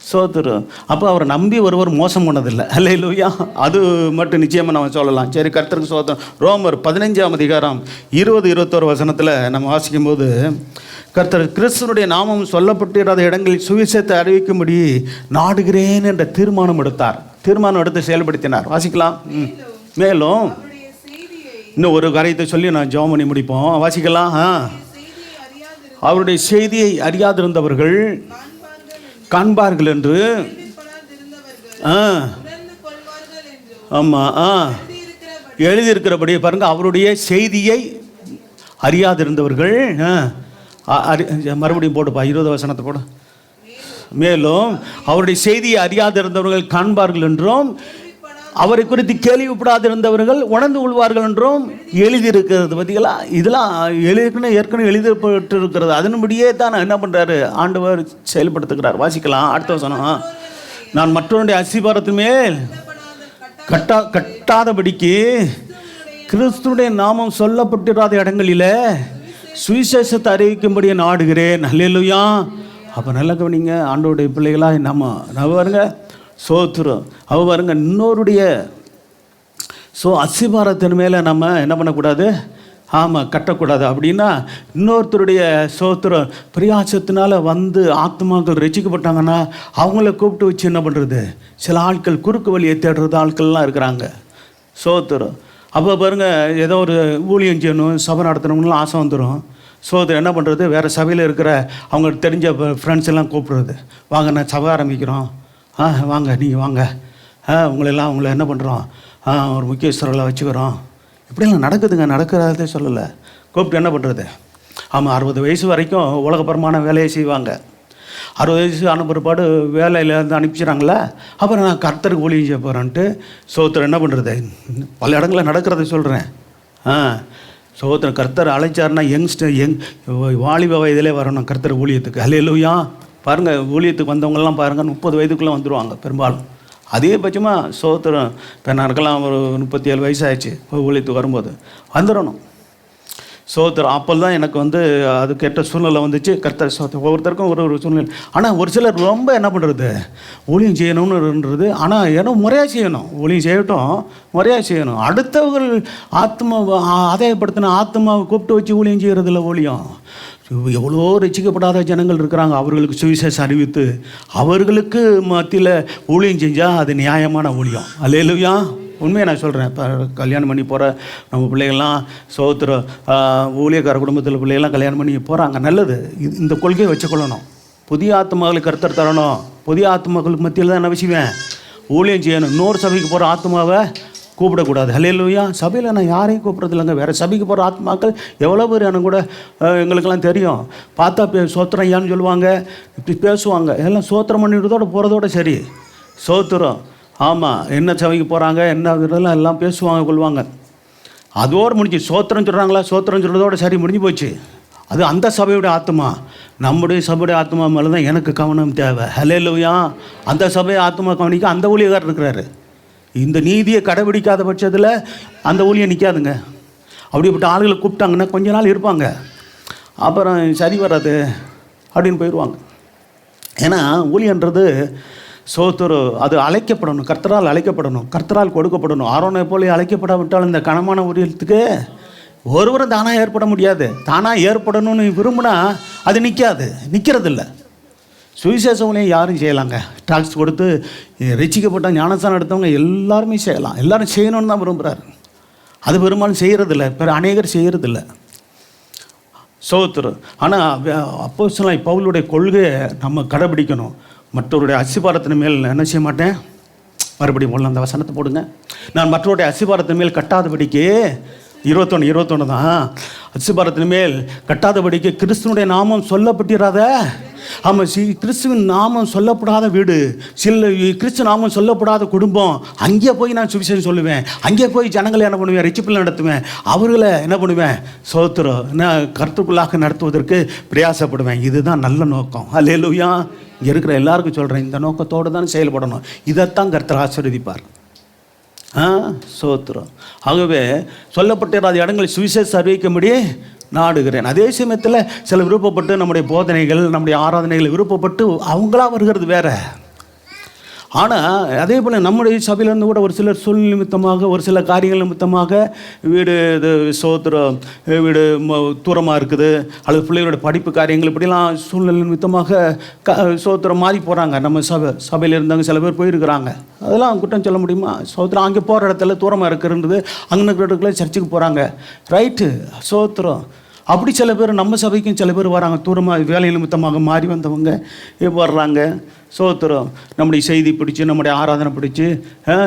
சோத்துரும். அப்போ அவரை நம்பி ஒருவர் மோசம் பண்ணதில்லை. அல்லேலூயா. அது மட்டும் நிச்சயமாக நம்ம சொல்லலாம். சரி, கர்த்தருக்கு சோத்திரம். ரோமர் 15:20-21 நம்ம வாசிக்கும்போது, கர்த்தர் கிறிஸ்துவனுடைய நாமம் சொல்லப்பட்டிராத இடங்களில் சுவிசேஷத்தை அறிவிக்கும்படி நாடுகிறேன் என்ற தீர்மானம் எடுத்து செயல்படுத்தினார். வாசிக்கலாம். மேலும் இன்னும் ஒரு காரியத்தை சொல்லி நான் ஜெபம் பண்ணி முடிப்போம். வாசிக்கலாம். அவருடைய செய்தியை அறியாதிருந்தவர்கள் காண்பார்கள் என்று, ஆமாம், எழுதியிருக்கிறபடி பாருங்க. அவருடைய செய்தியை அறியாதிருந்தவர்கள், மறுபடியும் போடுப்பா 20 வசனத்தை போடு. மேலும் அவருடைய செய்தியை அறியாதிருந்தவர்கள் காண்பார்கள் என்றும், அவரை குறித்து கேள்விப்படாதிருந்தவர்கள் உணர்ந்து கொள்வார்கள் என்றும் எழுதியிருக்கிறது. பார்த்தீங்களா? இதெல்லாம் ஏற்கனவே எழுதப்பட்டு இருக்கிறது. அதன்படியே தான் என்ன பண்ணுறாரு ஆண்டவர் செயல்படுத்துகிறார். வாசிக்கலாம் அடுத்த வசனம். நான் மற்றவருடைய அஸ்திபாரத்தின் மேல் கட்டாதபடிக்கு கிறிஸ்துடைய நாமம் சொல்லப்பட்டிராத இடங்களில் சுவிசேஷத்தை அறிவிக்கும்படியே நாடுகிறேன். அல்லேலூயா. அப்போ நல்லா கவனிங்க, ஆண்டவருடைய பிள்ளைகளாக நம்ம பாருங்க சோத்துரும். அவ பாருங்க, இன்னொருடைய அஸ்திபாரத்தின் மேலே நம்ம என்ன பண்ணக்கூடாது? கட்டக்கூடாது. அப்படின்னா இன்னொருத்தருடைய சோத்திரம் பிரியாசத்தினால வந்து ஆத்மாக்கள் ரசிக்கப்பட்டாங்கன்னா அவங்கள கூப்பிட்டு வச்சு என்ன பண்ணுறது? சில ஆட்கள் குறுக்கு வழியை தேடுறது ஆட்கள்லாம் இருக்கிறாங்க. சோத்திரம். அப்போ பாருங்கள், ஏதோ ஒரு ஊழியம் செய்யணும், சபை நடத்தணும்லாம் ஆசை வந்துடும். என்ன பண்ணுறது? வேறு சபையில் இருக்கிற அவங்களுக்கு தெரிஞ்ச ஃப்ரெண்ட்ஸ் எல்லாம் கூப்பிடுறது. வாங்க, நான் சபை ஆரம்பிக்கிறோம், வாங்க நீங்கள் வாங்க, உங்களை என்ன பண்ணுறோம், ஒரு முக்கியஸ்தர்களை வச்சுக்கிறோம். இப்படிலாம் நடக்குதுங்க. நடக்கிறதே சொல்லலை. கூப்பிட்டு என்ன பண்ணுறது? 60 வயசு வரைக்கும் உலகப்பரமான வேலையை செய்வாங்க. 60 வயசு ஆன பிற்பாடு வேலையிலேருந்து அனுப்பிச்சிடறாங்களே. அப்புறம் நான் கர்த்தருக்கு ஊழியம் செய்ய போகிறேன்ட்டு சோத்திரம் என்ன பண்ணுறது? பல இடங்களில் நடக்கிறத சொல்கிறேன். சோத்திரம் கர்த்தர் அழைச்சாருன்னா வாலிப வயதிலே வரணும் கர்த்தர் ஊழியத்துக்கு. அல்லேலூயா. பாருங்கள், ஊழியத்துக்கு வந்தவங்கெல்லாம் பாருங்கள் 30 வயதுக்குள்ளே வந்துடுவாங்க பெரும்பாலும். அதிகபட்சமாக சோத்திரம் பெண்ணாருக்கெல்லாம் ஒரு 37 வயசு ஆயிடுச்சு ஊழியத்துக்கு வரும்போது வந்துடணும். சோத்திரம். அப்போ தான் எனக்கு அது கெட்ட சூழ்நிலை வந்துச்சு. கர்த்தர் சோத்திரம். ஒவ்வொருத்தருக்கும் ஒரு சூழ்நிலை. ஆனால் ஒரு சிலர் ரொம்ப என்ன பண்ணுறது, ஊழியம் செய்யணும்னுன்றது. ஆனால் ஏன்னா முறையாக செய்யணும், ஊழியம் செய்யட்டும், முறையாக செய்யணும். அடுத்தவர்கள் ஆதாயப்படுத்தின ஆத்மாவை கூப்பிட்டு வச்சு ஊழியம் செய்கிறதில்ல. ஊழியம் எவ்வளோ ரசிக்கப்படாத ஜனங்கள் இருக்கிறாங்க, அவர்களுக்கு சுவிசேஷம் அறிவித்து அவர்களுக்கு மத்தியில் ஊழியம் செஞ்சால் அது நியாயமான ஊழியம். அல்லேலூயா. உண்மையை நான் சொல்கிறேன். இப்போ கல்யாணம் பண்ணி போகிற நம்ம பிள்ளைகள்லாம் சோத்திர ஊழியக்கார குடும்பத்தில் பிள்ளைகள்லாம் கல்யாணம் பண்ணி போகிறாங்க. நல்லது. இந்த கொள்கையை வச்சுக்கொள்ளணும். புதிய ஆத்மாக்களுக்கு கர்த்தர் தரணும். புதிய ஆத்மாக்களுக்கு மத்தியில் தான் என்ன விஷயம்? ஊழியம் செய்யணும். இன்னொரு சபைக்கு போகிற ஆத்மாவை கூப்பிடக்கூடாது. அல்லேலூயா. சபையில் நான் யாரையும் கூப்பிட்றதில்லைங்க. வேறு சபைக்கு போகிற ஆத்மாக்கள் எவ்வளோ பேர் எனக்கு கூட எங்களுக்கெல்லாம் தெரியும். பார்த்தா சோத்திரம் ஐயான்னு சொல்லுவாங்க, இப்படி பேசுவாங்க. எல்லாம் சோத்திரம் பண்ணிவிடுறதோட போகிறதோட சரி. சோத்திரம். ஆமாம், என்ன சபைக்கு போகிறாங்க என்ன இதெல்லாம் எல்லாம் பேசுவாங்க கொள்வாங்க. அதோடு முடிஞ்சு. சோத்திரம் சொல்கிறாங்களா, சோத்திரம் சொல்கிறதோட சரி, முடிஞ்சு போச்சு. அது அந்த சபையோட ஆத்மா. நம்முடைய சபையுடைய ஆத்மா மேலே தான் எனக்கு கவனம் தேவை. அல்லேலூயா. அந்த சபையை ஆத்மா கவனிக்க அந்த ஊழியக்காரர் இருக்கிறாரு. இந்த நீதியை கடைபிடிக்காத பட்சத்தில் அந்த ஊழியம் நிற்காதுங்க. அப்படிப்பட்ட ஆளுகளை கூப்பிட்டாங்கன்னா கொஞ்ச நாள் இருப்பாங்க, அப்புறம் சரி வராது அப்படின்னு போயிடுவாங்க. ஏன்னா ஊழியன்றது சோத்துரு, அது அழைக்கப்படணும், கர்த்தரால் அழைக்கப்படணும், கர்த்தரால் கொடுக்கப்படணும். ஆரோனை போல அழைக்கப்படாவிட்டால் இந்த கனமான ஊழியத்துக்கு ஒருவரும் தானாக ஏற்பட முடியாது. தானாக ஏற்படணும்னு விரும்பினா அது நிற்கிறதில்ல. சுவிசேஷ ஊழியம் யாரும் செய்யலாங்க. டாக்ஸ் கொடுத்து ரசிக்கப்பட்ட ஞானஸ்தானம் எடுத்தவங்க எல்லாருமே செய்யலாம். எல்லோரும் செய்யணும்னு தான் விரும்புகிறாரு. அது பெரும்பாலும் செய்கிறதில்ல, அநேகர் செய்கிறதில்ல. சோத்திரம். ஆனால் அப்போஸ்தலனாகிய பவுலுடைய கொள்கையை நம்ம கடைபிடிக்கணும். மற்றவருடைய அஸ்திபாரத்தின் மேல் என்ன செய்ய மாட்டேன். மறுபடியும் போடலாம், அந்த வசனத்தை போடுங்க. நான் மற்றவருடைய அஸ்திபாரத்தின் மேல் கட்டாதபடிக்கு 21 தான். அஸ்திபாரத்தின் மேல் கட்டாதபடிக்கு கிறிஸ்துவனுடைய நாமம் சொல்லப்பட்டிராத ஆமாம், கிறிஸ்துவின் நாமம் சொல்லப்படாத வீடு, கிறிஸ்து நாமம் சொல்லப்படாத குடும்பம், அங்கே போய் நான் சுவிசேஷம் சொல்லுவேன், அங்கே போய் ஜனங்களை என்ன பண்ணுவேன், ரட்சிப்பில் நடத்துவேன், அவர்களை என்ன பண்ணுவேன், சோத்திரம் நான் கருத்துக்குள்ளாக நடத்துவதற்கு பிரயாசப்படுவேன். இதுதான் நல்ல நோக்கம். அல்லேலூயா. இங்கே இருக்கிற எல்லாருக்கும் சொல்கிறேன், இந்த நோக்கத்தோடு தான் செயல்படணும். இதைத்தான் கர்த்தர் ஆசீர்வதிப்பார். சோத்திரம். ஆகவே சொல்லப்பட்டிராத இடங்களில் சுவிசேஷ அறிவிக்கும்படி நாடுகிறேன். அதே சமயத்தில் சில விருப்பப்பட்டு நம்முடைய போதனைகள், நம்முடைய ஆராதனைகள் விருப்பப்பட்டு அவங்களா வருகிறது வேற. ஆனால் அதே போல் நம்முடைய சபையிலேருந்து கூட ஒரு சிலர் சூழ்நிலை நிமித்தமாக, ஒரு சில காரியங்கள் நிமித்தமாக வீடு இது சோத்திரம் வீடு தூரமாக இருக்குது, அல்லது பிள்ளைகளோட படிப்பு காரியங்கள் இப்படிலாம் சூழ்நிலை நிமித்தமாக சோத்திரம் மாறி போகிறாங்க. நம்ம சபையில் இருந்தாங்க சில பேர் போயிருக்கிறாங்க. அதெல்லாம் குற்றம் சொல்ல முடியுமா? சோத்திரம் அங்கே போகிற இடத்துல தூரமாக இருக்கிறது, அங்கே இருக்கிற சர்ச்சுக்கு போகிறாங்க, ரைட்டு, சோத்திரம். அப்படி சில பேர் நம்ம சபைக்கும் சில பேர் வராங்க, தூரமாக வேலை நிமித்தமாக மாறி வந்தவங்க வர்றாங்க. சோத்திரம். நம்முடைய செய்தி பிடிச்சி, நம்முடைய ஆராதனை பிடிச்சி,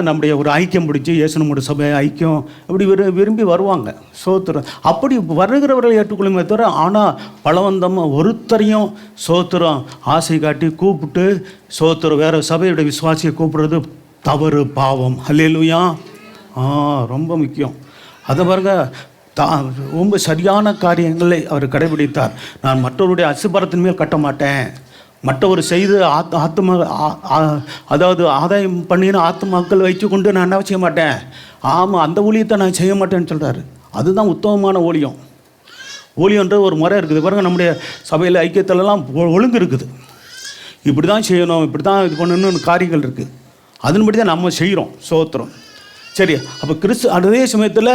நம்முடைய ஒரு ஐக்கியம் பிடிச்சி, நம்முடைய சபை ஐக்கியம் அப்படி விரும்பி வருவாங்க. சோத்திரம். அப்படி வருகிறவர்களை ஏற்றுக்கொள்ளுமே தவிர, ஆனால் பலவந்தமாக ஒருத்தரையும் சோத்திரம் ஆசை காட்டி கூப்பிட்டு சோத்திரம் வேறு சபையோட விசுவாசியை கூப்பிடுறது தவறு, பாவம். அல்லேலூயா. ரொம்ப முக்கியம். அதை பாருங்க, ரொம்ப சரியான காரியங்களை அவர் கடைபிடித்தார். நான் மற்றவருடைய அசுபரத்தின் மேல் கட்ட மாட்டேன், மற்றவர் செய்து ஆத்மா அதாவது ஆதாயம் பண்ணின ஆத்மாக்கள் வைத்து கொண்டு நான் என்ன செய்ய மாட்டேன். ஆமாம், அந்த ஊழியத்தை நான் செய்ய மாட்டேன்னு சொல்கிறாரு. அதுதான் உத்தமமான ஊழியம். ஊழியன்ற ஒரு முறை இருக்குது பாருங்கள். நம்முடைய சபையில் ஐக்கியத்திலலாம் ஒழுங்கு இருக்குது, இப்படி தான் செய்யணும், இப்படி தான் இது பண்ணணும்னு காரியங்கள் இருக்குது. அதன்படி தான் நம்ம செய்கிறோம். சோத்திரம். சரி, அப்போ அதே சமயத்தில்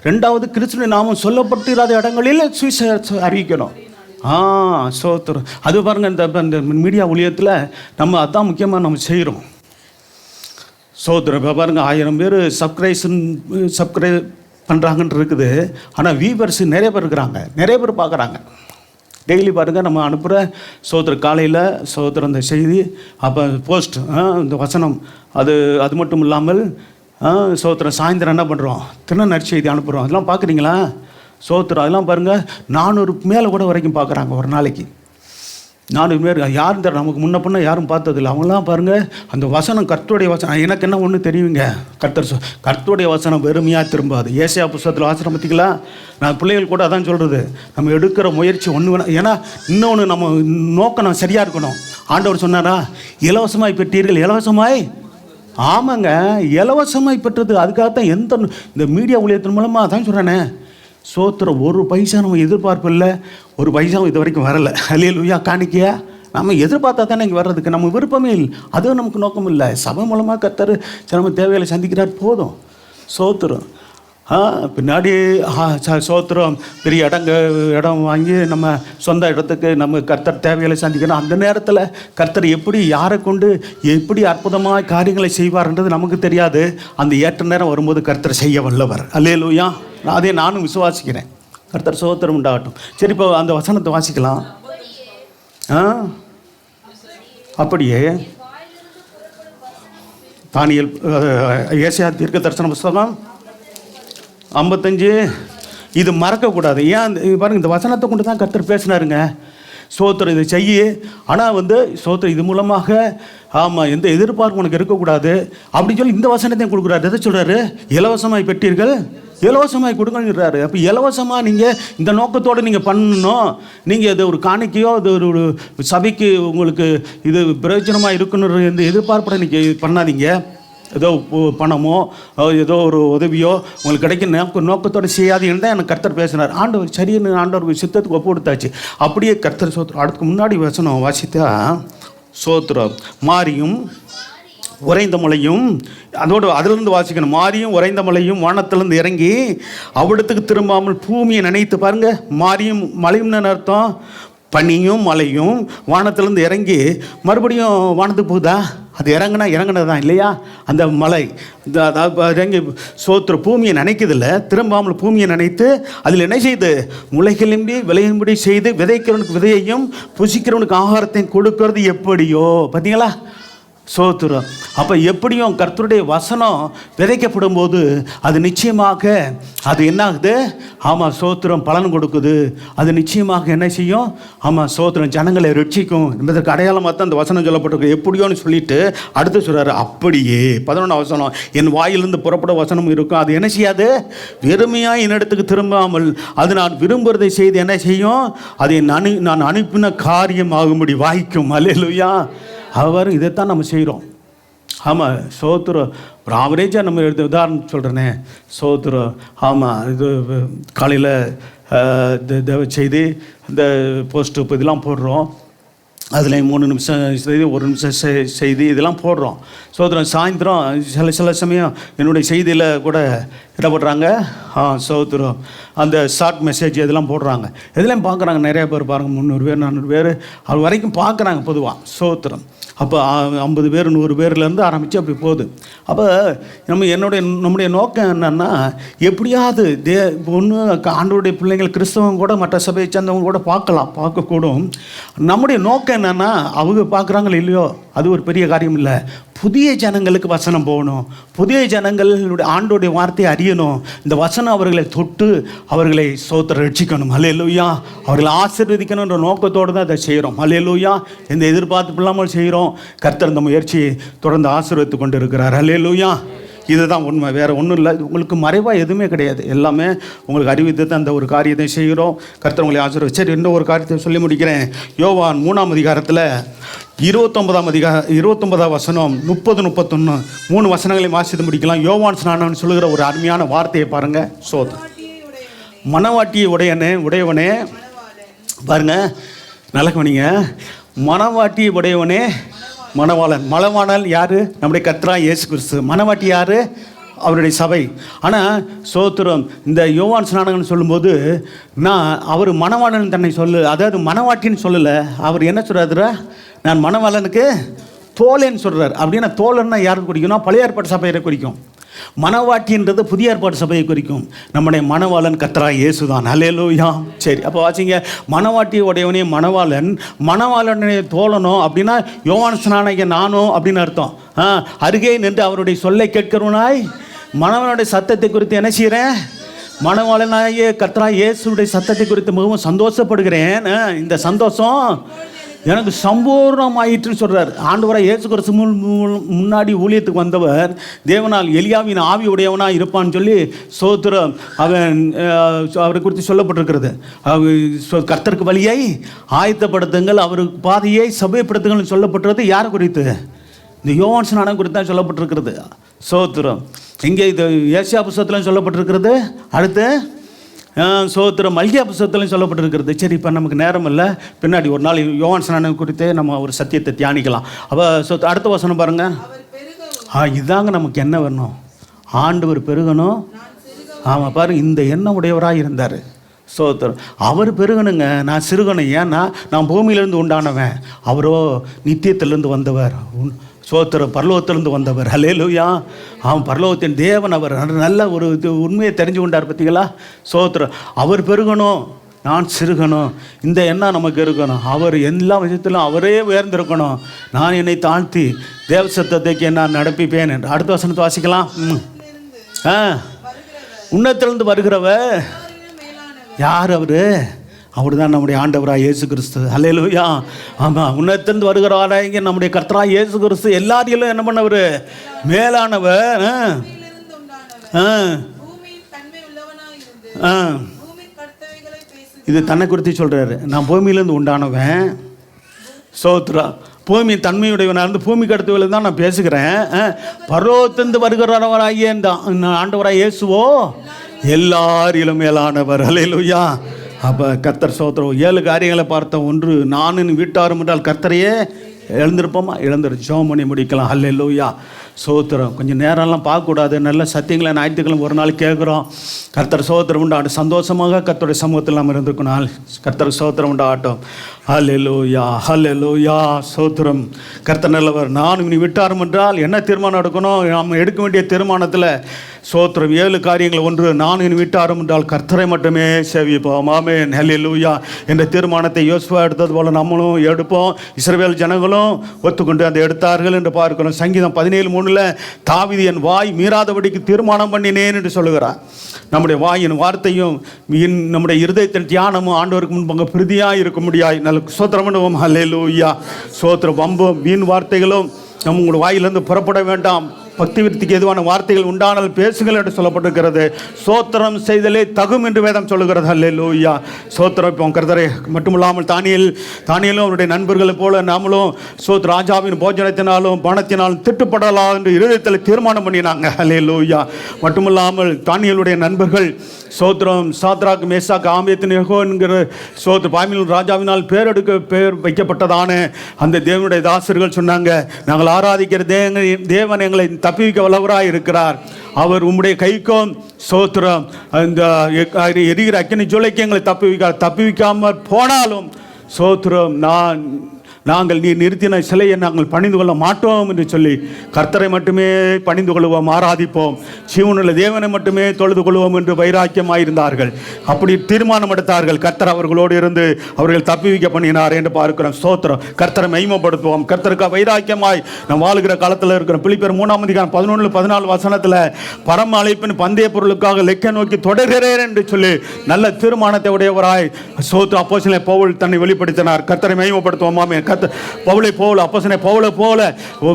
ரெண்டாவது கிறிஸ்துவின் நாமம் சொல்லப்பட்டிராத இடங்களில் சுவிசேஷம் அறிவிக்கணும். சோத்திரம். அது பாருங்கள், இந்த மீடியா ஊழியத்தில் நம்ம அதான் முக்கியமாக நம்ம செய்கிறோம். சோத்திரம். இப்போ பாருங்கள், 1000 பேர் சப்ஸ்கிரைப் பண்ணுறாங்கன்னு இருக்குது. ஆனால் வியூவர்ஸ் நிறைய பேர் இருக்கிறாங்க, நிறைய பேர் பார்க்குறாங்க. டெய்லி பாருங்கள், நம்ம அனுப்புகிற சோத்திரம் காலையில் சோத்திரம் இந்த செய்தி, அப்போ போஸ்ட் இந்த வசனம், அது மட்டும் இல்லாமல் சோத்திரம் சாயந்தரம் என்ன பண்ணுறோம், நற்செய்தி அனுப்புகிறோம். அதெல்லாம் பார்க்குறீங்களா? சோத்திரம். அதெல்லாம் பாருங்கள், 400 மேலே கூட வரைக்கும் பார்க்குறாங்க ஒரு நாளைக்கு. 400 பேர். யாரும் தர நமக்கு முன்ன பண்ண யாரும் பார்த்ததில்லை. அவங்களாம் பாருங்கள், அந்த வசனம் கர்த்தருடைய வசனம். எனக்கு என்ன ஒன்று தெரியுங்க, கர்த்தருடைய வசனம் வெறுமையாக திரும்பாது. ஏசாயா புத்தகத்தில் வாசனம் பார்த்தீங்களா? நான் பிள்ளைகள் கூட அதான் சொல்கிறது, நம்ம எடுக்கிற முயற்சி ஒன்று வேணும். ஏன்னா இன்னொன்று நம்ம நோக்கம் நம்ம சரியாக இருக்கணும். ஆண்டவர் சொன்னாரா, இலவசமாய் பெற்றீர்கள், இலவசமாய். ஆமாங்க, இலவசமாய் பெற்றது. அதுக்காகத்தான் இந்த மீடியா ஊழியத்தின் மூலமாக தான் சொல்கிறேனே. சோத்திரம். ஒரு பைசா நம்ம எதிர்பார்ப்பு இல்லை, ஒரு பைசாவும் இது வரைக்கும் வரலை. அல்லேலூயா. காணிக்கையா நம்ம எதிர்பார்த்தா தானே இங்கே வர்றதுக்கு நம்ம விருப்பமே இல்லை, அதுவும் நமக்கு நோக்கம் இல்லை. சபை மூலமாக கர்த்தர் நம்ம தேவைகளை சந்திக்கிறார், போதும். சோத்திரம். பின்னாடி சோத்திரம் பெரிய இடம் வாங்கி நம்ம சொந்த இடத்துக்கு நம்ம கர்த்தர் தேவைகளை சந்திக்கணும். அந்த நேரத்தில் கர்த்தர் எப்படி யாரை கொண்டு எப்படி அற்புதமாக காரியங்களை செய்வார்ன்றது நமக்கு தெரியாது. அந்த ஏற்ற நேரம் வரும்போது கர்த்தர் செய்ய வல்லவர். அல்லேலூயா. அதே நானும் விசுவாசிக்கிறேன். கர்த்தர் சோத்திரம் உண்டாகட்டும். சரி, இப்போ அந்த வசனத்தை வாசிக்கலாம். அப்படியே தானியேல் ஏசாயா தீர்க்க தரிசன புஸ்தகம் 55 இது மறக்கக்கூடாது. ஏன் பாருங்கள், இந்த வசனத்தை கொண்டு தான் கர்த்தர் பேசினாருங்க. சோத்திரம் இதை செய்ய. ஆனால் சோத்திரம் இது மூலமாக எந்த எதிர்பார்ப்பு உனக்கு இருக்கக்கூடாது அப்படின்னு சொல்லி இந்த வசனத்தையும் கொடுக்குறாரு. எதை சொல்கிறாரு? இலவசமாய் பெற்றீர்கள், இலவசமாய் கொடுங்கன்றாரு. அப்போ இலவசமாக நீங்கள் இந்த நோக்கத்தோடு நீங்கள் பண்ணணும். நீங்கள் இது ஒரு காணிக்கையோ, இது ஒரு சபைக்கு உங்களுக்கு இது பிரயோஜனமாக இருக்குன்னு இந்த எதிர்பார்ப்போட நீங்கள் பண்ணாதீங்க. ஏதோ பணமோ ஏதோ ஒரு உதவியோ உங்களுக்கு கிடைக்கும் நோக்கத்தோடு செய்யாதீங்கன்னு தான் எனக்கு கர்த்தர் பேசினார். ஆண்டவர் சரின்னு ஆண்டவர் சித்தத்துக்கு ஒப்பு கொடுத்தாச்சு. அப்படியே கர்த்தர் சோத்திரம். அதுக்கு முன்னாடி வசனம் வாசித்தா சோத்திரம். மாரியும் உறைந்த மலையும், அதிலிருந்து வாசிக்கணும். மாரியும் உறைந்த மலையும் வானத்திலிருந்து இறங்கி அவ்விடத்துக்கு திரும்பாமல் பூமியை நினைத்து பாருங்க. மாரியும் மலையும் அர்த்தம், பனியும் மலையும் வானத்திலிருந்து இறங்கி மறுபடியும் வானத்துக்கு போகுதா? அது இறங்குனது தான் இல்லையா? அந்த மலை இறங்கி சோத்திர பூமியை நினைக்கிறதில்ல, திரும்பாமல் பூமியை நினைத்து அதில் என்ன செய்து முளைகிளம்பி விளையும்படி செய்து விதைக்கிறவனுக்கு விதையையும் புசிக்கிறவனுக்கு ஆகாரத்தையும் கொடுக்கறது எப்படியோ. பார்த்தீங்களா? சோத்திரம். அப்போ எப்படியும் கர்த்தருடைய வசனம் விதைக்கப்படும் போது அது நிச்சயமாக அது என்ன ஆகுது? ஆமாம், சோத்திரம் பலன் கொடுக்குது. அது நிச்சயமாக என்ன செய்யும்? ஆமாம், சோத்திரம் ஜனங்களை ரட்சிக்கும் என்பதற்கு அடையாளமாக தான் அந்த வசனம் சொல்லப்பட்டிருக்கு. எப்படியோன்னு சொல்லிட்டு அடுத்து சொல்கிறாரு, அப்படியே 11 வசனம், என் வாயிலிருந்து புறப்பட வசனம் இருக்கும், அது என்ன செய்யாது? வெறுமையாக என்னிடத்துக்கு திரும்பாமல் அது நான் விரும்புகிறதை செய்து என்ன செய்யும்? அதை நான் அனுப்பின காரியம் ஆகும்படி வாய்க்கும். அல்லேலூயா. அவர் இதைத்தான் நம்ம செய்கிறோம். ஆமாம், சோத்திரம். ஒரு ஆவரேஜாக நம்ம எடுத்து உதாரணம் சொல்கிறேனே, சோத்திரம். ஆமாம், இது காலையில் தேவ செய்தி இந்த போஸ்ட்டு இப்போ இதெல்லாம் போடுறோம். அதில் 3 நிமிஷம் செய்தி, 1 நிமிஷம் செய்தி இதெல்லாம் போடுறோம். சோத்திரம். சாயந்தரம் சில சமயம் என்னுடைய செய்தியில் கூட என்ன போடுறாங்க? சோத்திரம், அந்த ஷார்ட் மெசேஜ் இதெல்லாம் போடுறாங்க. இதெல்லாம் பார்க்குறாங்க நிறையா பேர். பாருங்கள், 300 பேர் 400 பேர் அது வரைக்கும் பார்க்குறாங்க பொதுவாக. சோத்திரம். அப்போ 50 பேர் 100 பேர்லேருந்து ஆரம்பித்து அப்படி போகுது. அப்போ நம்முடைய நோக்கம் என்னென்னா, எப்படியாவது ஒன்று ஆண்டவருடைய பிள்ளைங்கள் கிறிஸ்தவங்க கூட மற்ற சபையை சேர்ந்தவங்க கூட பார்க்கக்கூடும். நம்முடைய நோக்கம் என்னென்னா, அவங்க பார்க்குறாங்களோ இல்லையோ அது ஒரு பெரிய காரியம் இல்லை. புதிய ஜனங்களுக்கு வசனம் போகணும், புதிய ஜனங்களுடைய ஆண்டோடைய வார்த்தையை அறியணும். இந்த வசனம் அவர்களை தொட்டு அவர்களை சோத்திரம் ரட்சிக்கணும். அல்லேலூயா. அவர்களை ஆசீர்வதிக்கணுன்ற நோக்கத்தோடு தான் அதை செய்கிறோம். அல்லேலூயா. எந்த எதிர்பார்ப்பு இல்லாமல் செய்கிறோம். கர்த்தர் இந்த முயற்சியை தொடர்ந்து ஆசீர்வதித்து கொண்டு இருக்கிறார். அல்லேலூயா. இதுதான் உண்மை, வேறு ஒன்றும் இல்லை. உங்களுக்கு மறைவாக எதுவுமே கிடையாது. எல்லாமே உங்களுக்கு அறிவித்து தான் அந்த ஒரு காரியத்தை செய்கிறோம். கர்த்தர் உங்களை ஆசீர்வதி. சரி, இன்னும் ஒரு காரியத்தை சொல்லி முடிக்கிறேன். யோவான் 3ஆம் அதிகாரத்தில் 29ஆம் வசனம் 30-31 3 வசனங்களை வாசித்து முடிக்கலாம். யோவான் ஸ்நானன் சொல்லுகிற ஒரு அருமையான வார்த்தையை பாருங்கள். மணவாட்டியை உடையவனே பாருங்க, நல்ல கவனிங்க. மணவாட்டியை உடையவனே மணவாளன். மணவாளன் யார்? நம்முடைய கர்த்தராகிய இயேசு கிறிஸ்து. மணவாட்டி யார்? அவருடைய சபை. ஆனால் சோத்திரம், இந்த யோவான் ஸ்நானகன் சொல்லும்போது அவர் மணவாளன் தன்னை அதாவது மணவாட்டின்னு சொல்லலை. அவர் என்ன சொல்கிறாரு? நான் மணவாளனுக்கு தோழன்னு சொல்கிறார். அப்படின்னா தோழன்னா யாருக்கு குறிக்கும்னா பழைய ஏற்பாடு சபையை குறிக்கும். மணவாட்டின்றது புதிய ஏற்பாடு சபையை குறிக்கும். நம்முடைய மணவாளன் கர்த்தராகிய இயேசு தான். அல்லேலூயா. சரி, அப்போ வாசிங்க. மணவாட்டி உடையவனே மணவாளன், மணவாளனுடைய தோழனோ அப்படின்னா யோவான் ஸ்நானகன் நானோ அப்படின்னு அர்த்தம். அருகே நின்று அவருடைய சொல்லை கேட்கிறவனாய் மணவாளனுடைய சத்தத்தை குறித்து என்ன செய்கிறேன்? மணவாளனாகிய கர்த்தராகிய இயேசுடைய சத்தத்தை குறித்து மிகவும் சந்தோஷப்படுகிறேன். இந்த சந்தோஷம் எனக்கு சம்பூர்ணமாயிற்றுன்னு சொல்கிறார். ஆண்டவராக இயேசு கிறிஸ்து முன்னாடி ஊழியத்துக்கு வந்தவர் தேவனால் எலியாவின் ஆவி உடையவனாக இருப்பான்னு சொல்லி சோத்திரம் அவரை குறித்து சொல்லப்பட்டிருக்கிறது. கர்த்தருக்கு வழியை ஆயத்தப்படுத்துங்கள், அவருக்கு பாதையை சபைப்படுத்துங்கள்னு சொல்லப்பட்டிருக்கிறது. யாரை குறித்து? இந்த யோவான் ஸ்நானகன் குறித்து தான் சொல்லப்பட்டிருக்கிறது. சோத்திரம். இங்கே இது ஏசியா புஸ்தகத்திலும் சொல்லப்பட்டிருக்கிறது. அடுத்து சோத்திரம் மல்கியா புஸ்தகத்திலும் சொல்லப்பட்டிருக்கிறது. சரி, இப்போ நமக்கு நேரம் இல்லை. பின்னாடி ஒரு நாள் யோவான் ஸ்நானகன் குறித்து நம்ம ஒரு சத்தியத்தை தியானிக்கலாம். அப்போ அடுத்த வசனம் பாருங்கள். இதாங்க நமக்கு என்ன வேணும்? ஆண்டவர் பெருகணும். ஆமாம், பாருங்க, இந்த எண்ணம் உடையவராக இருந்தார். சோத்திரம். அவர் பெருகணுங்க, நான் சிறுகணும். ஏன்னா நான் பூமியிலேருந்து உண்டானவன், அவரோ நித்தியத்திலேருந்து வந்தவர். சோத்திரம், பரலோகத்திலிருந்து வந்தவர். அல்லேலூயா. அவன் பரலோகத்தின் தேவன். அவர் நல்ல ஒரு உண்மையை தெரிஞ்சு கொண்டார். பார்த்தீங்களா? சோத்திரம். அவர் பெருகணும், நான் சிறுகணும். இந்த எண்ணம் நமக்கு இருக்கணும். அவர் எல்லா விஷயத்திலும் அவரே உயர்ந்திருக்கணும். நான் என்னை தாழ்த்தி தேவ சத்தத்தைக்கு நான் நடப்பிப்பேன் என்று. அடுத்த வசனத்தை வாசிக்கலாம். உன்னத்திலிருந்து வருகிறவர் யார்? அவர் தான் நம்முடைய ஆண்டவராக இயேசு கிறிஸ்து. அல்லேலூயா. ஆமாம், உன்னத்திலிருந்து வருகிறவராக நம்முடைய கர்த்தராக இயேசு கிறிஸ்து எல்லாரையும் என்ன பண்ணவர்? மேலானவர். இது தன்னை குறித்து சொல்கிறாரு. நான் பூமியிலேருந்து உண்டானவன். சோத்ரா. பூமி தன்மையுடையவனாக இருந்து பூமிக்கு அடுத்தவர்கள் தான் நான் பேசுகிறேன். பரலோகத்திலிருந்து வருகிறவராகிய இந்த ஆண்டவராக இயேசுவோ எல்லாரிலும் மேலானவர். அல்லேலூயா. அப்போ கர்த்தர் சோத்திரம். 7 காரியங்களை பார்த்தோம். 1, நானும் வீட்டாரும் என்றால் கர்த்தரையே எழுந்திருப்போமா? எழுந்திரு ஜெபம் பண்ணி முடிக்கலாம். அல்லேலூயா. சோத்திரம். கொஞ்சம் நேரம்லாம் பார்க்கக்கூடாது, நல்ல சத்தியங்களை ஞாயிற்றுக்கிழமை ஒரு நாள் கேட்குறோம். கர்த்தர் சோத்திரம் உண்டாட்டும். சந்தோஷமாக கர்த்தருடைய சமூகத்தில் நம்ம இருந்திருக்கணும். கர்த்தர் சோத்திரம் உண்டாகட்டும். ஹல்லேலூயா, ஹல்லேலூயா, சோத்திரம். கர்த்தர் நல்லவர். நான் இனி விட்டாரும் என்றால் என்ன தீர்மானம் எடுக்கணும்? நாம் எடுக்க வேண்டிய தீர்மானத்தில் சோத்திரம் 7 காரியங்கள். 1, நான் இனி விட்டாரும் என்றால் கர்த்தரை மட்டுமே சேவிப்போம். ஆமென், ஹல்லேலூயா என்ற தீர்மானத்தை யோசுவா எடுத்தது போல நம்மளும் எடுப்போம். இஸ்ரவேல் ஜனங்களும் ஒத்துக்கொண்டு அதை எடுத்தார்கள் என்று பார்க்கிறோம். சங்கீதம் 17:3 தாவீது என் வாய் மீறாதபடிக்கு தீர்மானம் பண்ணினேன் என்று சொல்லுகிறார். நம்முடைய வாயின் வார்த்தையும் நம்முடைய இருதயத்தின் தியானமும் ஆண்டவருக்கு முன்பாக பிரதியாக இருக்க முடியாது. நல்ல சோத்திரம் பண்ணுவோம். ஹல்லேலூயா, சோத்திரம். வம்பும் வீண் வார்த்தைகளும் நம்ம உங்களுடைய வாயிலிருந்து புறப்பட வேண்டாம். பக்தி விருத்திக்கு எதுவான வார்த்தைகள் உண்டானால் பேசுங்கள் என்று சொல்லப்பட்டிருக்கிறது. சோத்திரம் செய்தலே தகும் என்று வேதம் சொல்லுகிறது. ஹல்லேலூயா, சோத்திரம். இப்போ கர்த்தரை மட்டுமில்லாமல் தானியேலும் அவருடைய நண்பர்களைப் போல நாமளும் ராஜாவின் போஜனத்தினாலும் பணத்தினாலும் திட்டுப்படலாம் என்று இருதயத்தில் தீர்மானம் பண்ணினாங்க. ஹல்லேலூயா. மட்டுமில்லாமல் தானியேலுடைய நண்பர்கள் சோத்திரம் சாத்ராக் மேசாக் ஆபேத்நேகோ என்கிற பாபிலோன் ராஜாவினால் பேர் வைக்கப்பட்டதான அந்த தேவனுடைய தாசர்கள் சொன்னாங்க, நாங்கள் ஆராதிக்கிற தேவன் எங்களை தப்பிக்க வல்லவராய் இருக்கிறார். அவர் உம்முடைய கைக்கும் சோத்திரம் அந்த எரிகிற அக்கினி ஜுலைக்கு எங்களை தப்பிவிக்காமல் போனாலும் சோத்திரம் நாங்கள் நீ நிறுத்தின சிலையை நாங்கள் பணிந்து கொள்ள மாட்டோம் என்று சொல்லி கர்த்தரை மட்டுமே பணிந்து கொள்வோம், ஆராதிப்போம், ஜீவனுள்ள தேவனை மட்டுமே தொழுது கொள்வோம் என்று வைராக்கியமாயிருந்தார்கள். அப்படி தீர்மானம் எடுத்தார்கள். கர்த்தர் அவர்களோடு இருந்து அவர்கள் தப்பிவிக்க பண்ணினார் என்று பார்க்கிறோம். ஸ்தோத்திரம். கர்த்தரை மகிமைப்படுத்துவோம். கர்த்தருக்கு வைராக்கியமாய் நாம் வாழுகிற காலத்தில் இருக்கிறோம். பிலிப்பியர் 3:11-14 பரம அழைப்பின் பந்தய பொருளுக்காக லெக்க நோக்கி தொடர்கிறேன் என்று சொல்லி நல்ல தீர்மானத்தை உடையவராய் சோத்திர அப்போஸ்தலன் பவுல் தன்னை வெளிப்படுத்தினார். கர்த்தரை மகிமைப்படுத்துவோம். பவுலை போல அப்போஸ்தலன் பவுலை போல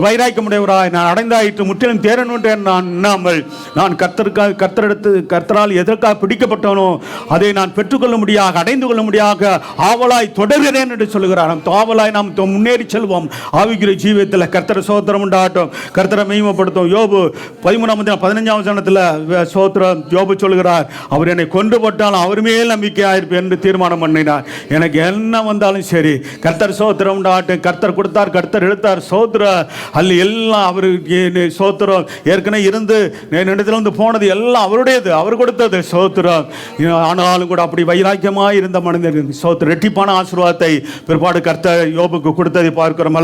வைராக்கியமுடையவராய் நான் அடைந்தாயிற்று முற்றிலும் தேரணும் நான் எண்ணாமல் நான் கர்த்தரால் எதற்காக பிடிக்கப்பட்டவனோ அதை நான் பெற்றுக்கொள்ள முடியாக அடைந்து கொள்ள முடியாக ஆவலாய் தொடர்கிறேன் என்று சொல்லுகிறார். ஆவலாய் நாம் முன்னேறி செல்வோம். ஆவிக்குரிய ஜீவியத்தில் கர்த்தர் சோத்திரம் உண்டாகட்டும். கர்த்தரை மகிமைப்படுத்தும். யோபு 13:15 சோத்திரம் யோபு சொல்கிறார், அவர் என்னை கொண்டு போட்டாலும் அவர் மேல் நம்பிக்கையாயிருப்பேன் என்று தீர்மானம் பண்ணினார். எனக்கு என்ன வந்தாலும் சரி கர்த்தர் சோத்திரம் கர்த்தர் கொடுத்தார், கர்த்தர் எடுத்தார். சோத்திர அல்ல எல்லாம் அவருக்கு சோத்திரம். ஏற்கனவே இருந்து இடத்துல போனது எல்லாம் அவருடையது, அவர் கொடுத்தது. சோத்திரம். ஆனாலும் கூட அப்படி வைராக்கியமாக இருந்த மனிதர் சோத்திர ரெட்டிப்பான ஆசீர்வாதத்தை பிற்பாடு கர்த்தர் யோபுக்கு கொடுத்ததை பார்க்கிறோம்.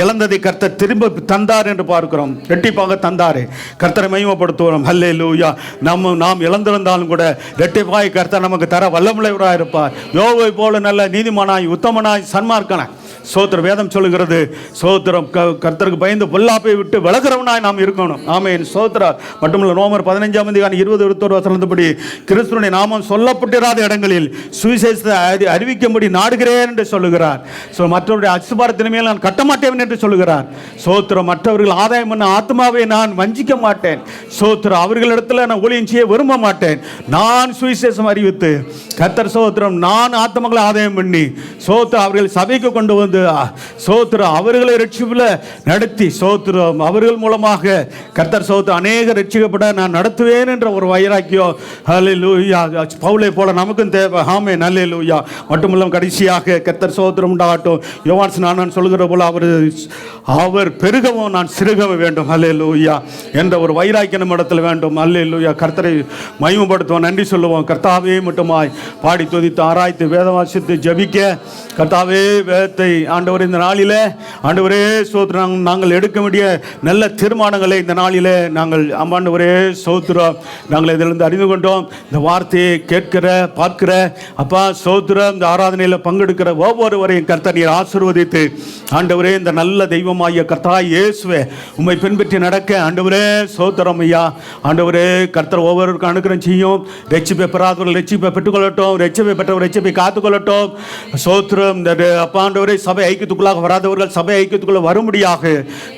இழந்ததை கர்த்தர் திரும்ப தந்தார் என்று பார்க்கிறோம். ரெட்டிப்பாக தந்தாரே. கர்த்தரை மகிமைப்படுத்துவோம். ஹல்லேலூயா. நாம் இழந்திருந்தாலும் கூட ரெட்டிப்பாய் கர்த்தர் நமக்கு தர வல்லமுள்ளவராக இருப்பார். யோபை போல நல்ல நீதிமானாய் உத்தமனாய் சன்மார்க்கனாய் சோத்திர வேதம் சொல்லுகிறது. சோத்திரம். கர்த்தருக்கு பயந்து பொல்லாப்பை விட்டு விலகிறவனாய் நாம் இருக்கணும். ஆமென். சோத்திரா. மட்டுமல்ல ரோமர் 15:20-21 கிறிஸ்துவின் நாமம் சொல்லப்பட்டிராத இடங்களில் சுவிசேஷத்தை அறிவிக்கும்படி நாடுகிறேன் என்று சொல்லுகிறார். மற்றவருடைய அசுபாரத்தின் மேல் நான் கட்டமாட்டேன் என்று சொல்லுகிறார். சோத்திரம். மற்றவர்கள் ஆதாயம் பண்ண ஆத்மாவை நான் வஞ்சிக்க மாட்டேன். சோத்திரம். அவர்களிடத்தில் நான் ஊழியம் செய்ய விரும்ப மாட்டேன். நான் சுவிசேஷம் அறிவித்து கர்த்தர் சோத்திரம் நான் ஆத்மங்களை ஆதாயம் பண்ணி சோத்திரம் அவர்கள் சபைக்கு கொண்டு வந்து சோத்திரம் அவர்களை ரட்சிப்புல நடத்தி சோத்திரம் அவர்கள் மூலமாக கர்த்தர் சோத்திரம் அநேக ரட்சிக்கப்பட நான் நடத்துவேன் என்ற ஒரு வைராக்கியம் ஹல்லேலூயா பவுலை போல நமக்கும் தேவை. ஆமென். ஹல்லேலூயா. மட்டுமல்ல கடைசியாக கர்த்தர் சோத்திரம் உண்டாகட்டும். யோவான் நான் சொல்லுகிற போல அவர் பெருகவும் நான் சிறுகவும் வேண்டும். ஹல்லேலூயா என்ற ஒரு வைராக்கியம் நம்ம இடத்துல வேண்டும். ஹல்லேலூயா. கர்த்தரை மகிமைப்படுத்துவோம், நன்றி சொல்லுவோம். கர்த்தாவே மட்டுமாய் பாடி துதித்து ஆராய்த்து வேதம் வாசித்து ஜெபிக்க கர்த்தாவே வேதத்தை ஆண்டவர் இந்த நாளிலே ஆண்டவரே சோத்திரம் நாங்கள் எடுக்க வேண்டிய நல்ல தீர்மானங்களை இந்த நாளிலே நாங்கள் ஆண்டவரே சோத்திரம் நாங்கள் இதிலிருந்து அறிந்து கொண்டோம். இந்த வார்த்தையை கேட்கிற பார்க்கிற அப்பா சோத்திரம் இந்த ஆராதனையில் பங்கெடுக்கிற ஒவ்வொருவரையும் கர்த்தர் நீர் ஆசீர்வதித்து ஆண்டவரே இந்த நல்ல தெய்வமாகிய கர்த்தராய் இயேசுவே உம்மை பின்பற்றி நடக்க ஆண்டவரே சோத்திரம் ஐயா. ஆண்டவரே கர்த்தர் ஒவ்வொருவருக்கும் அனுக்கிரகம் செய்யும். ரட்சிப்பை பெறாதவர்கள் ரட்சிப்பை பெற்றுக்கொள்ளட்டும், ரட்சிப்பை பெற்றவர் ரட்சிப்பை காத்துக்கொள்ளட்டும். சோத்திரம் அப்பா ஆண்டவரே சபை ஐக்கியத்துக்குள்ளாக வராதவர்கள் சபை ஐக்கியத்துக்குள்ள வரும்படியாக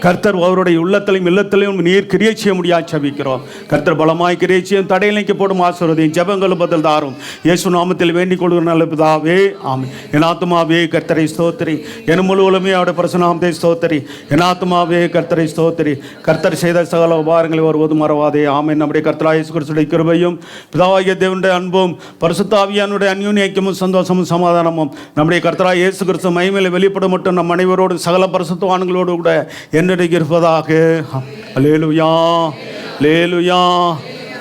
கர்த்தர் அவருடைய உள்ளத்திலையும் இல்லத்திலையும் நீர் கிரியை செய்ய முடியாது ஜெபிக்கிறோம். கர்த்தர் பலமாய் கிரியை செய்யும், தடையில் நீக்கப்படும் ஆசீர்வதியும் ஜெபங்களும் பதில் தாரும். இயேசு நாமத்தில் வேண்டிக் கொள்கிற நல்ல பிதாவே ஆமென். என் ஆத்துமாவே கர்த்தரை ஸ்தோத்திரி, என் முழுவதுமே அவருடைய பரிசுநாமத்தை ஸ்தோத்திரி. என் ஆத்துமாவே கர்த்தரை ஸ்தோத்திரி. கர்த்தர் செய்த சகல உபகாரங்களை ஒருவதும் மறவாதே. ஆமென். நம்முடைய கர்த்தராகிய இயேசு கிறிஸ்துவின் கிருபையும் பிதாவாகிய தேவனுடைய அன்பும் பரிசுத்த ஆவியானுடைய அந்யோன்ய ஐக்கியமும் சந்தோஷமும் சமாதானமும் நம்முடைய கர்த்தராகிய இயேசு கிறிஸ்து மகிமையிலே வெளிப்பட மட்டும் நம் அனைவரோடு சகல பரிசுத்தவான்களோடு கூட என்றைக்கு இருப்பதாக. அல்லேலூயா, அல்லேலூயா,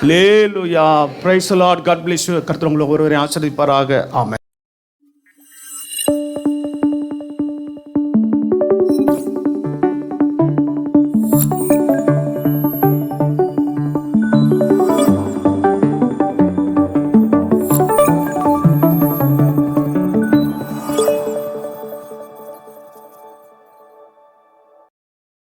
அல்லேலூயா. Praise the lord. God bless you. கர்த்தர் உங்களை ஒருவரை ஆசீர்வதிப்பாராக. ஆமென்.